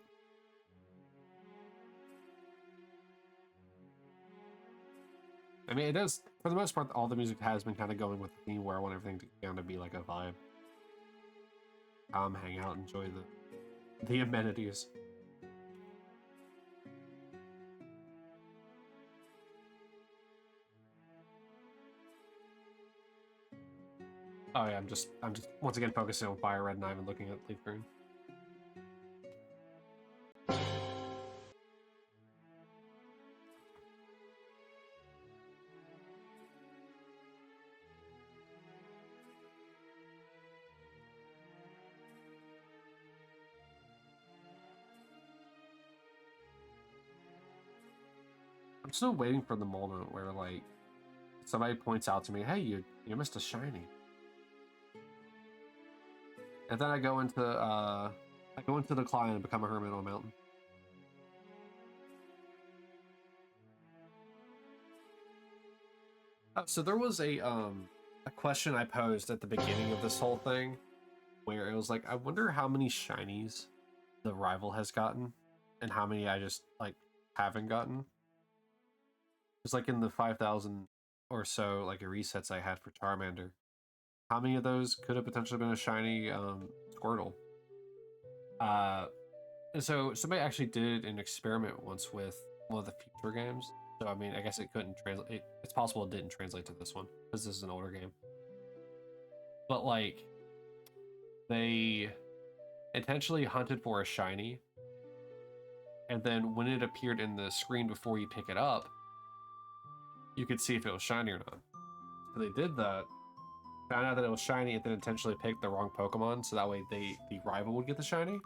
I mean, it does, for the most part, all the music has been kind of going with the theme where I want everything to kind of be like a vibe. Hang out, enjoy the amenities. Oh yeah, I'm just once again focusing on Fire Red, not even looking at Leaf Green. I'm still waiting for the moment where like somebody points out to me, "Hey, you missed a shiny," and then I go into the client and become a hermit on a mountain. So there was a question I posed at the beginning of this whole thing where it was like, I wonder how many shinies the rival has gotten and how many I just like haven't gotten. It's like in the 5,000 or so like resets I had for Charmander. How many of those could have potentially been a shiny Squirtle? Uh, and so somebody actually did an experiment once with one of the future games. So I mean, I guess it couldn't translate. It's possible it didn't translate to this one because this is an older game. But like, they intentionally hunted for a shiny, and then when it appeared in the screen before you pick it up, you could see if it was shiny or not. So they did that, found out that it was shiny, and then intentionally picked the wrong Pokemon, so that way the rival would get the shiny.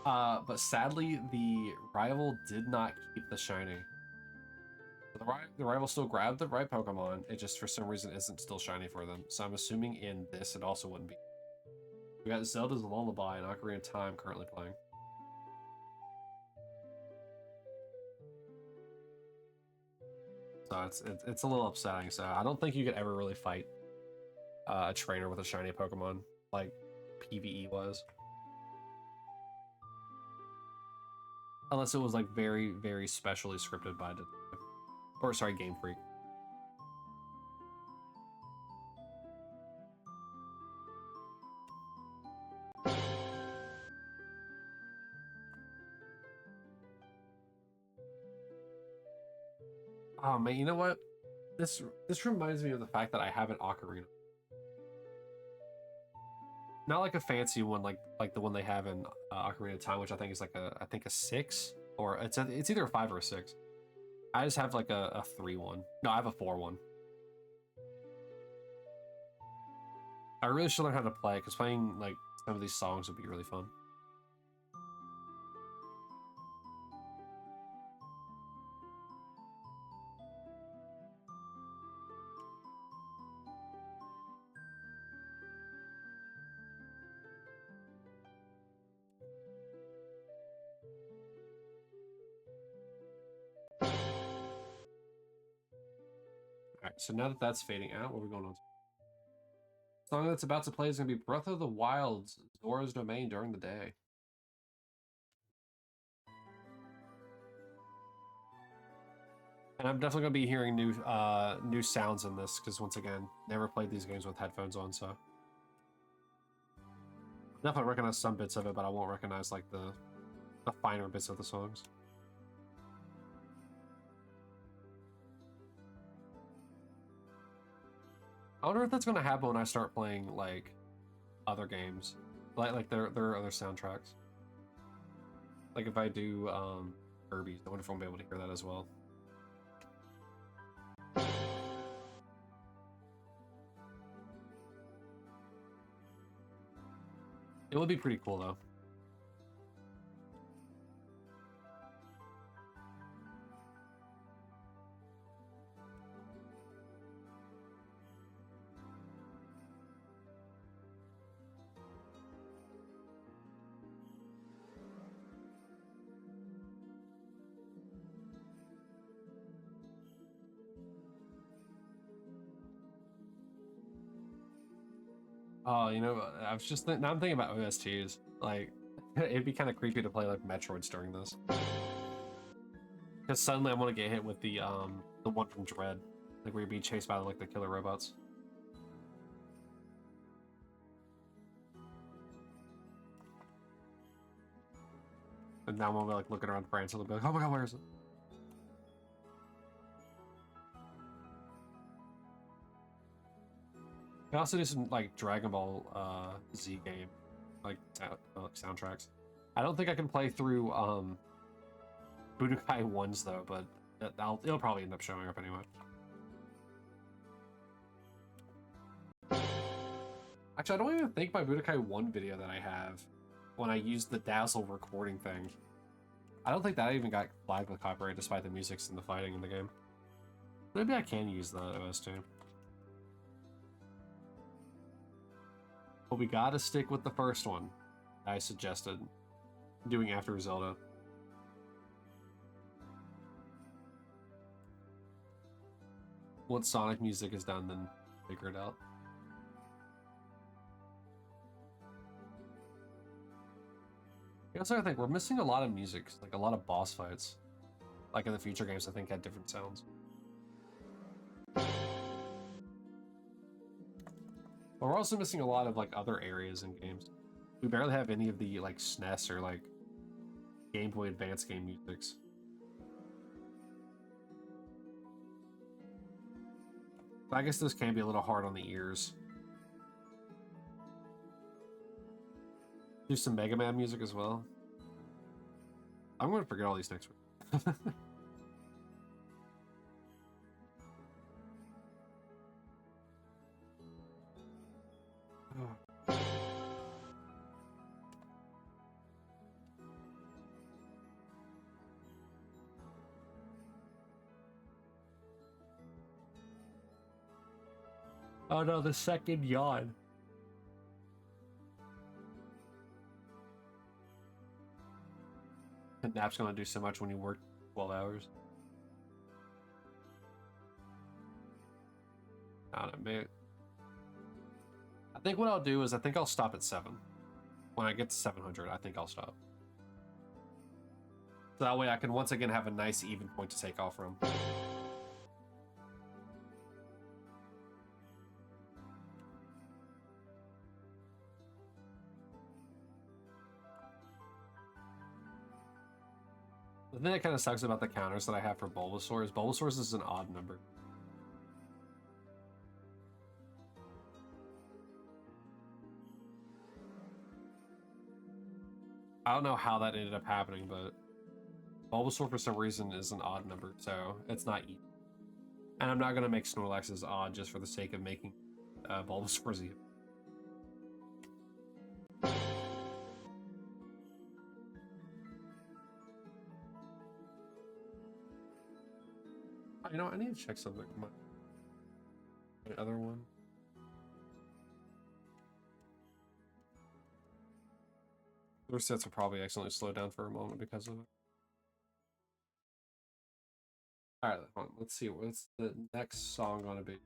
But sadly, the rival did not keep the shiny. So the rival still grabbed the right Pokemon, it just for some reason isn't still shiny for them. So I'm assuming in this it also wouldn't be. We got Zelda's Lullaby and Ocarina of Time currently playing. So it's a little upsetting. So I don't think you could ever really fight a trainer with a shiny Pokemon like PvE was. Unless it was like very, very specially scripted by Game Freak. Oh man, you know what? This reminds me of the fact that I have an Ocarina. Not like a fancy one, like the one they have in Ocarina of Time, which I think is like a 6, or it's either a 5 or a 6. I just have like a 3 one. No, I have a 4 one. I really should learn how to play because playing like some of these songs would be really fun. All right, so now that that's fading out, what are we going on to? The song that's about to play is going to be Breath of the Wild's Zora's Domain during the day. And I'm definitely going to be hearing new sounds in this because once again, never played these games with headphones on, so definitely recognize some bits of it, but I won't recognize like the finer bits of the songs. I wonder if that's going to happen when I start playing like other games, like there are other soundtracks. Like if I do Kirby's, I wonder if I'll be able to hear that as well. It would be pretty cool though. Oh, you know, I was just now I'm thinking about OSTs. Like, It'd be kind of creepy to play like Metroids during this. Because suddenly I'm gonna get hit with the one from Dread. Like where you're being chased by like the killer robots. And now I'm gonna be like looking around for France and they'll be like, oh my god, where is it? I can also do some like Dragon Ball Z game, like soundtracks. I don't think I can play through Budokai 1s though, but it'll probably end up showing up anyway. Actually, I don't even think my Budokai 1 video that I have when I used the Dazzle recording thing. I don't think that even got flagged with copyright despite the music's and the fighting in the game. Maybe I can use the OS2. But we gotta stick with the first one I suggested doing after Zelda. Once Sonic music is done, then figure it out. Also, I think we're missing a lot of music, like a lot of boss fights. Like in the future games, I think had different sounds. But we're also missing a lot of like other areas in games. We barely have any of the like SNES or like Game Boy Advance game musics. But I guess those can be a little hard on the ears. Do some Mega Man music as well. I'm going to forget all these next week. Oh no, the second yawn. A nap's gonna do so much when you work 12 hours. I don't know, man. I think what I'll do is I think I'll stop at 7. When I get to 700, I think I'll stop. So that way I can once again have a nice even point to take off from. The thing that kind of sucks about the counters that I have for Bulbasaur is Bulbasaur is an odd number. I don't know how that ended up happening, but Bulbasaur for some reason is an odd number, so it's not even. And I'm not going to make Snorlax's odd just for the sake of making Bulbasaur's even. You know, I need to check something. My other one. Their sets will probably accidentally slow down for a moment because of it. Alright, let's see. What's the next song gonna be?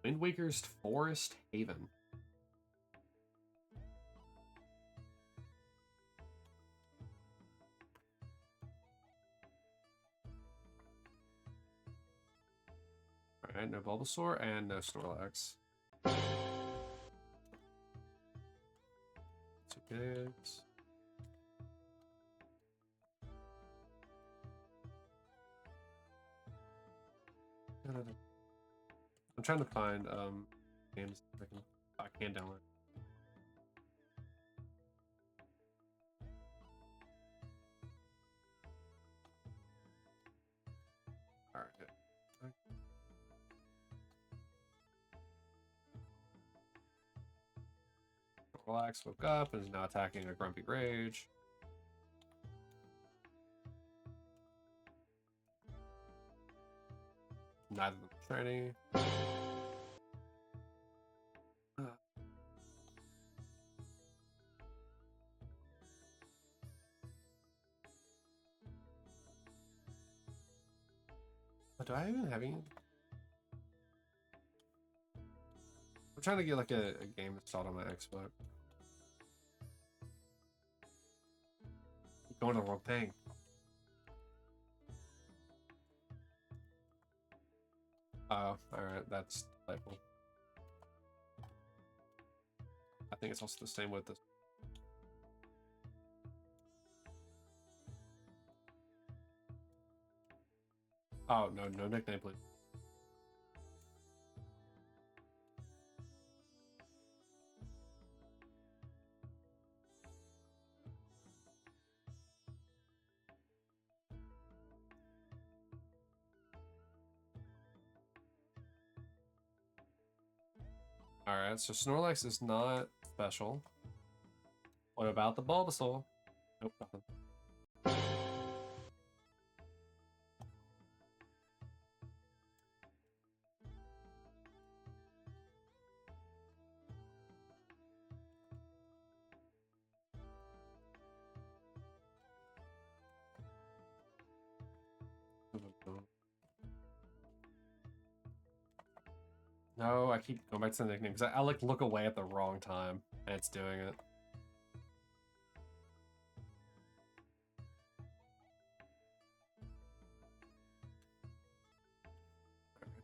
Wind Waker's Forest Haven. Alright, no Bulbasaur and no Snorlax. Two pigs. I'm trying to find games I can download. All right. Relax, woke up, and is now attacking a Grumpy Rage. Neither of them shiny. Do I even have any? I'm trying to get like a game installed on my Xbox. Going to the wrong thing. Oh, alright, that's delightful. I think it's also the same with this. Oh, no, no nickname, please. Alright, so Snorlax is not special. What about the Bulbasaur? Nope, nothing. No, I keep going back to the nickname because I like look away at the wrong time and it's doing it.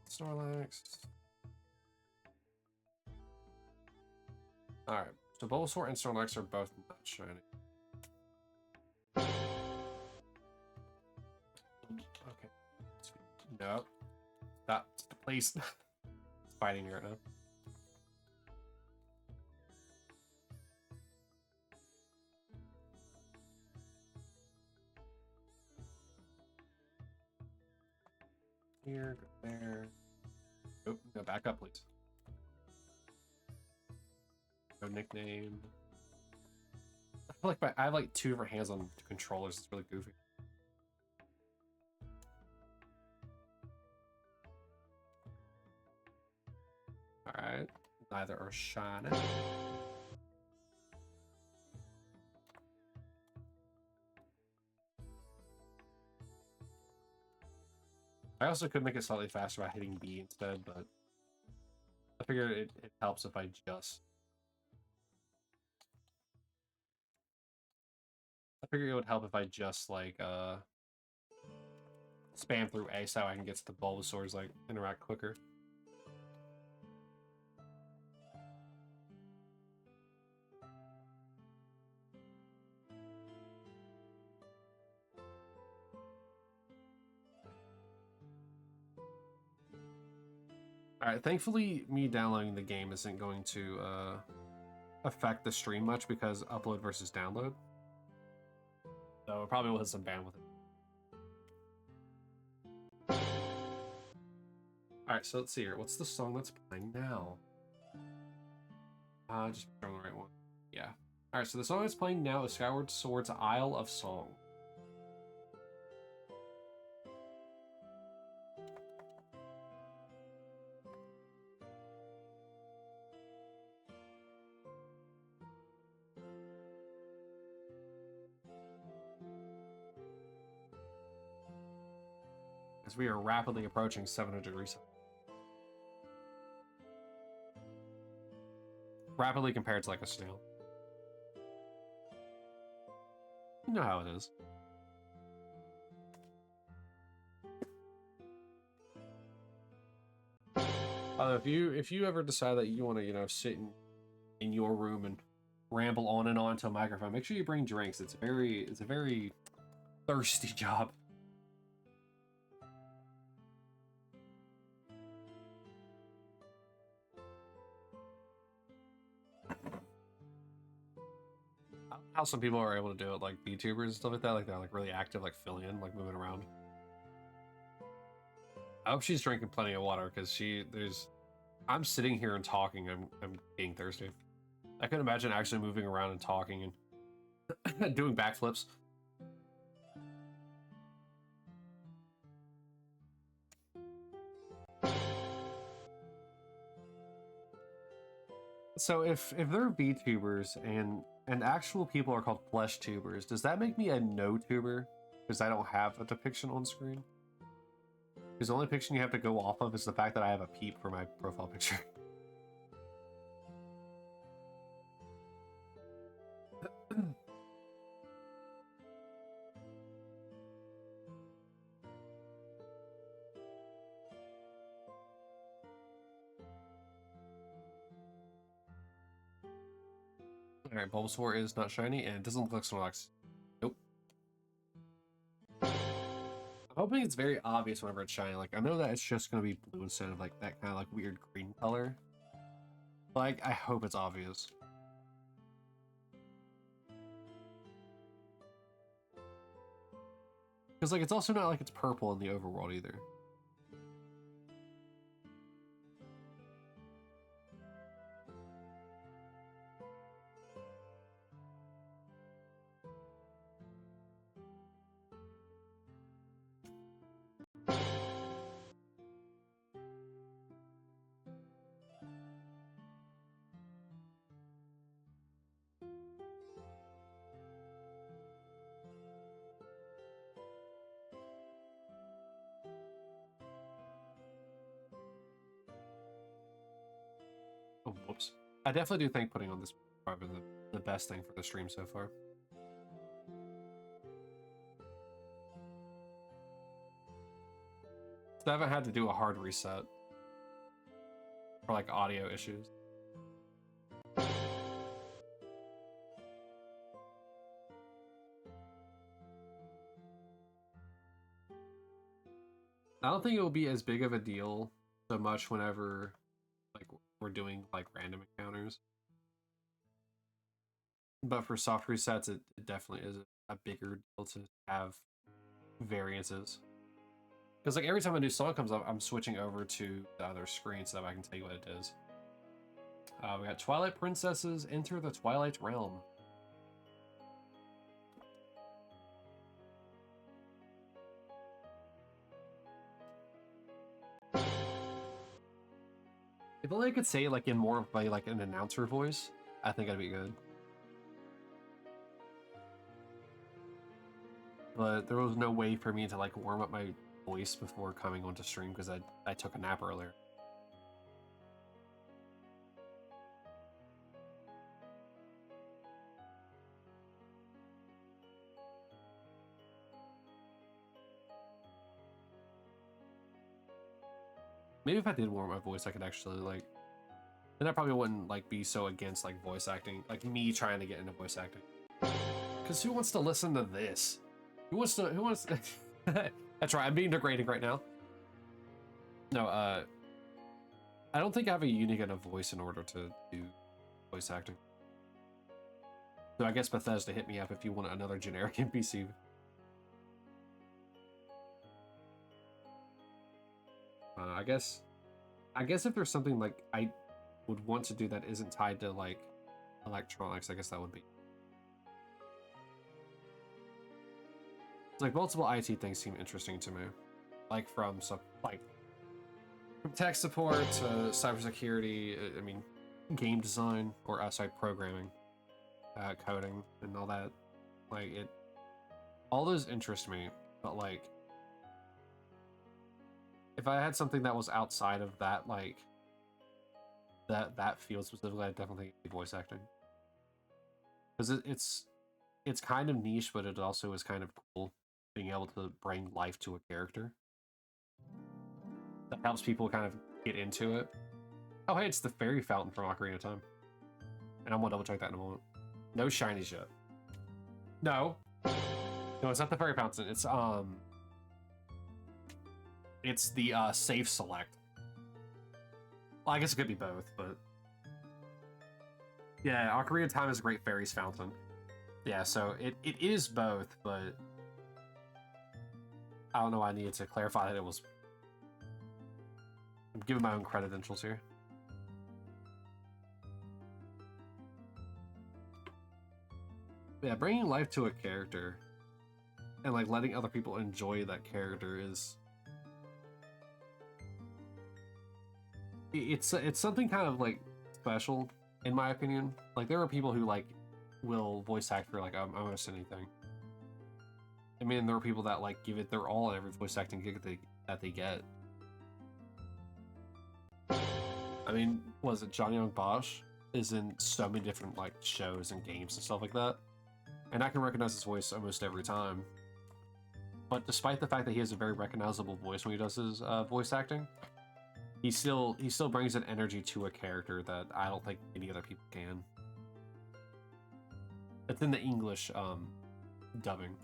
Snorlax. Alright, so Bulbasaur and Snorlax are both not shiny. Okay. No. Stop, please. It's fighting me right now. Here, go there. Oh, no, back up, please. No nickname. I feel like I have like 2 different hands on controllers. It's really goofy. Alright. Neither are shiny. I also could make it slightly faster by hitting B instead, but I figured it helps if I just... I figured it would help if I just, like, spam through A so I can get to the Bulbasaur's, like, interact quicker. Alright, thankfully, me downloading the game isn't going to affect the stream much because upload versus download. So it probably will hit some bandwidth. Alright, so let's see here. What's the song that's playing now? Just throwing the right one. Yeah. Alright, so the song that's playing now is Skyward Sword's Isle of Song. As we are rapidly approaching 700 degrees. Rapidly compared to like a snail. You know how it is. If you ever decide that you want to, you know, sit in your room and ramble on and on to a microphone, make sure you bring drinks. It's a very thirsty job. How some people are able to do it, like VTubers and stuff like that, like they're like really active, like filling in, like moving around. I hope she's drinking plenty of water because I'm sitting here and talking. I'm being thirsty. I can imagine actually moving around and talking and doing backflips. So if they're VTubers and actual people are called flesh tubers, does that make me a no tuber? Because I don't have a depiction on screen? Because the only picture you have to go off of is the fact that I have a peep for my profile picture. Alright, Bulbasaur is not shiny, and it doesn't look like Snorlax. Nope. I'm hoping it's very obvious whenever it's shiny. Like, I know that it's just going to be blue instead of, like, that kind of, like, weird green color. Like, I hope it's obvious. Because, like, it's also not like it's purple in the overworld either. Oh, whoops. I definitely do think putting on this is probably the best thing for the stream so far. So I haven't had to do a hard reset for like audio issues. I don't think it will be as big of a deal so much whenever like we're doing like random encounters. But for soft resets, it definitely is a bigger deal to have variances. Because like every time a new song comes up, I'm switching over to the other screen so that I can tell you what it is. We got Twilight Princesses Enter the Twilight Realm. If only I could say like in more of like an announcer voice, I think that'd be good. But there was no way for me to like warm up my voice before coming onto stream because I took a nap earlier. Maybe if I did warm up my voice, I could actually like, then I probably wouldn't like be so against like voice acting, like me trying to get into voice acting. Because who wants to listen to this? Who wants to? That's right. I'm being degrading right now. No, I don't think I have a unique enough voice in order to do voice acting. So I guess Bethesda, hit me up if you want another generic NPC. I guess if there's something like I would want to do that isn't tied to like electronics, I guess that would be. It's like multiple IT things seem interesting to me, like from tech support to cybersecurity. I mean, game design or sorry, programming, coding, and all that. Like all those interest me, but like if I had something that was outside of that, like that field specifically, I definitely think voice acting because it's kind of niche, but it also is kind of cool being able to bring life to a character. That helps people kind of get into it. Oh, hey, it's the fairy fountain from Ocarina of Time. And I'm gonna double check that in a moment. No shinies yet. No. No, it's not the fairy fountain. It's the safe select. Well, I guess it could be both, but yeah, Ocarina of Time is a great fairies fountain. Yeah, so it is both, but I don't know why I needed to clarify that it was. I'm giving my own credentials here. Yeah, bringing life to a character and like letting other people enjoy that character is it's something kind of like special in my opinion. Like there are people who like will voice act for like almost anything. I mean, there are people that like give it their all in every voice acting gig that they get. I mean, was it Johnny Young Bosch is in so many different like shows and games and stuff like that, and I can recognize his voice almost every time. But despite the fact that he has a very recognizable voice when he does his voice acting, he still brings an energy to a character that I don't think any other people can. It's in the English dubbing.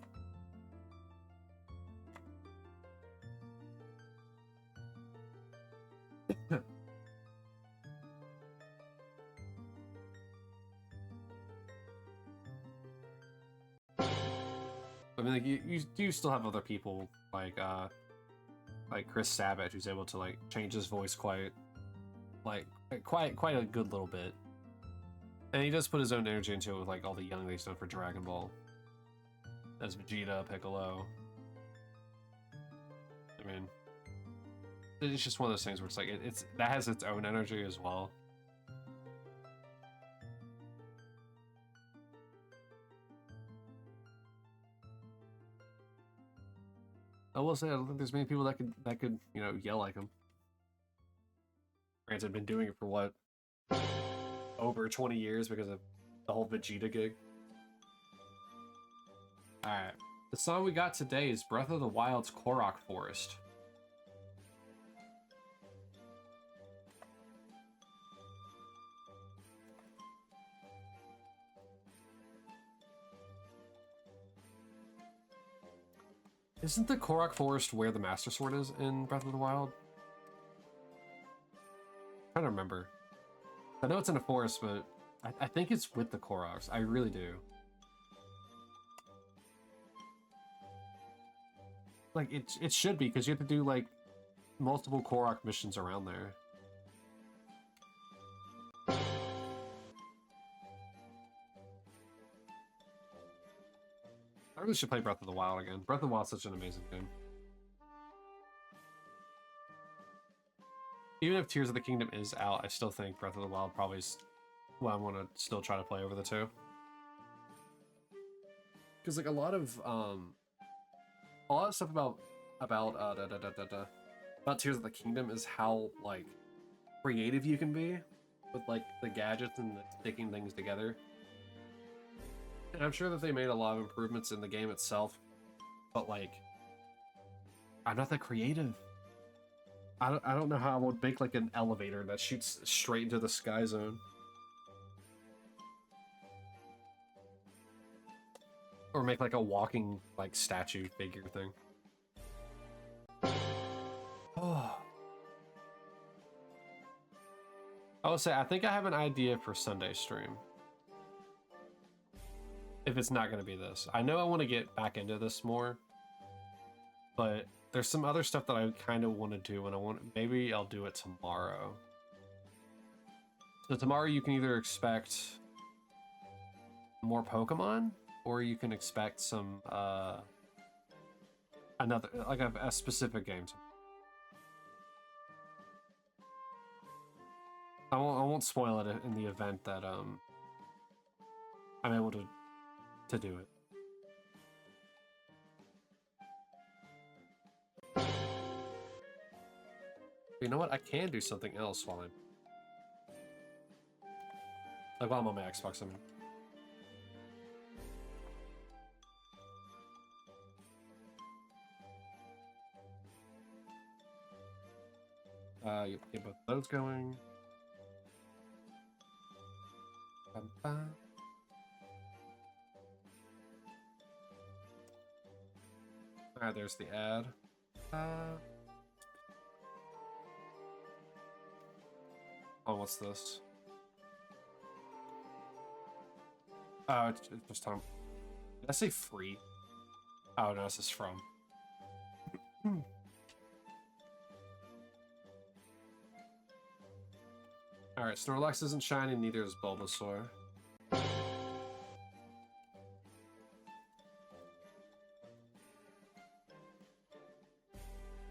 I mean, like you do still have other people like Chris Sabat who's able to like change his voice quite a good little bit, and he does put his own energy into it with like all the young they've done for Dragon Ball, as Vegeta, Piccolo. I mean, it's just one of those things where it's like it's that has its own energy as well. I will say I don't think there's many people that could yell like him. Granted, been doing it for what, over 20 years because of the whole Vegeta gig. Alright. The song we got today is Breath of the Wild's Korok Forest. Isn't the Korok Forest where the Master Sword is in Breath of the Wild? I'm trying to remember. I know it's in a forest, but I think it's with the Koroks. I really do. Like, it should be, because you have to do, like, multiple Korok missions around there. I really should play Breath of the Wild again. Breath of the Wild is such an amazing game. Even if Tears of the Kingdom is out, I still think Breath of the Wild probably is what I want to still try to play over the two. Because like a lot of stuff about Tears of the Kingdom is how like creative you can be with like the gadgets and the sticking things together. And I'm sure that they made a lot of improvements in the game itself, but like I'm not that creative. I don't know how I would make like an elevator that shoots straight into the sky zone. Or make like a walking like statue figure thing. Oh. I would say I think I have an idea for Sunday stream. If it's not going to be this. I know I want to get back into this more, but there's some other stuff that I kind of want to do, and maybe I'll do it tomorrow. So tomorrow you can either expect more Pokemon, or you can expect some another like a specific game. I won't spoil it in the event that I'm able to do it. You know what? I can do something else while I'm on my Xbox. I mean. You get both those going. Alright, there's the ad. Oh, what's this? Oh, it's just time. Did I say free? Oh, no, this is from. Alright, Snorlax isn't shiny, neither is Bulbasaur.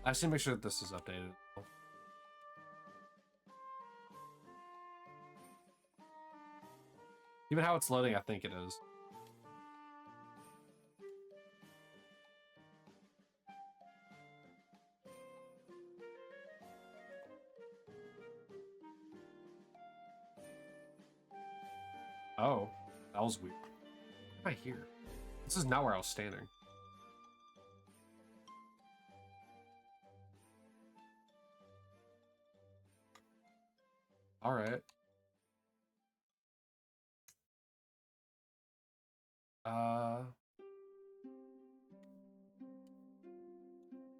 I just need to make sure that this is updated. Even how it's loading, I think it is. Oh, that was weird. What am I here? This is not where I was standing. All right.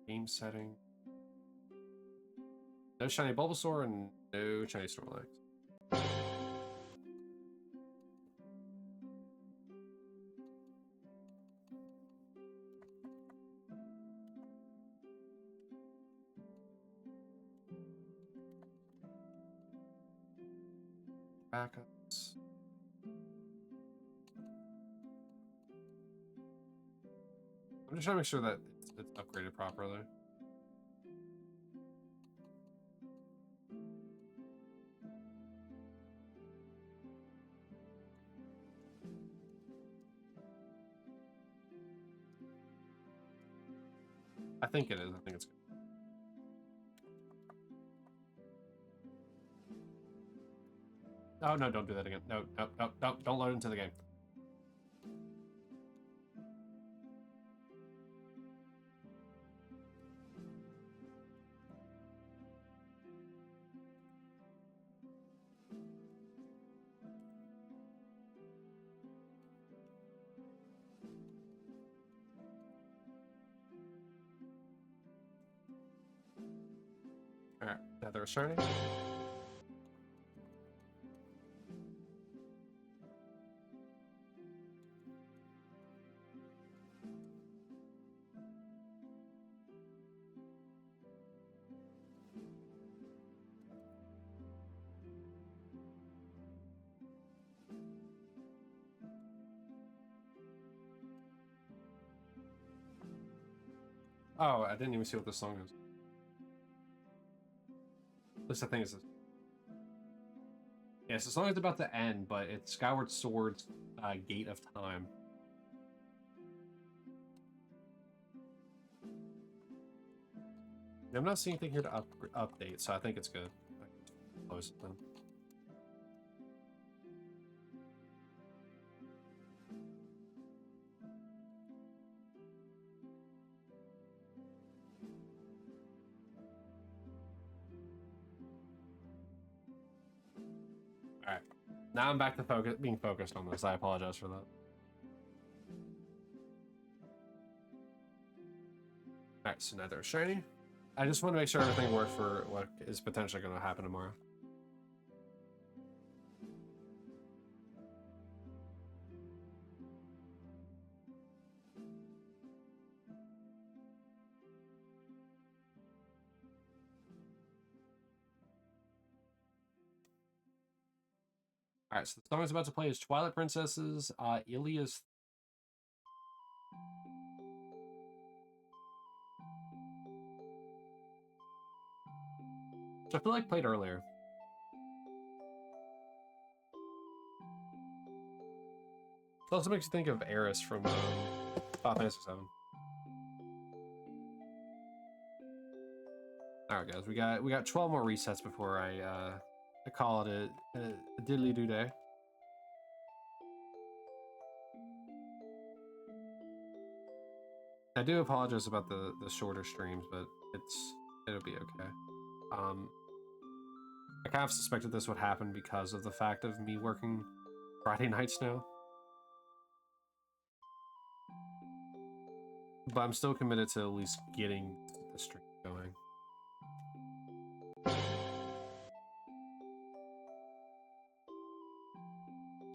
Game setting. No shiny Bulbasaur and no shiny Snorlax. Backups. I'm just trying to make sure that it's upgraded properly. I think it is. I think it's good. Oh, no, don't do that again. No, no, no, no, don't load into the game. Alright, now they're shiny. Oh, I didn't even see what this song is. At least I think it's this. Yes, the song is about to end, but it's Skyward Sword's Gate of Time. I'm not seeing anything here to update, so I think it's good. I can close it then. Alright. Now I'm back to being focused on this. I apologize for that. Alright, so now they're shiny. I just want to make sure everything works for what is potentially going to happen tomorrow. Alright, so the song is about to play is Twilight Princess's Ilia's. Which I feel like played earlier. It also makes you think of Eris from Final Fantasy VII. Alright guys, we got 12 more resets before I call it a diddly-doo day. I do apologize about the shorter streams, but it'll be okay. I kind of suspected this would happen because of the fact of me working Friday nights now. But I'm still committed to at least getting the stream going.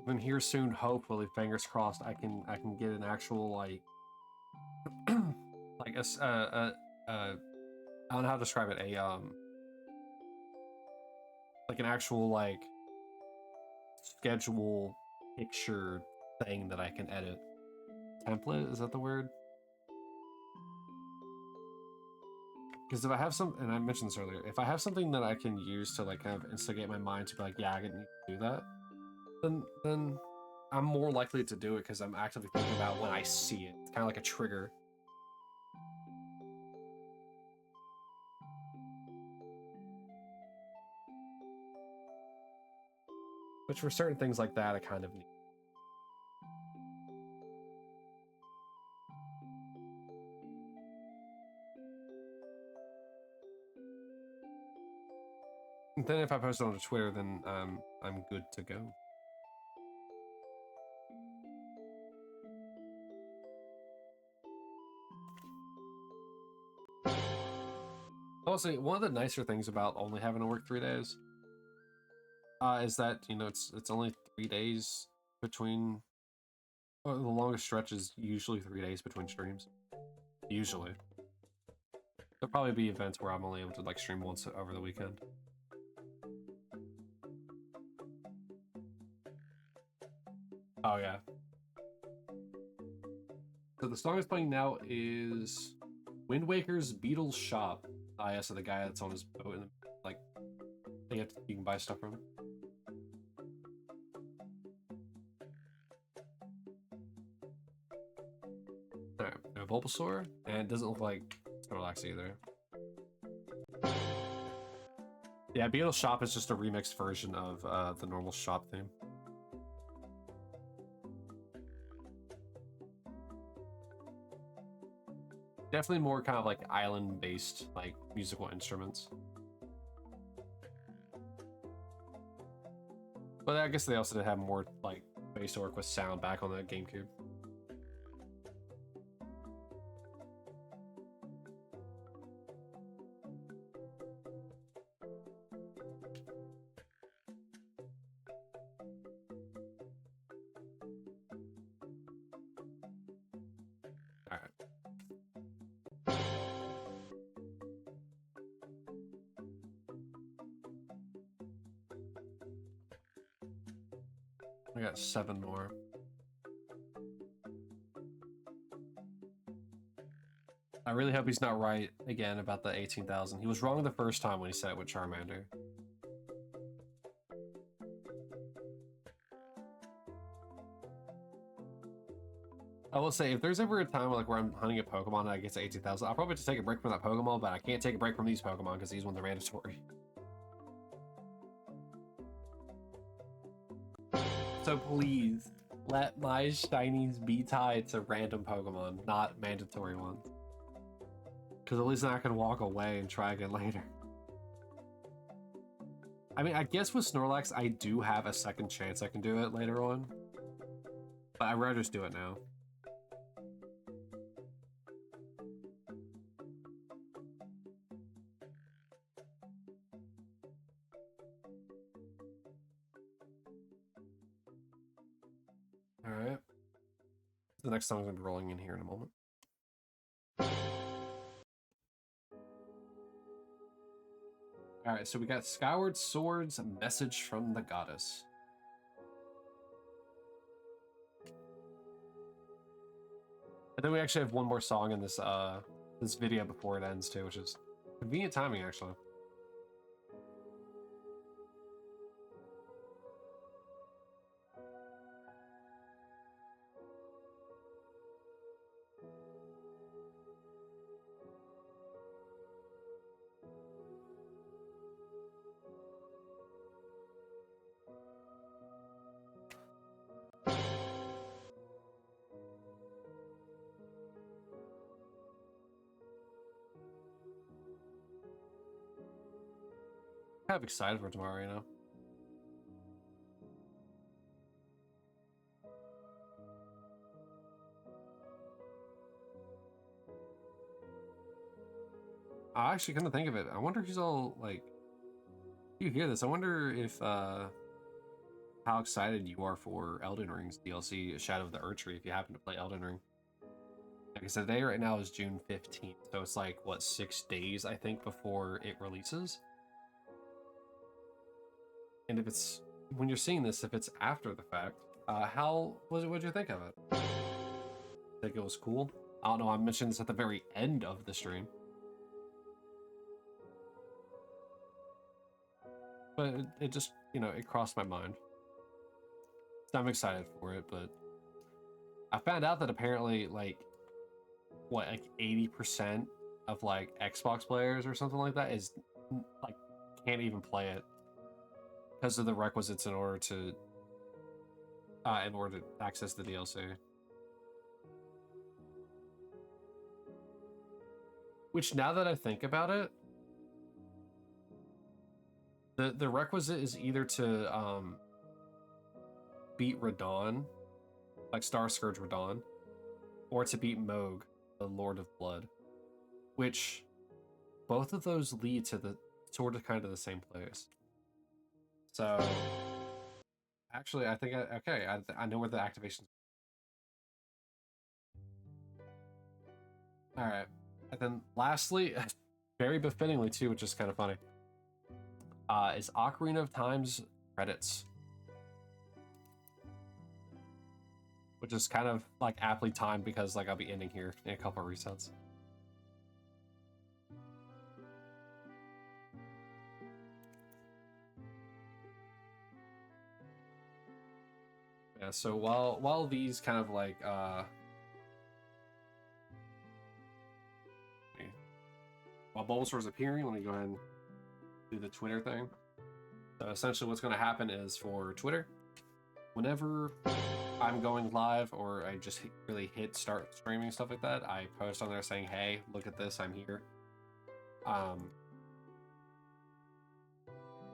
And here soon, hopefully, fingers crossed, I can get an actual like like I don't know how to describe it, like an actual like schedule picture thing that I can edit. Template, is that the word? Because if I have some, and I mentioned this earlier, if I have something that I can use to like kind of instigate my mind to be like, yeah, I need to do that, then I'm more likely to do it because I'm actively thinking about when I see it. It's kind of like a trigger. Which for certain things like that, I kind of need. And then if I post it on Twitter, then I'm good to go. honestly, one of the nicer things about only having to work 3 days is that, you know, it's only 3 days between. Well, the longest stretch is usually 3 days between streams. Usually. There'll probably be events where I'm only able to like stream once over the weekend. Oh yeah. So the song is playing now is Wind Waker's Beatles Shop. Ah, yeah, so the guy that's on his boat and like you can buy stuff from him. Alright, no Bulbasaur, and it doesn't look like Snorlax either. Yeah, Beatles Shop is just a remixed version of the normal shop theme. Definitely more kind of like island-based, like musical instruments. But I guess they also did have more like ways to work with sound back on the GameCube. I got 7 more. I really hope he's not right again about the 18,000. He was wrong the first time when he said it with Charmander. I will say, if there's ever a time where I'm hunting a Pokemon and I get to 18,000, I'll probably just take a break from that Pokemon, but I can't take a break from these Pokemon because these ones are mandatory. So please, let my shinies be tied to random Pokemon, not mandatory ones. Because at least then I can walk away and try again later. I mean, I guess with Snorlax, I do have a second chance I can do it later on. But I'd rather just do it now. Alright. The next song's gonna be rolling in here in a moment. Alright, so we got Skyward Sword's Message from the Goddess. And then we actually have one more song in this this video before it ends too, which is convenient timing actually. Kind of excited for tomorrow, you know? I actually couldn't think of it. I wonder if he's all like, you hear this? I wonder if how excited you are for Elden Ring's DLC, Shadow of the Erdtree, if you happen to play Elden Ring. Like I said, the day right now is June 15th, so it's like, what, 6 days, I think, before it releases? And if it's, when you're seeing this, if it's after the fact, what'd you think of it? Think it was cool? I don't know, I mentioned this at the very end of the stream. But it just, you know, it crossed my mind. So I'm excited for it, but I found out that apparently, like, what, like 80% of, like, Xbox players or something like that is, like, can't even play it because of the requisites in order to access the DLC. Which, now that I think about it, the requisite is either to beat Radon, like Star Scourge Radon, or to beat Moog, the Lord of Blood. Which, both of those lead to the sort of kind of the same place. So actually, I think I know where the activations. All right, and then lastly, very befittingly too, which is kind of funny, is Ocarina of Time's credits, which is kind of like aptly timed because like I'll be ending here in a couple of resets. Yeah, so while these kind of like while Bulbasaur is appearing, let me go ahead and do the Twitter thing. So essentially what's going to happen is for Twitter, whenever I'm going live or I just really hit start streaming, stuff like that, I post on there saying, hey, look at this, I'm here.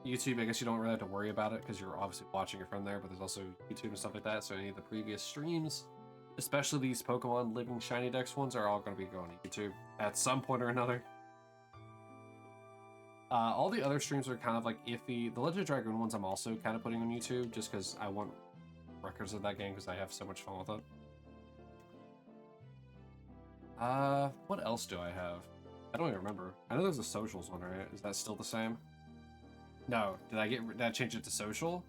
YouTube, I guess you don't really have to worry about it because you're obviously watching it from there, but there's also YouTube and stuff like that. So any of the previous streams, especially these Pokemon Living Shiny Dex ones, are all going to be going to YouTube at some point or another. All the other streams are kind of like iffy. The Legend of Dragoon ones I'm also kind of putting on YouTube just because I want records of that game because I have so much fun with it. What else do I have? I don't even remember. I know there's a socials one, right? Is that still the same? No. Did I change it to social?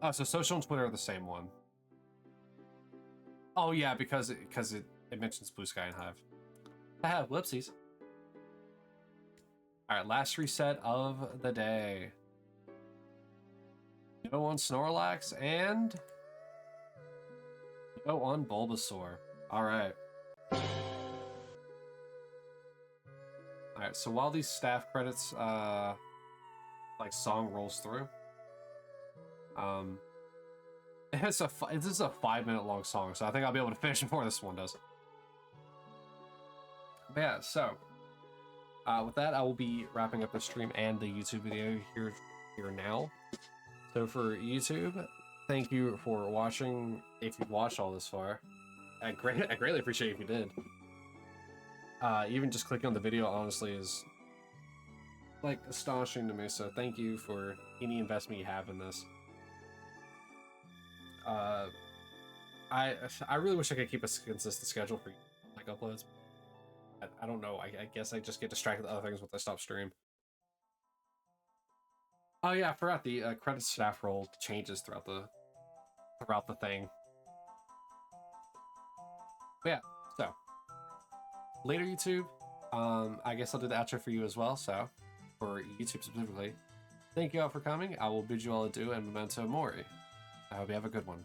Oh, so social and Twitter are the same one. Oh yeah, because it mentions Blue Sky and Hive. Haha, whoopsies. Alright, last reset of the day. Go on Snorlax and go on Bulbasaur. Alright. Alright, so while these staff credits like song rolls through, this is a 5-minute long song, so I think I'll be able to finish before this one does. But yeah, so with that, I will be wrapping up the stream and the YouTube video here now. So for YouTube, thank you for watching. If you've watched all this far, I greatly appreciate if you did. Even just clicking on the video, honestly, is like astonishing to me. So thank you for any investment you have in this. I really wish I could keep a consistent schedule for like uploads. I don't know. I guess I just get distracted with other things once I stop stream. Oh yeah, I forgot the credit staff roll changes throughout the thing. But yeah, so later YouTube. I guess I'll do the outro for you as well. So for YouTube specifically, thank you all for coming. I will bid you all adieu and memento mori. I hope you have a good one.